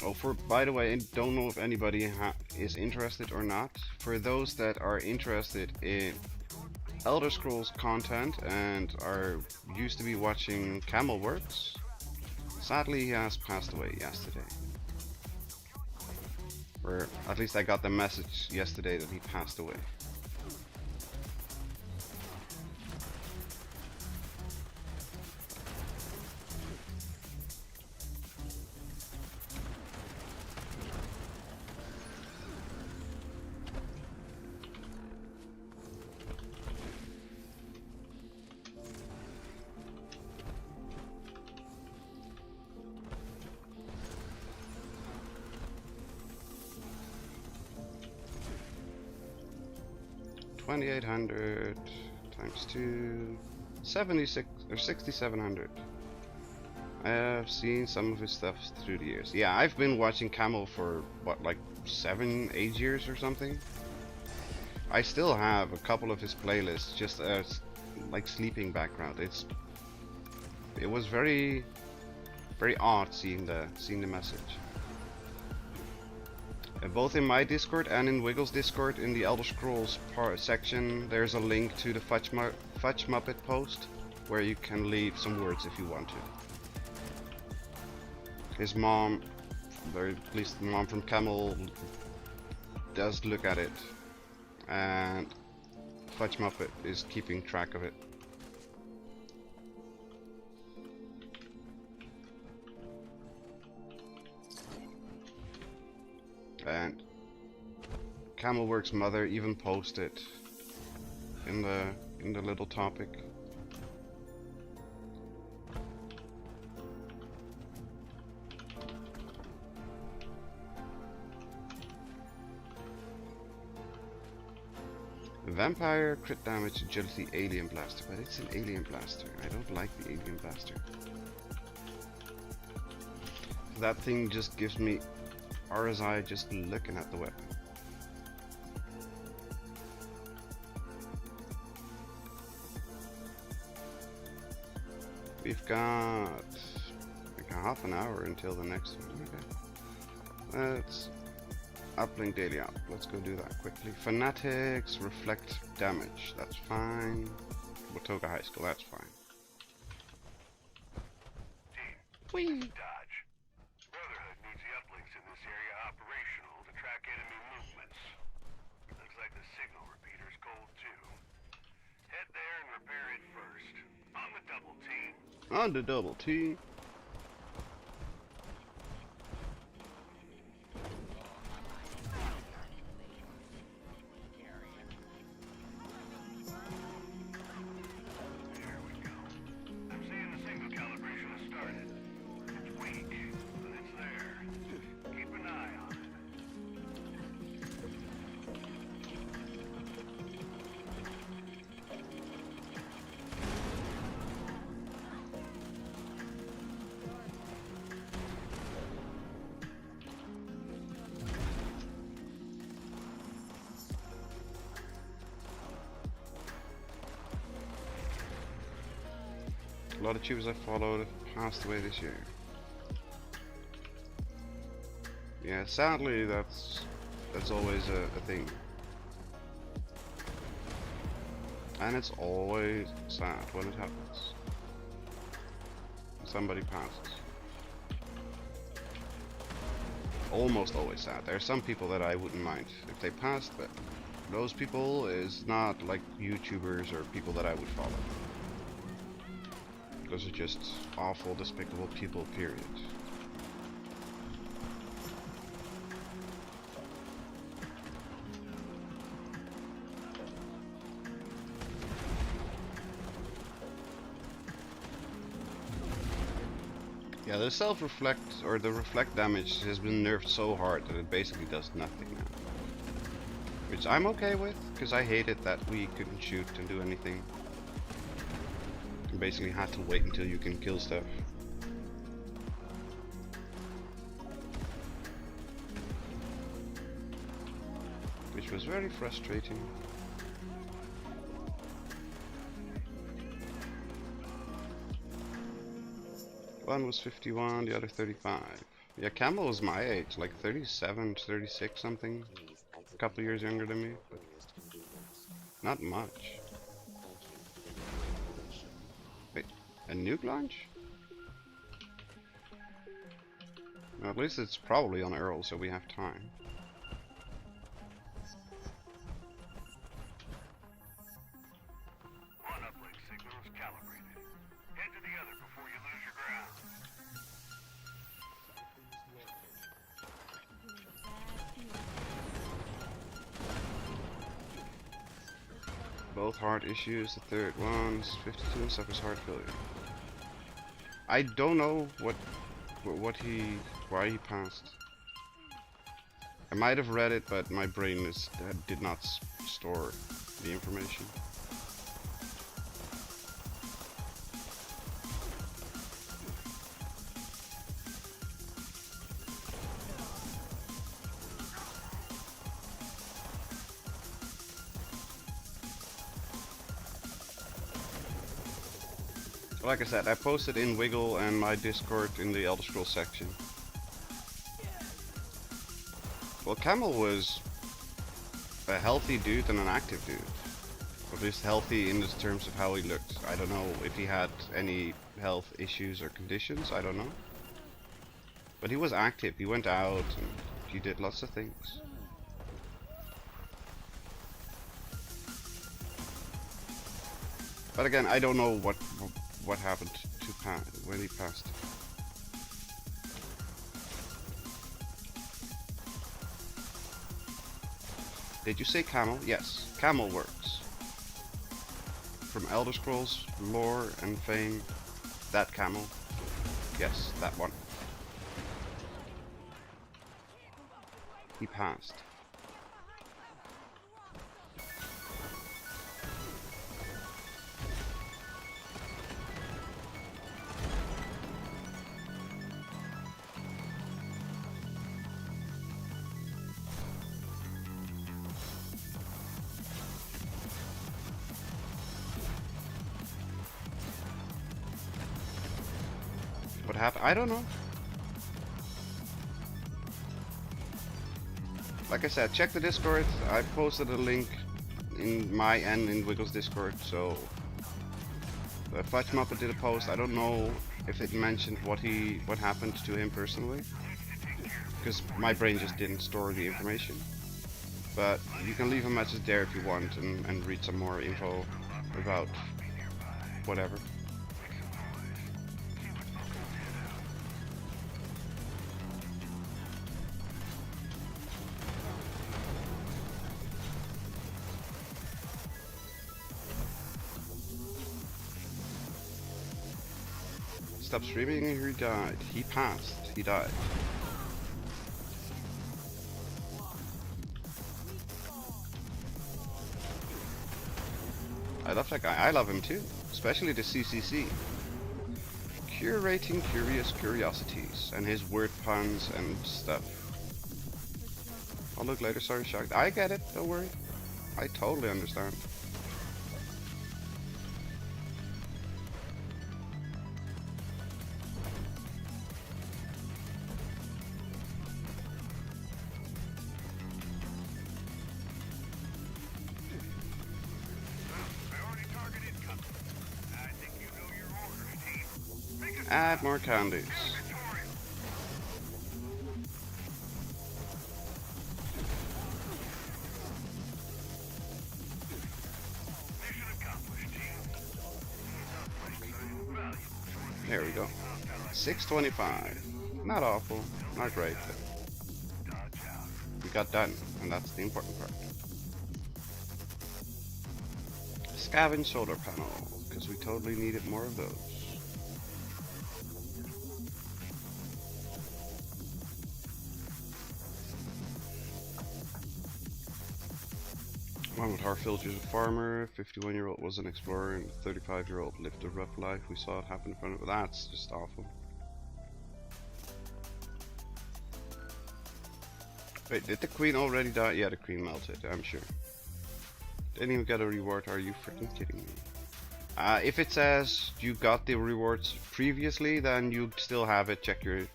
Oh, by the way, I don't know if anybody is interested or not. For those that are interested in Elder Scrolls content and are used to be watching Camelworks, sadly he has passed away yesterday. Or at least I got the message yesterday that he passed away. $2,800 times 2, 76 or 6,700. I have seen some of his stuff through the years. Yeah, I've been watching Camel for what, like 7-8 years or something. I still have a couple of his playlists just as like sleeping background. It was very odd seeing the message. Both in my Discord and in Wiggle's Discord, in the Elder Scrolls section, there's a link to the Fudge Muppet post where you can leave some words if you want to. His mom, or at least the mom from Camel, does look at it, and Fudge Muppet is keeping track of it. And Camelworks' mother even posted in the little topic. Vampire, crit damage, agility, alien blaster, but it's an alien blaster. I don't like the alien blaster. That thing just gives me RSI just looking at the weapon. We've got like half an hour until the next one. Okay. Let's uplink daily up. Let's go do that quickly. Fanatics, reflect damage. That's fine. Watoga High School. That's fine. Whee! Dodge. Brotherhood needs the uplinks in this area operational to track enemy movements. Looks like the signal repeater's cold too. Head there and repair it first. On the double team. On the double T. There we go. I'm seeing the signal calibration has started. It's weak, but it's there. Keep an eye on it. A lot of tubers I followed have passed away this year. Yeah, sadly, that's always a thing. And it's always sad when it happens. Somebody passes. Almost always sad. There are some people that I wouldn't mind if they passed, but those people is not like YouTubers or people that I would follow. Those are just awful, despicable people, period. Yeah, the self-reflect, or the reflect damage has been nerfed so hard that it basically does nothing now. Which I'm okay with, because I hated that we couldn't shoot and do anything. You basically had to wait until you can kill stuff. Which was very frustrating. One was 51, the other 35. Yeah, Camel was my age, like 37, 36 something. A couple years younger than me, but not much. Wait, a nuke launch? Well, at least it's probably on Earl, so we have time. One uplink signal is calibrated. Head to the other before you lose your ground. Both heart issues, the third one's 52 and suffers heart failure. I don't know why he passed. I might have read it, but my brain did not store the information. Like I said, I posted in Wiggle and my Discord in the Elder Scrolls section. Well, Camel was a healthy dude and an active dude. At least healthy in the terms of how he looked. I don't know if he had any health issues or conditions, I don't know. But he was active, he went out and he did lots of things. But again, I don't know what happened to when he passed. Did you say Camel? Yes, Camel works. From Elder Scrolls lore and fame, that Camel. Yes, that one. He passed. What happened? I don't know. Like I said, check the Discord. I posted a link in my and in Wiggle's Discord, so Fudge Muppet did a post. I don't know if it mentioned what happened to him personally, because my brain just didn't store the information. But you can leave a message there if you want and read some more info about whatever. Stop streaming, he died. He passed. He died. I love that guy. I love him too. Especially the CCC. Curating curious curiosities and his word puns and stuff. I'll look later, sorry Shocked. I get it, don't worry. I totally understand. Add more candies. There we go. 625. Not awful. Not great. But we got done, and that's the important part. Scavenge solar panel, because we totally needed more of those. Mahmoud Harfield is a farmer, 51-year-old was an explorer, and 35-year-old lived a rough life. We saw it happen in front of us. That's just awful. Wait, did the queen already die? Yeah, the queen melted, I'm sure. Didn't even get a reward, are you freaking kidding me? If it says you got the rewards previously, then you still have it. Check your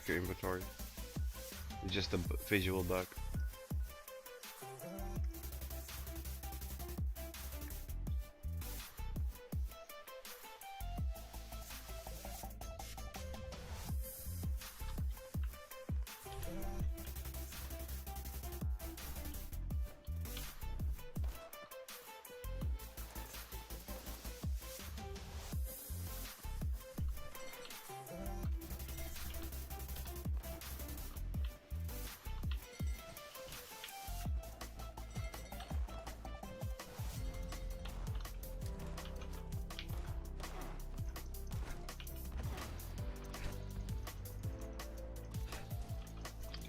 inventory. It's just a visual bug.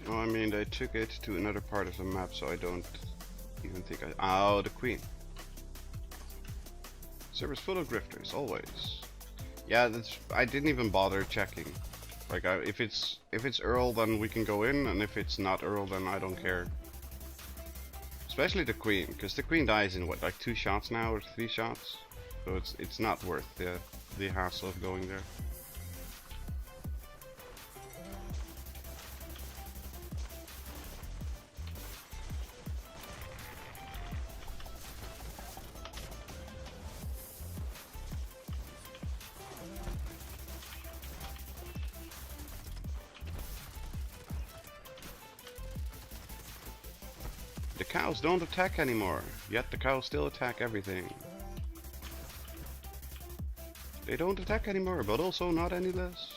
Well, I mean, they took it to another part of the map, so I don't even think I... Oh, the queen. Server's full of grifters, always. Yeah, that's... I didn't even bother checking. Like, if it's Earl, then we can go in, and if it's not Earl, then I don't care. Especially the queen, because the queen dies in what, like 2 shots now, or 3 shots? So it's not worth the hassle of going there. The cows don't attack anymore, yet the cows still attack everything. They don't attack anymore, but also not any less.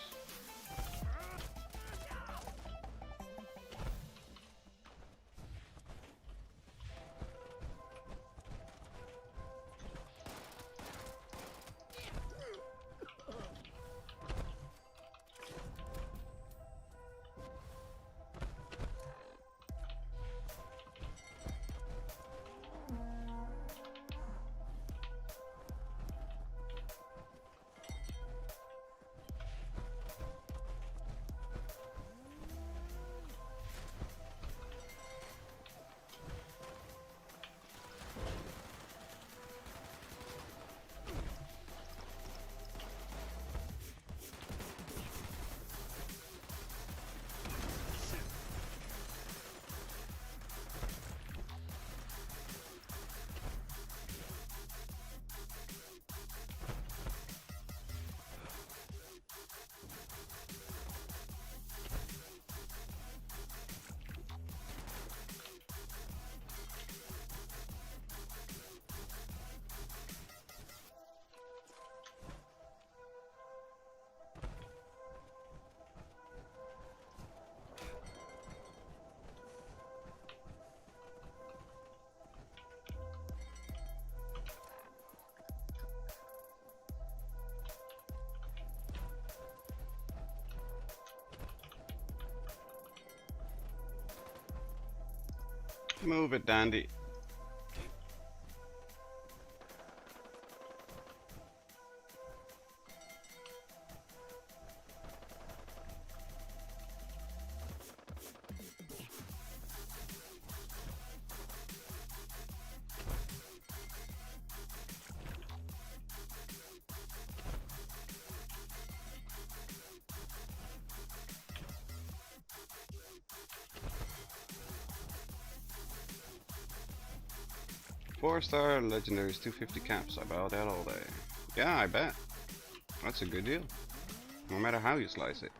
Move it, Dandy. Four-star legendaries, 250 caps. I buy that all day. Yeah, I bet. That's a good deal. no matter how you slice it.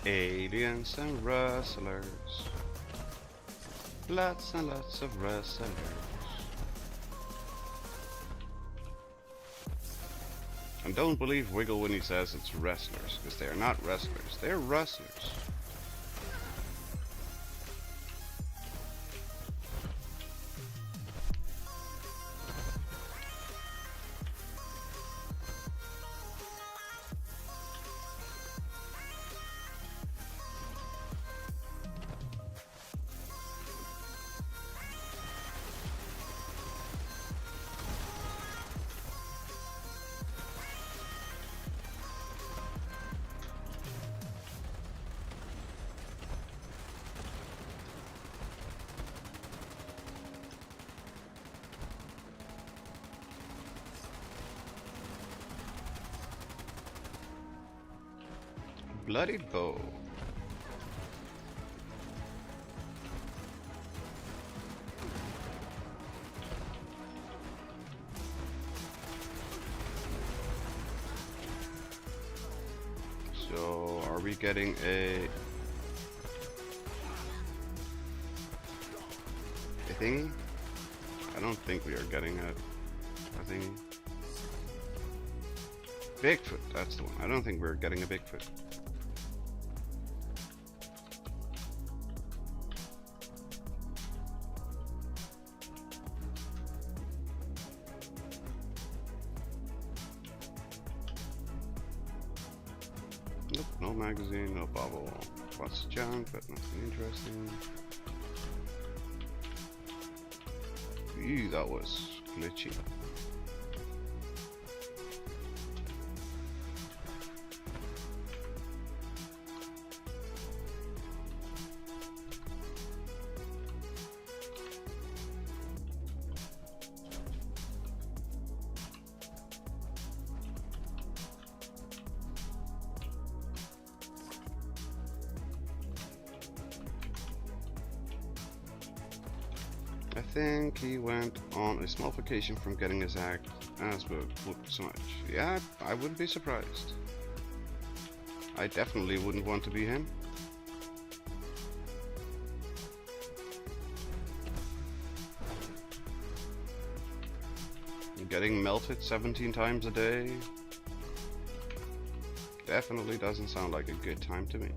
Aliens and rustlers. Lots and lots of rustlers. And don't believe Wiggle when he says it's wrestlers, because they are not wrestlers, they're rustlers. Bloody bow. So, are we getting a thingy? I don't think we are getting a thingy. Bigfoot, that's the one. I don't think we're getting a Bigfoot. Nope, no magazine, no bubble. Lots of junk, but nothing interesting. Ew, that was glitchy. I think he went on a small vacation from getting his act as booked so much. Yeah, I wouldn't be surprised. I definitely wouldn't want to be him. Getting melted 17 times a day definitely doesn't sound like a good time to me.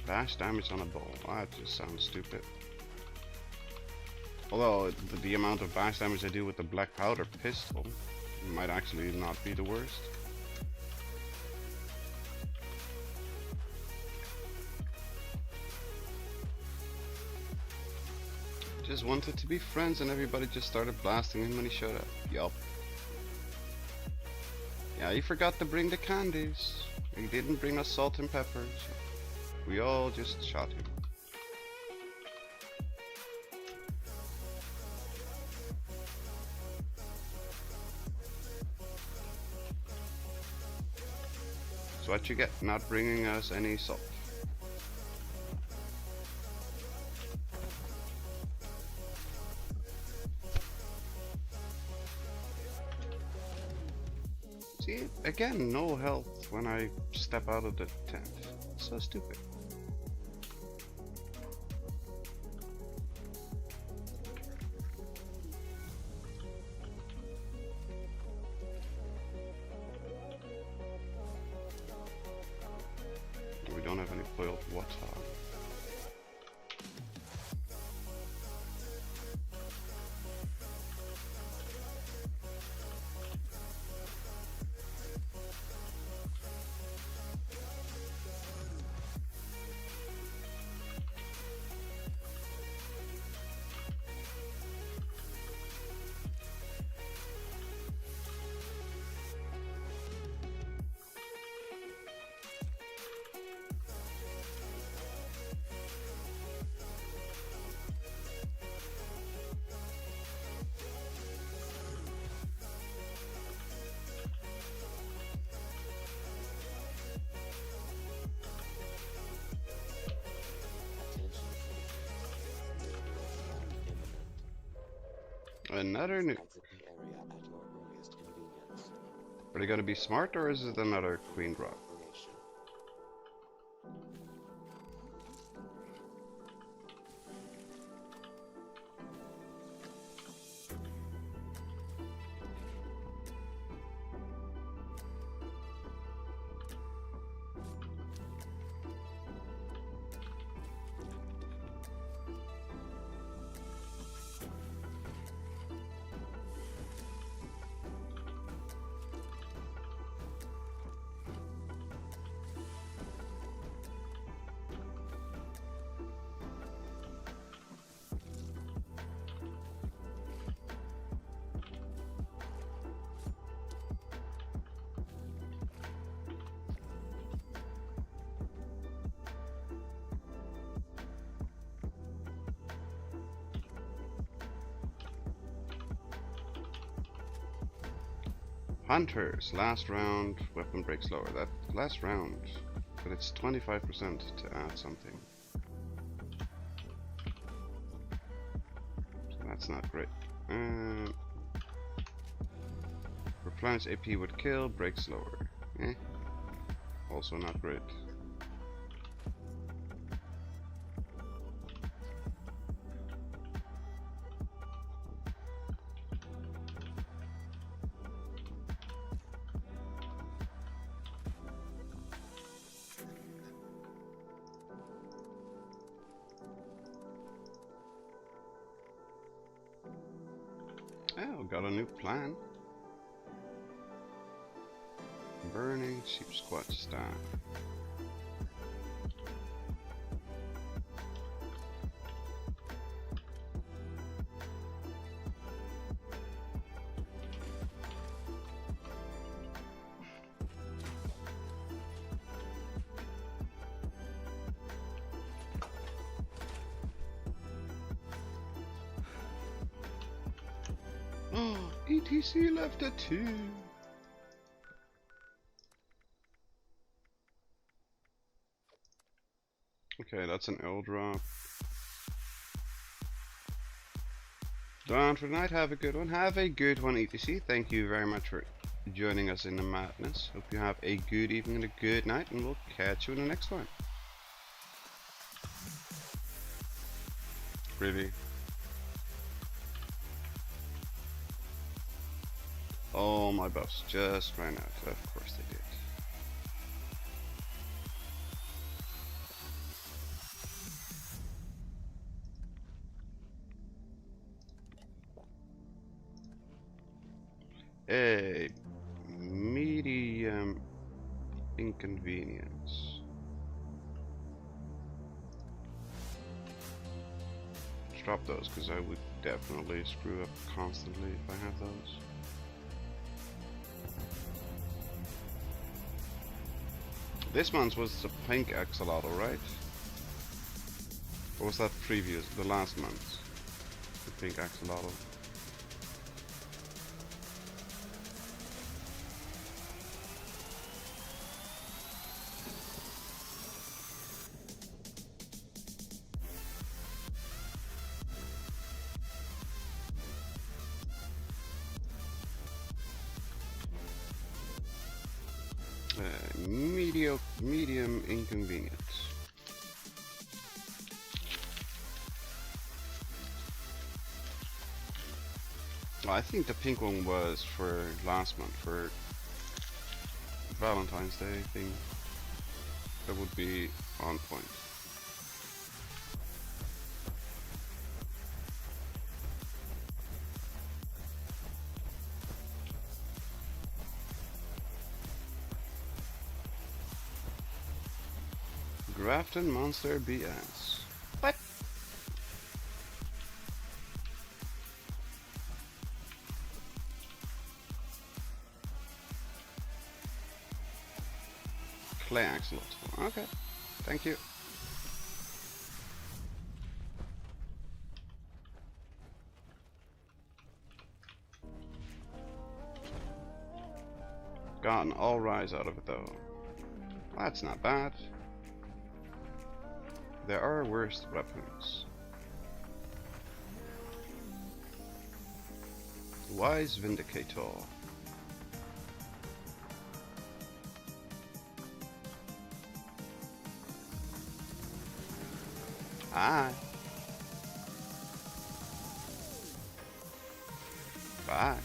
Bash damage on a ball. That just sounds stupid. Although the amount of bash damage I do with the black powder pistol might actually not be the worst. Just wanted to be friends and everybody just started blasting him when he showed up. Yup. Yeah, you forgot to bring the candies. He didn't bring us salt and pepper, so we all just shot him. So what you get, not bringing us any salt. See, again, no health when I step out of the tent. So stupid. We don't have any boiled water. Another new. Are they gonna be smart, or is it another queen drop? Hunters, last round, weapon breaks lower. That last round, but it's 25% to add something. So that's not great. Replenish AP would kill, breaks lower. Also not great. Oh, got a new plan. Burning sheep squat staff. ETC left at 2. Okay, that's an L drop. Done for the night. Have a good one. Have a good one, ETC. Thank you very much for joining us in the madness. Hope you have a good evening and a good night, and we'll catch you in the next one. Really? Oh, my buffs just ran out. Of course they did. A medium inconvenience. Let's drop those, because I would definitely screw up constantly if I have those. This month was the pink axolotl, right? Or was that previous, the last month? The pink axolotl. Medium inconvenience. Well, I think the pink one was for last month, for Valentine's Day thing. That would be on point. Grafton Monster BS. What? Clay axolotl. Okay. Thank you. Gotten all rise out of it though. That's not bad. There are worse weapons. Wise Vindicator. Bye. Bye.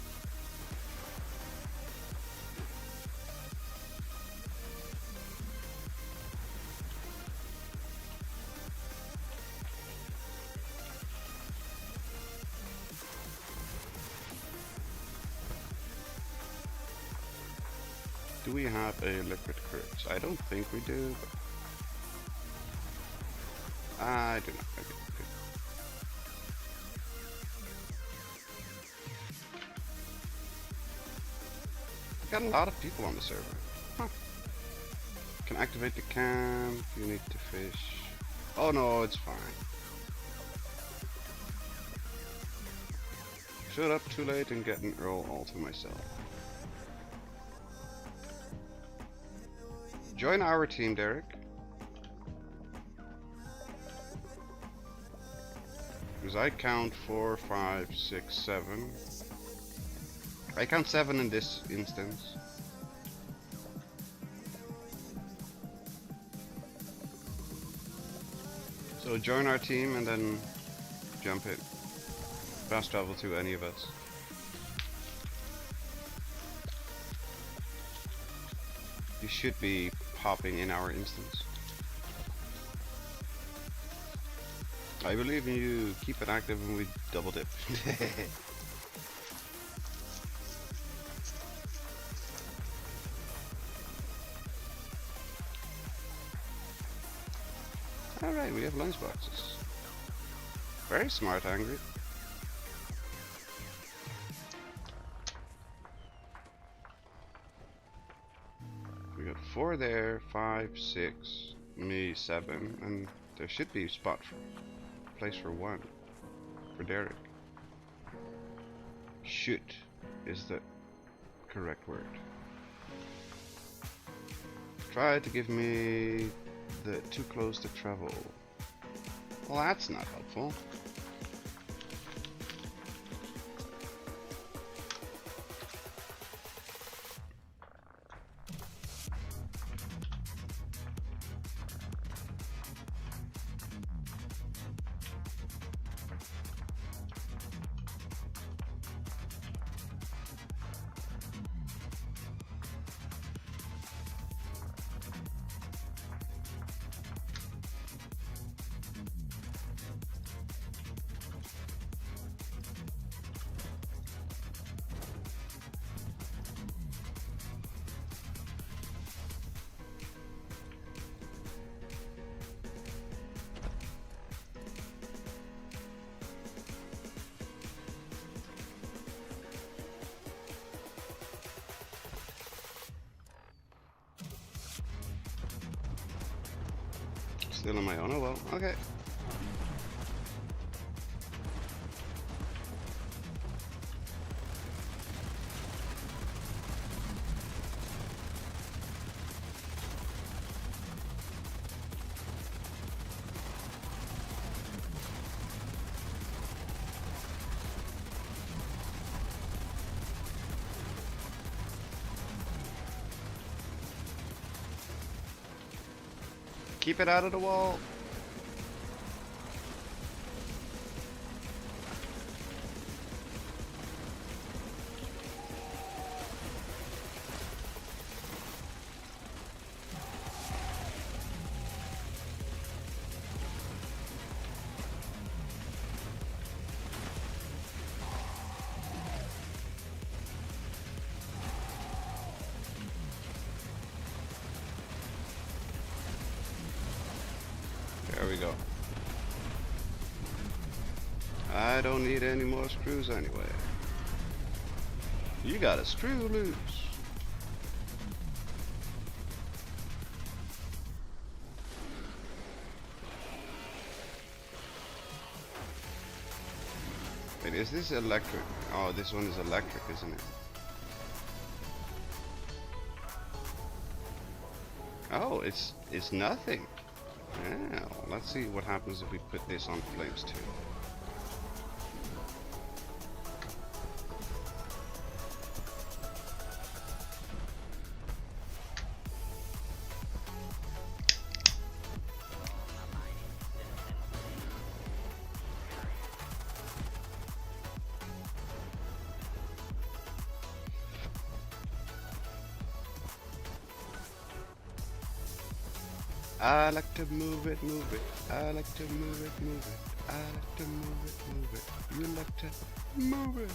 Do we have a liquid curse? I don't think we do. But I do not. Okay, good. Got a lot of people on the server. Huh. Can activate the camp. You need to fish. Oh no, it's fine. Showed up too late and get an Earl all to myself. Join our team, Derek. Because I count 4, 5, 6, 7. I count 7 in this instance. So join our team and then jump in. Fast travel to any of us. You should be popping in our instance. I believe in you. Keep it active and we double dip. Alright, we have lunchboxes. Very smart, Angry. We got 4 there, 5, 6, me 7, and there should be a place for 1 for Derek. Shoot is the correct word. Try to give me the too close to travel. Well, that's not helpful. Still on my own. Oh well. Okay. Keep it out of the wall. There we go. I don't need any more screws anyway. You got a screw loose. Wait, is this electric? Oh, this one is electric, isn't it? Oh, it's nothing. Yeah, let's see what happens if we put this on flames too. I like to move it, move it. I like to move it, move it. I like to move it, move it. You like to move it.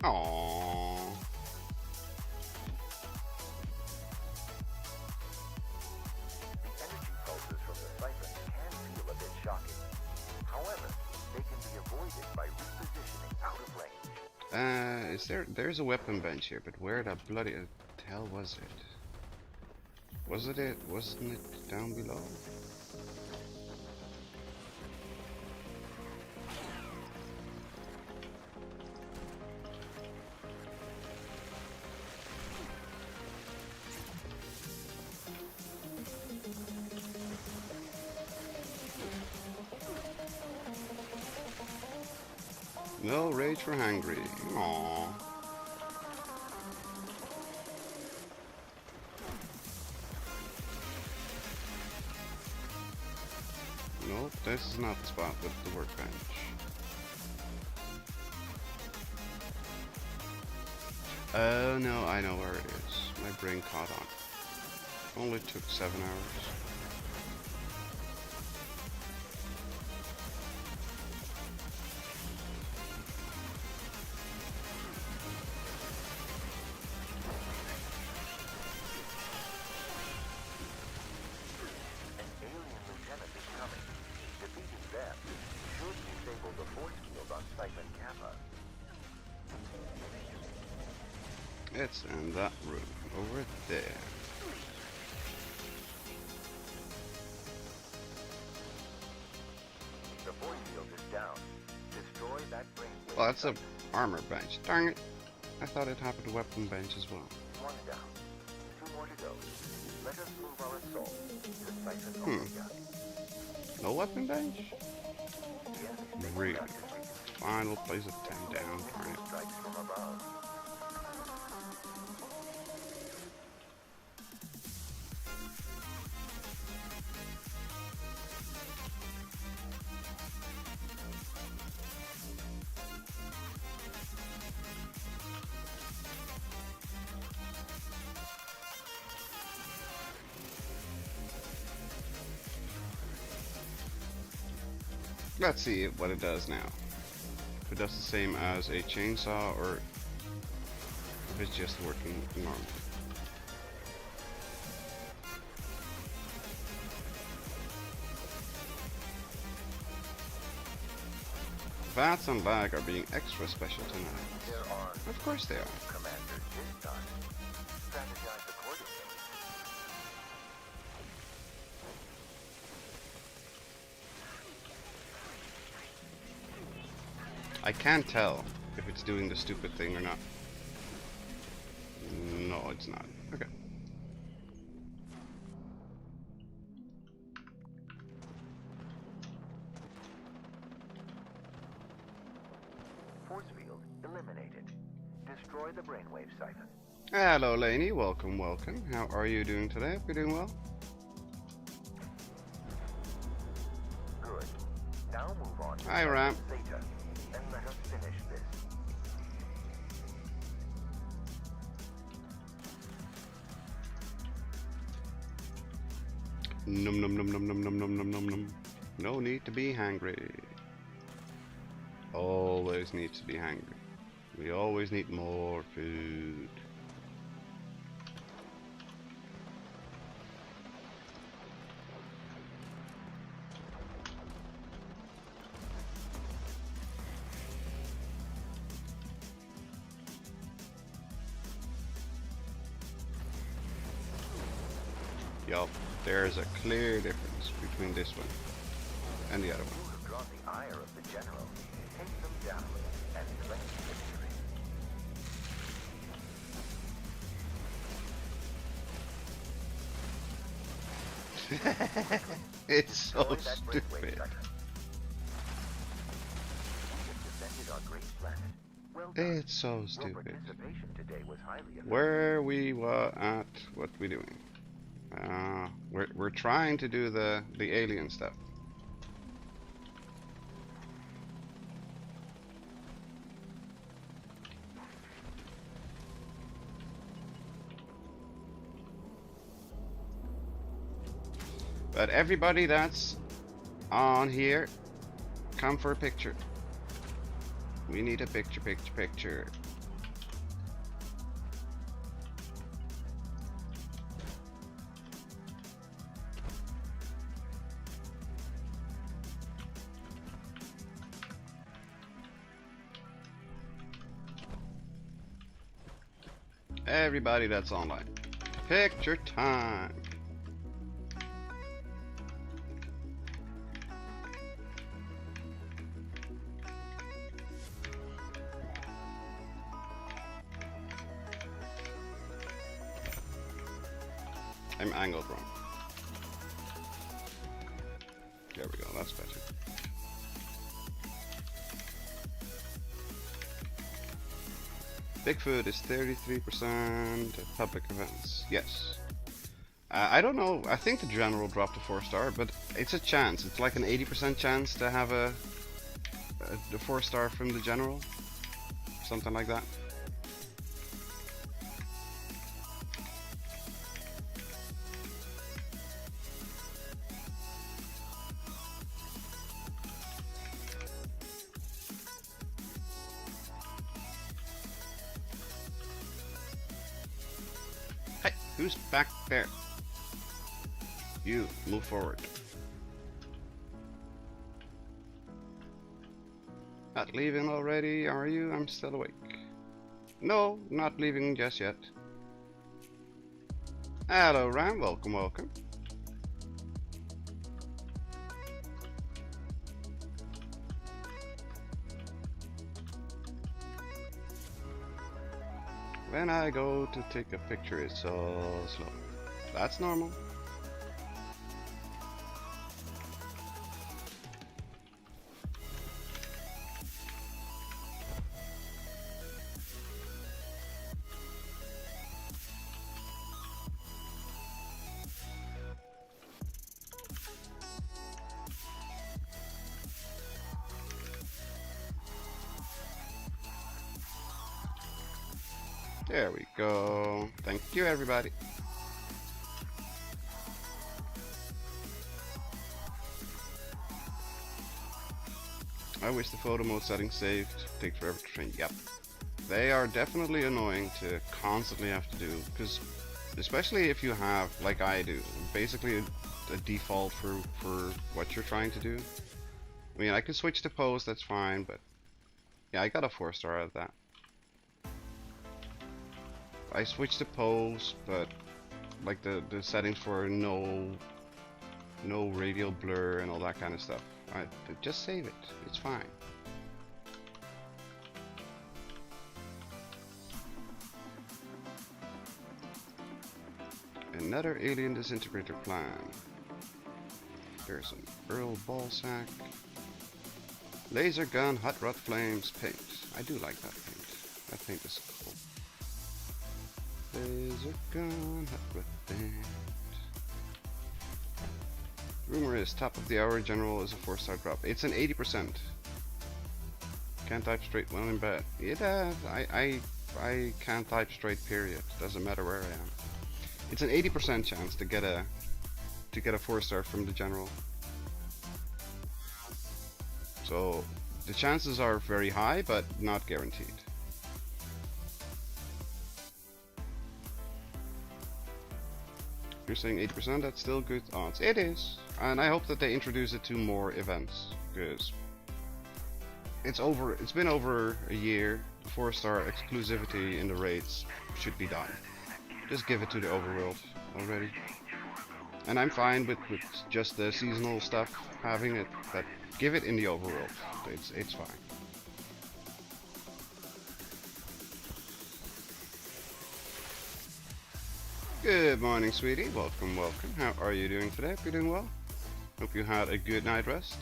Aww. The energy pulses from the siphon can feel a bit shocking. However, they can be avoided by repositioning out of range. There's a weapon bench here, but where the bloody hell was it? Wasn't it down below? No rage for hungry. Aww. Nope, this is not the spot with the workbench. Oh no, I know where it is. My brain caught on. Only took 7 hours. It's in that room over there. The force field is down. Destroy that brainwave. Well, that's a armor bench. Darn it. I thought it happened to weapon bench as well. One down. Two more to go. Let us move our assault to siphon Omega. No weapon bench? Yes, Really? got to reconfigure Fine, we'll place a 10 down. Darn it. strikes from above. Let's see what it does now. If it does the same as a chainsaw or if it's just working normally. Bats and lag are being extra special tonight. There are Of course they are. Commander this time. Strategize accordingly. I can't tell if it's doing the stupid thing or not. No, it's not. Okay. Force field eliminated. Destroy the brainwave siphon. Hello, Lainey. Welcome, welcome. How are you doing today? Hope you're doing well. Good. Now move on to Hi, Ram. Theta, and let us finish this. Num num num num num num num num num num. No need to be hungry. Always need to be hungry. We always need more food. Yup, there's a clear difference between this one and the other one. You have drawn the ire of the general. Take them down and claim victory. It's so Destroy that brainwave stupid. siphon. We have defended our great planet. Well done. It's so Your stupid. participation today was highly effective. Where we were at, what we doing? We're trying to do the alien stuff. But everybody that's on here, come for a picture. We need a picture, picture, picture. Everybody that's online. Picture time. I'm angled wrong. There we go, that's better. Bigfoot is 33% at public events. Yes. I don't know. I think the general dropped a 4-star, but it's a chance. It's like an 80% chance to have a 4-star from the general. Something like that. Hey, who's back there? You, move forward. Not leaving already, are you? I'm still awake. No, not leaving just yet. Hello, Ram. Welcome, welcome. When I go to take a picture, it's so slow. That's normal. There we go. Thank you, everybody. I wish the photo mode settings saved. Take forever to train. Yep. They are definitely annoying to constantly have to do, because especially if you have, like I do, basically a default for what you're trying to do. I mean, I can switch to pose, that's fine, but yeah, I got a 4-star out of that. I switched to pose, but like the settings for no radial blur and all that kind of stuff. Just save it. It's fine. Another alien disintegrator plan. There's an Earl ballsack. Laser gun, hot rod flames, paint. I do like that paint. That paint is cool. Laser gun, hot rod paint. Rumor is top of the hour general is a 4-star drop. It's an 80%. Can't type straight while in bed. Yeah, I can't type straight. Period. Doesn't matter where I am. It's an 80% chance to get a 4-star from the general. So the chances are very high, but not guaranteed. You're saying 80%, that's still good odds. It is. And I hope that they introduce it to more events, because it's been over a year. The 4-star exclusivity in the raids should be done. Just give it to the overworld already. And I'm fine with just the seasonal stuff having it, but give it in the overworld. It's fine. Good morning, sweetie. Welcome, welcome. How are you doing today? Hope you're doing well. Hope you had a good night rest.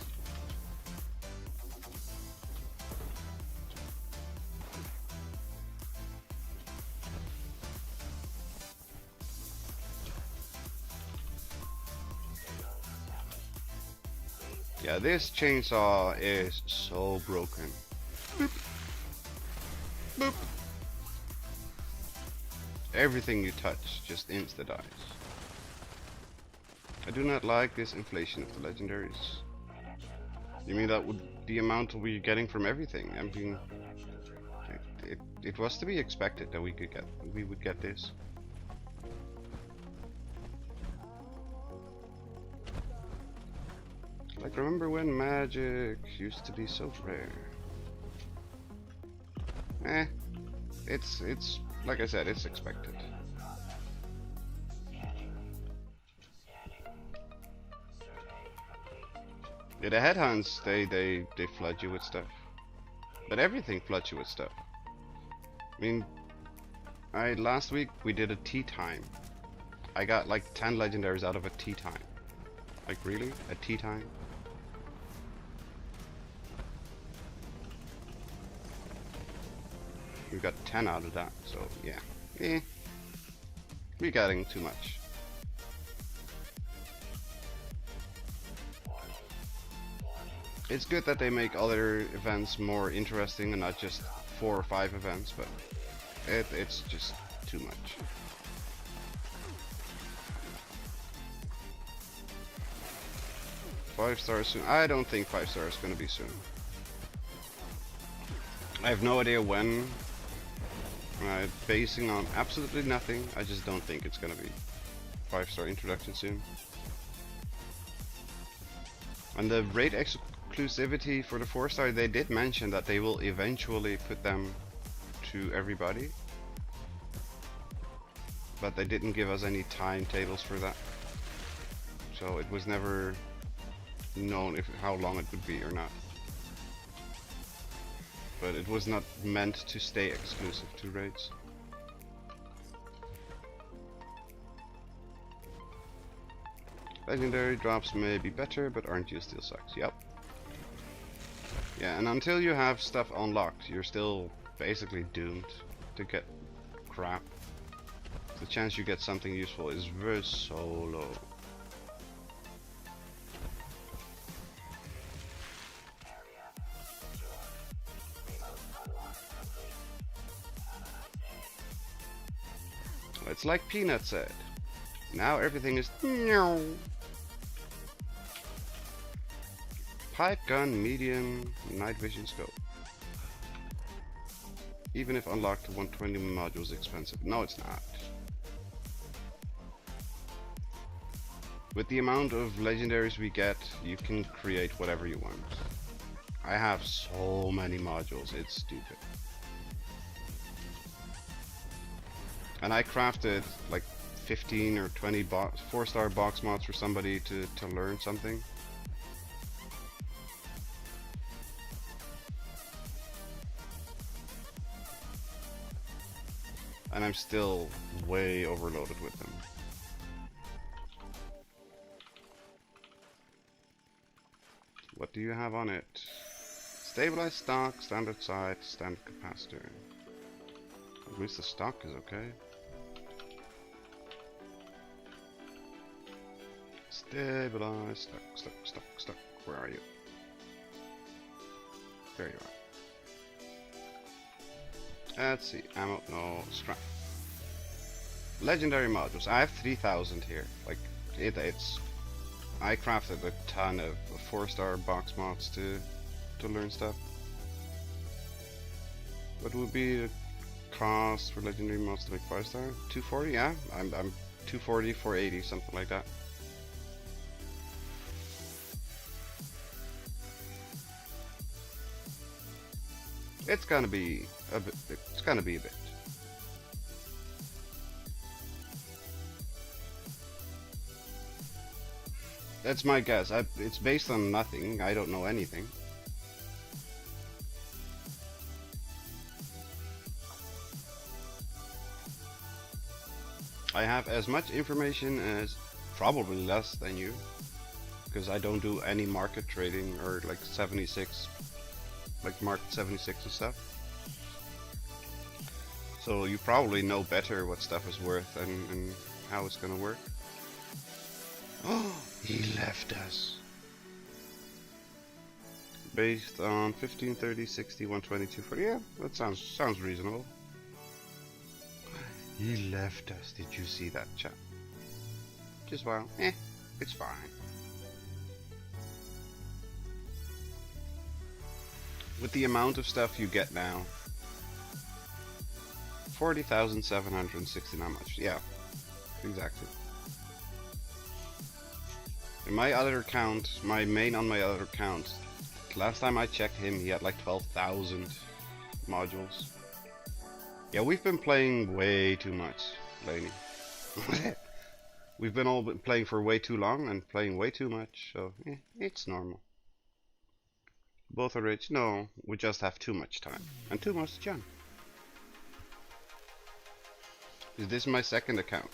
Yeah, this chainsaw is so broken. Boop. Boop. Everything you touch just insta dies. I do not like this inflation of the legendaries. You mean that would the amount we're getting from everything? I mean, it was to be expected that we would get this. Like, remember when magic used to be so rare? It's like I said, it's expected. Yeah, the headhunts, they flood you with stuff. But everything floods you with stuff. I mean, last week we did a tea time. I got like 10 legendaries out of a tea time. Like, really? A tea time? We got 10 out of that, so yeah. We're getting too much. It's good that they make other events more interesting and not just 4 or 5 events, but it's just too much. Five stars soon? I don't think 5 stars is gonna be soon. I have no idea when. Basing on absolutely nothing, I just don't think it's gonna be 5-star introduction soon. And the raid exclusivity for the 4-star, they did mention that they will eventually put them to everybody. But they didn't give us any timetables for that. So it was never known how long it would be or not. But it was not meant to stay exclusive to raids. Legendary drops may be better, but RNG still sucks. Yep. Yeah, and until you have stuff unlocked, you're still basically doomed to get crap. The chance you get something useful is very so low. It's like Peanut said. Now everything is pipe gun, medium, night vision scope. Even if unlocked, 120 modules expensive. No, it's not. With the amount of legendaries we get, you can create whatever you want. I have so many modules, it's stupid. And I crafted like 15 or 20 4-star box mods for somebody to learn something. And I'm still way overloaded with them. What do you have on it? Stabilized stock, standard sight, standard capacitor. At least the stock is okay. Stabilized, stock. Where are you? There you are. Let's see, ammo, no, scrap. Legendary modules. I have 3,000 here. Like, it's. I crafted a ton of 4-star box mods to learn stuff. What would be the cost for legendary mods to make 5-star? 240, yeah. I'm 240, 480, something like that. It's gonna be a bit. It's gonna be a bit. That's my guess. It's based on nothing. I don't know anything. I have as much information as, probably less than you, because I don't do any market trading or like 76, like market 76 and stuff. So you probably know better what stuff is worth and how it's gonna work. Oh, he left us. Based on 15, 30, 60, 120, 240. Yeah, that sounds reasonable. He left us. Did you see that, chap? Just well, it's fine. With the amount of stuff you get now, 40,769 much. Yeah, exactly. In my other account, my main on my other account, last time I checked him, he had like 12,000 modules. Yeah, we've been playing way too much lately. We've been all playing for way too long and playing way too much, so it's normal. Both are rich? No, we just have too much time and too much junk. Is this my second account?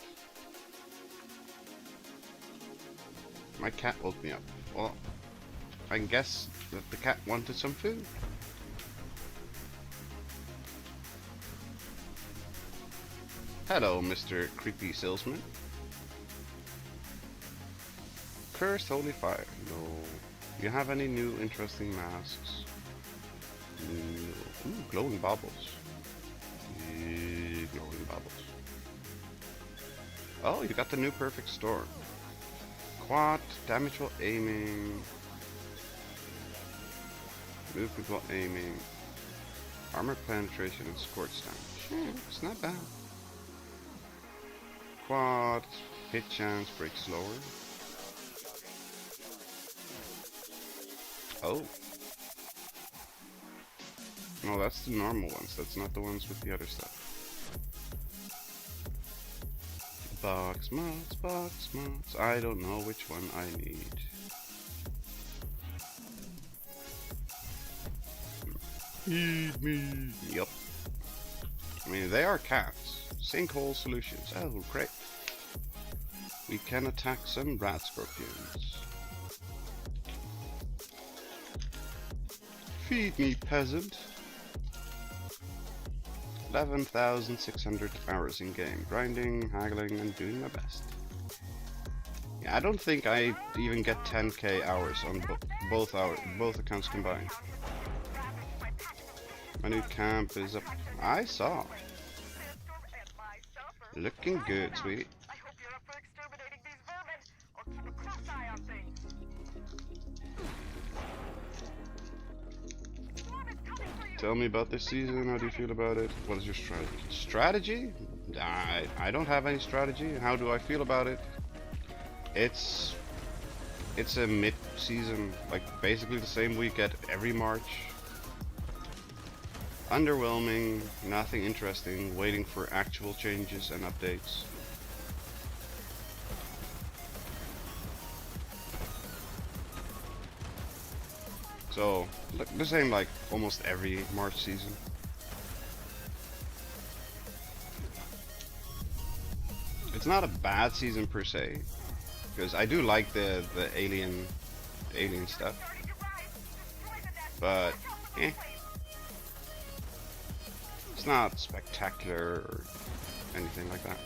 My cat woke me up. Well, I guess that the cat wanted some food. Hello, Mr. Creepy Salesman. Cursed Holy Fire. No. You have any new interesting masks? No. Ooh, glowing baubles. Glowing baubles. Oh, you got the new Perfect Storm. Quad, damage while aiming, movement while aiming, armor penetration and scorch damage. It's not bad. Quad, hit chance, break slower. Oh. No, that's the normal ones. That's not the ones with the other stuff. Box mods, box mods. I don't know which one I need. Feed me. Yup. I mean, they are cats. Sinkhole solutions. Oh, great. We can attack some rat scorpions. Feed me, peasant. 11,600 hours in game, grinding, haggling, and doing my best. Yeah, I don't think I even get 10k hours on both accounts combined. My new camp is up. I saw. Looking good, sweetie. Tell me about this season. How do you feel about it? What is your strategy? Strategy? I don't have any strategy. How do I feel about it? It's a mid-season, like basically the same we get every March. Underwhelming, nothing interesting, waiting for actual changes and updates. So, the same like almost every March season. It's not a bad season per se, because I do like the alien stuff, but it's not spectacular or anything like that.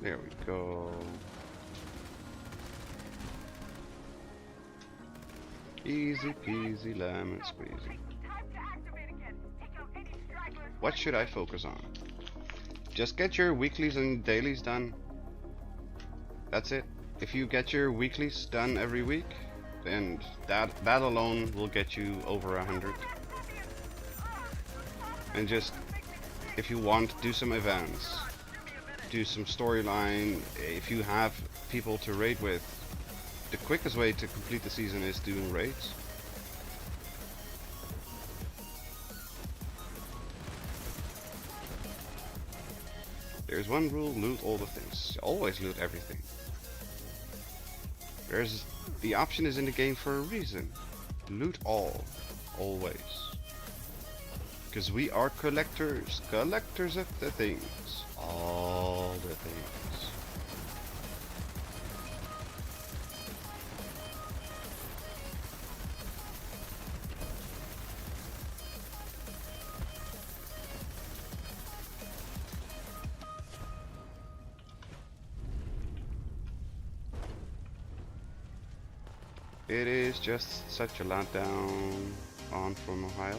There we go. Easy peasy lemon squeezy. What should I focus on? Just get your weeklies and dailies done. That's it. If you get your weeklies done every week, then that alone will get you over 100. And just, if you want, do some events. Do some storyline. If you have people to raid with, the quickest way to complete the season is doing raids. There's one rule: loot all the things. Always loot everything. The option is in the game for a reason. Loot all, always. Because we are collectors of the things. All the things. It is just such a lot down on from Ohio.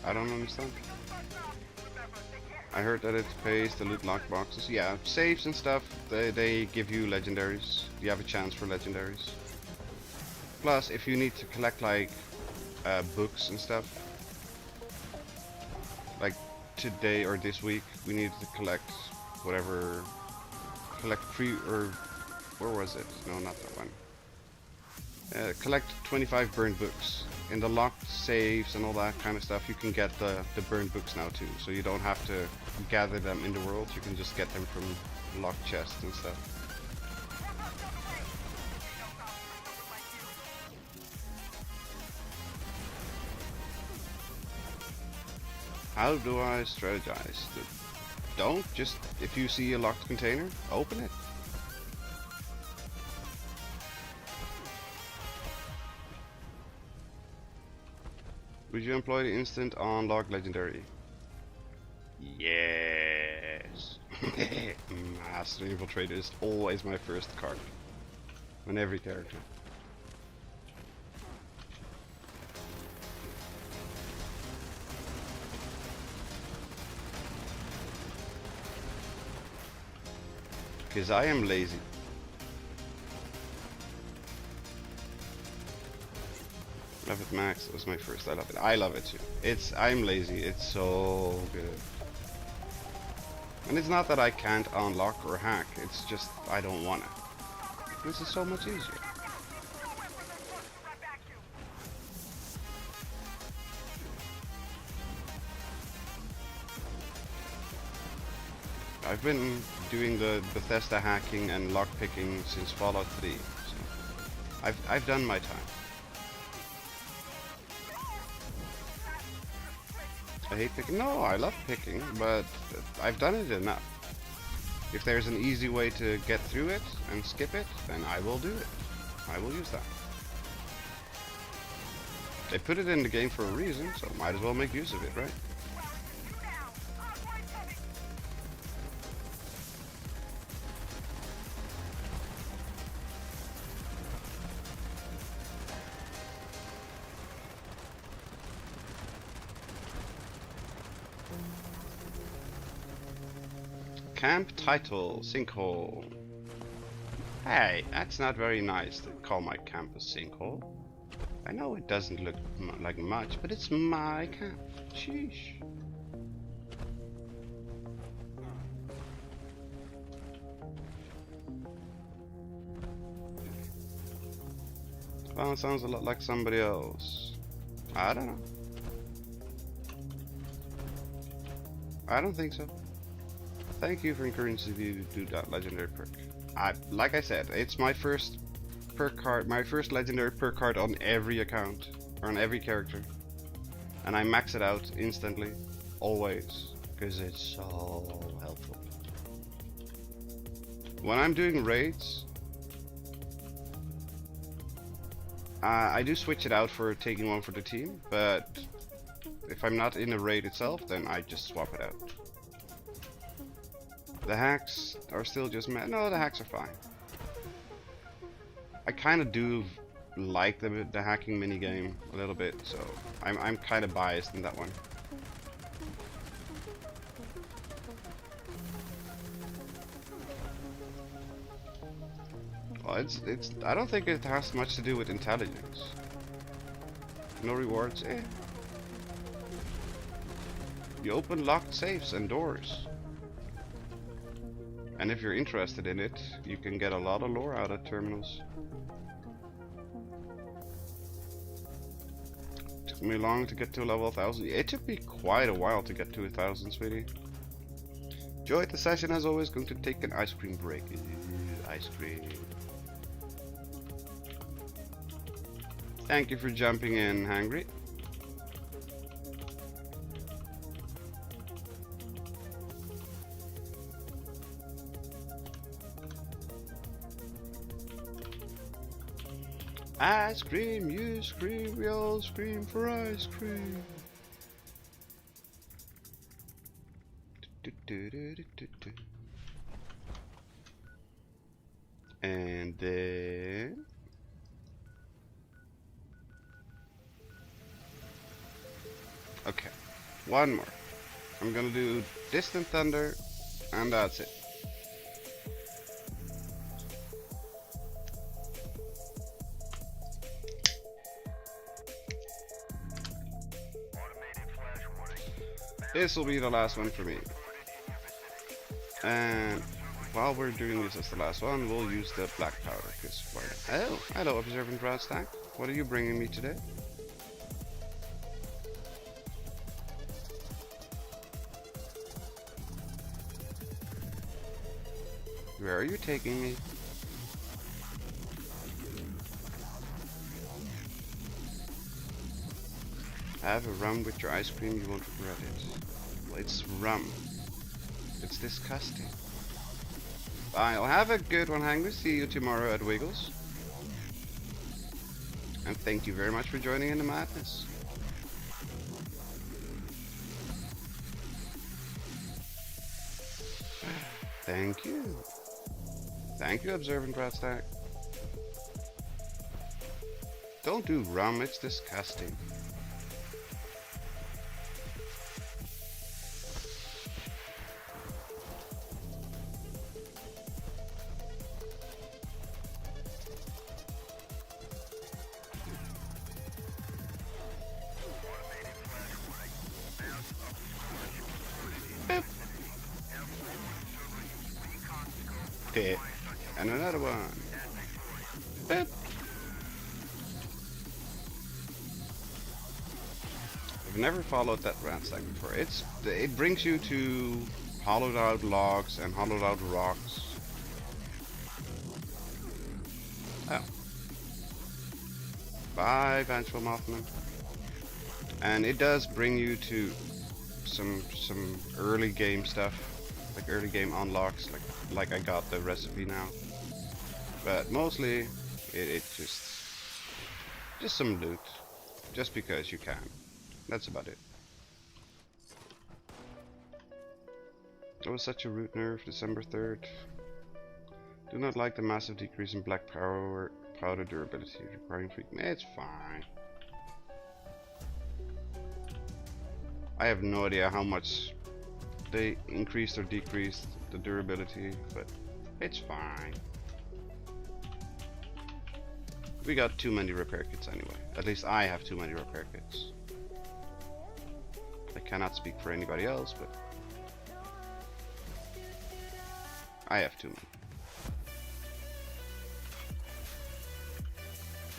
I don't understand. I heard that it pays to loot lock boxes. Yeah, saves and stuff, they give you legendaries. You have a chance for legendaries. Plus, if you need to collect like books and stuff, like today or this week, we needed to collect whatever, collect free, or where was it? No, not that one. Collect 25 burned books. In the locked saves and all that kind of stuff, you can get the burned books now too. So you don't have to gather them in the world, you can just get them from locked chests and stuff. How do I strategize? Don't just, if you see a locked container, open it. Would you employ the instant on log legendary? Yes. Master Infiltrator is always my first card on every character. Because I am lazy. Love it max was my first. I love it. I love it too. I'm lazy. It's so good. And it's not that I can't unlock or hack, it's just I don't wanna. This is so much easier. I've been doing the Bethesda hacking and lockpicking since Fallout 3, so I've done my time. I hate picking. No, I love picking, but I've done it enough. If there's an easy way to get through it and skip it, then I will do it. I will use that. They put it in the game for a reason, so might as well make use of it, right? Camp title, sinkhole. Hey, that's not very nice to call my camp a sinkhole. I know it doesn't look like much, but it's my camp. Sheesh. Well, it sounds a lot like somebody else. I don't know. I don't think so. Thank you for encouraging me to do that legendary perk. Like I said, it's my first perk card, my first legendary perk card on every account, or on every character. And I max it out instantly, always, because it's so helpful. When I'm doing raids, I do switch it out for taking one for the team, but if I'm not in a raid itself, then I just swap it out. The hacks are still just no, the hacks are fine. I kind of do like the hacking minigame a little bit, so I'm kind of biased in that one. Well, it's I don't think it has much to do with intelligence. No rewards, eh. You open locked safes and doors. And if you're interested in it, you can get a lot of lore out of terminals. Took me long to get to level 1000. It took me quite a while to get to 1000, sweetie. Enjoyed the session as always. Going to take an ice cream break. Ice cream. Thank you for jumping in, Hangry. Ice cream, you scream, we all scream for ice cream. And then okay, one more. I'm gonna do Distant Thunder, and that's it. This will be the last one for me. And while we're doing this as the last one, we'll use the black powder. Cause why not? Oh, hello, Observant Radstack. What are you bringing me today? Where are you taking me? Have a rum with your ice cream, you won't regret it. Well, it's rum. It's disgusting. I'll have a good one, Hangry. See you tomorrow at Wiggles. And thank you very much for joining in the madness. Thank you. Thank you, Observant Bradstack. Don't do rum, it's disgusting. Hit. And another one. Boop. I've never followed that ransack before. It brings you to hollowed out logs and hollowed out rocks. Oh. Bye, Vengeful Mothman. And it does bring you to some early game stuff, like early game unlocks, like I got the recipe now. But mostly, it just some loot, just because you can. That's about it. That was such a root nerf, December 3rd. Do not like the massive decrease in black powder durability, requiring free. It's fine. I have no idea how much they increased or decreased the durability, but it's fine. We got too many repair kits anyway. At least I have too many repair kits. I cannot speak for anybody else, but I have too many.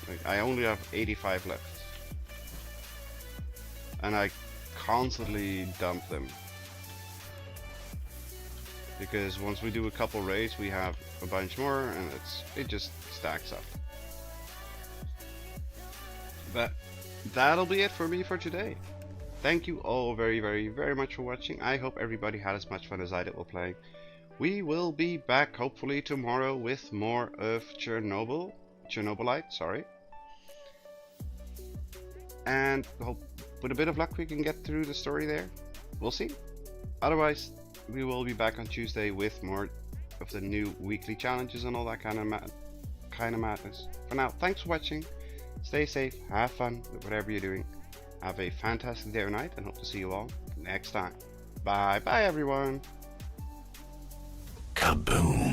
Like, I only have 85 left. And I constantly dump them. Because once we do a couple raids, we have a bunch more, and it just stacks up. But that'll be it for me for today. Thank you all very, very, very much for watching. I hope everybody had as much fun as I did while playing. We will be back hopefully tomorrow with more of Chernobylite, sorry. And hope with a bit of luck we can get through the story there. We'll see. Otherwise, we will be back on Tuesday with more of the new weekly challenges and all that kind of madness. For now, thanks for watching. Stay safe, have fun with whatever you're doing. Have a fantastic day or night, and hope to see you all next time. Bye bye everyone. Kaboom.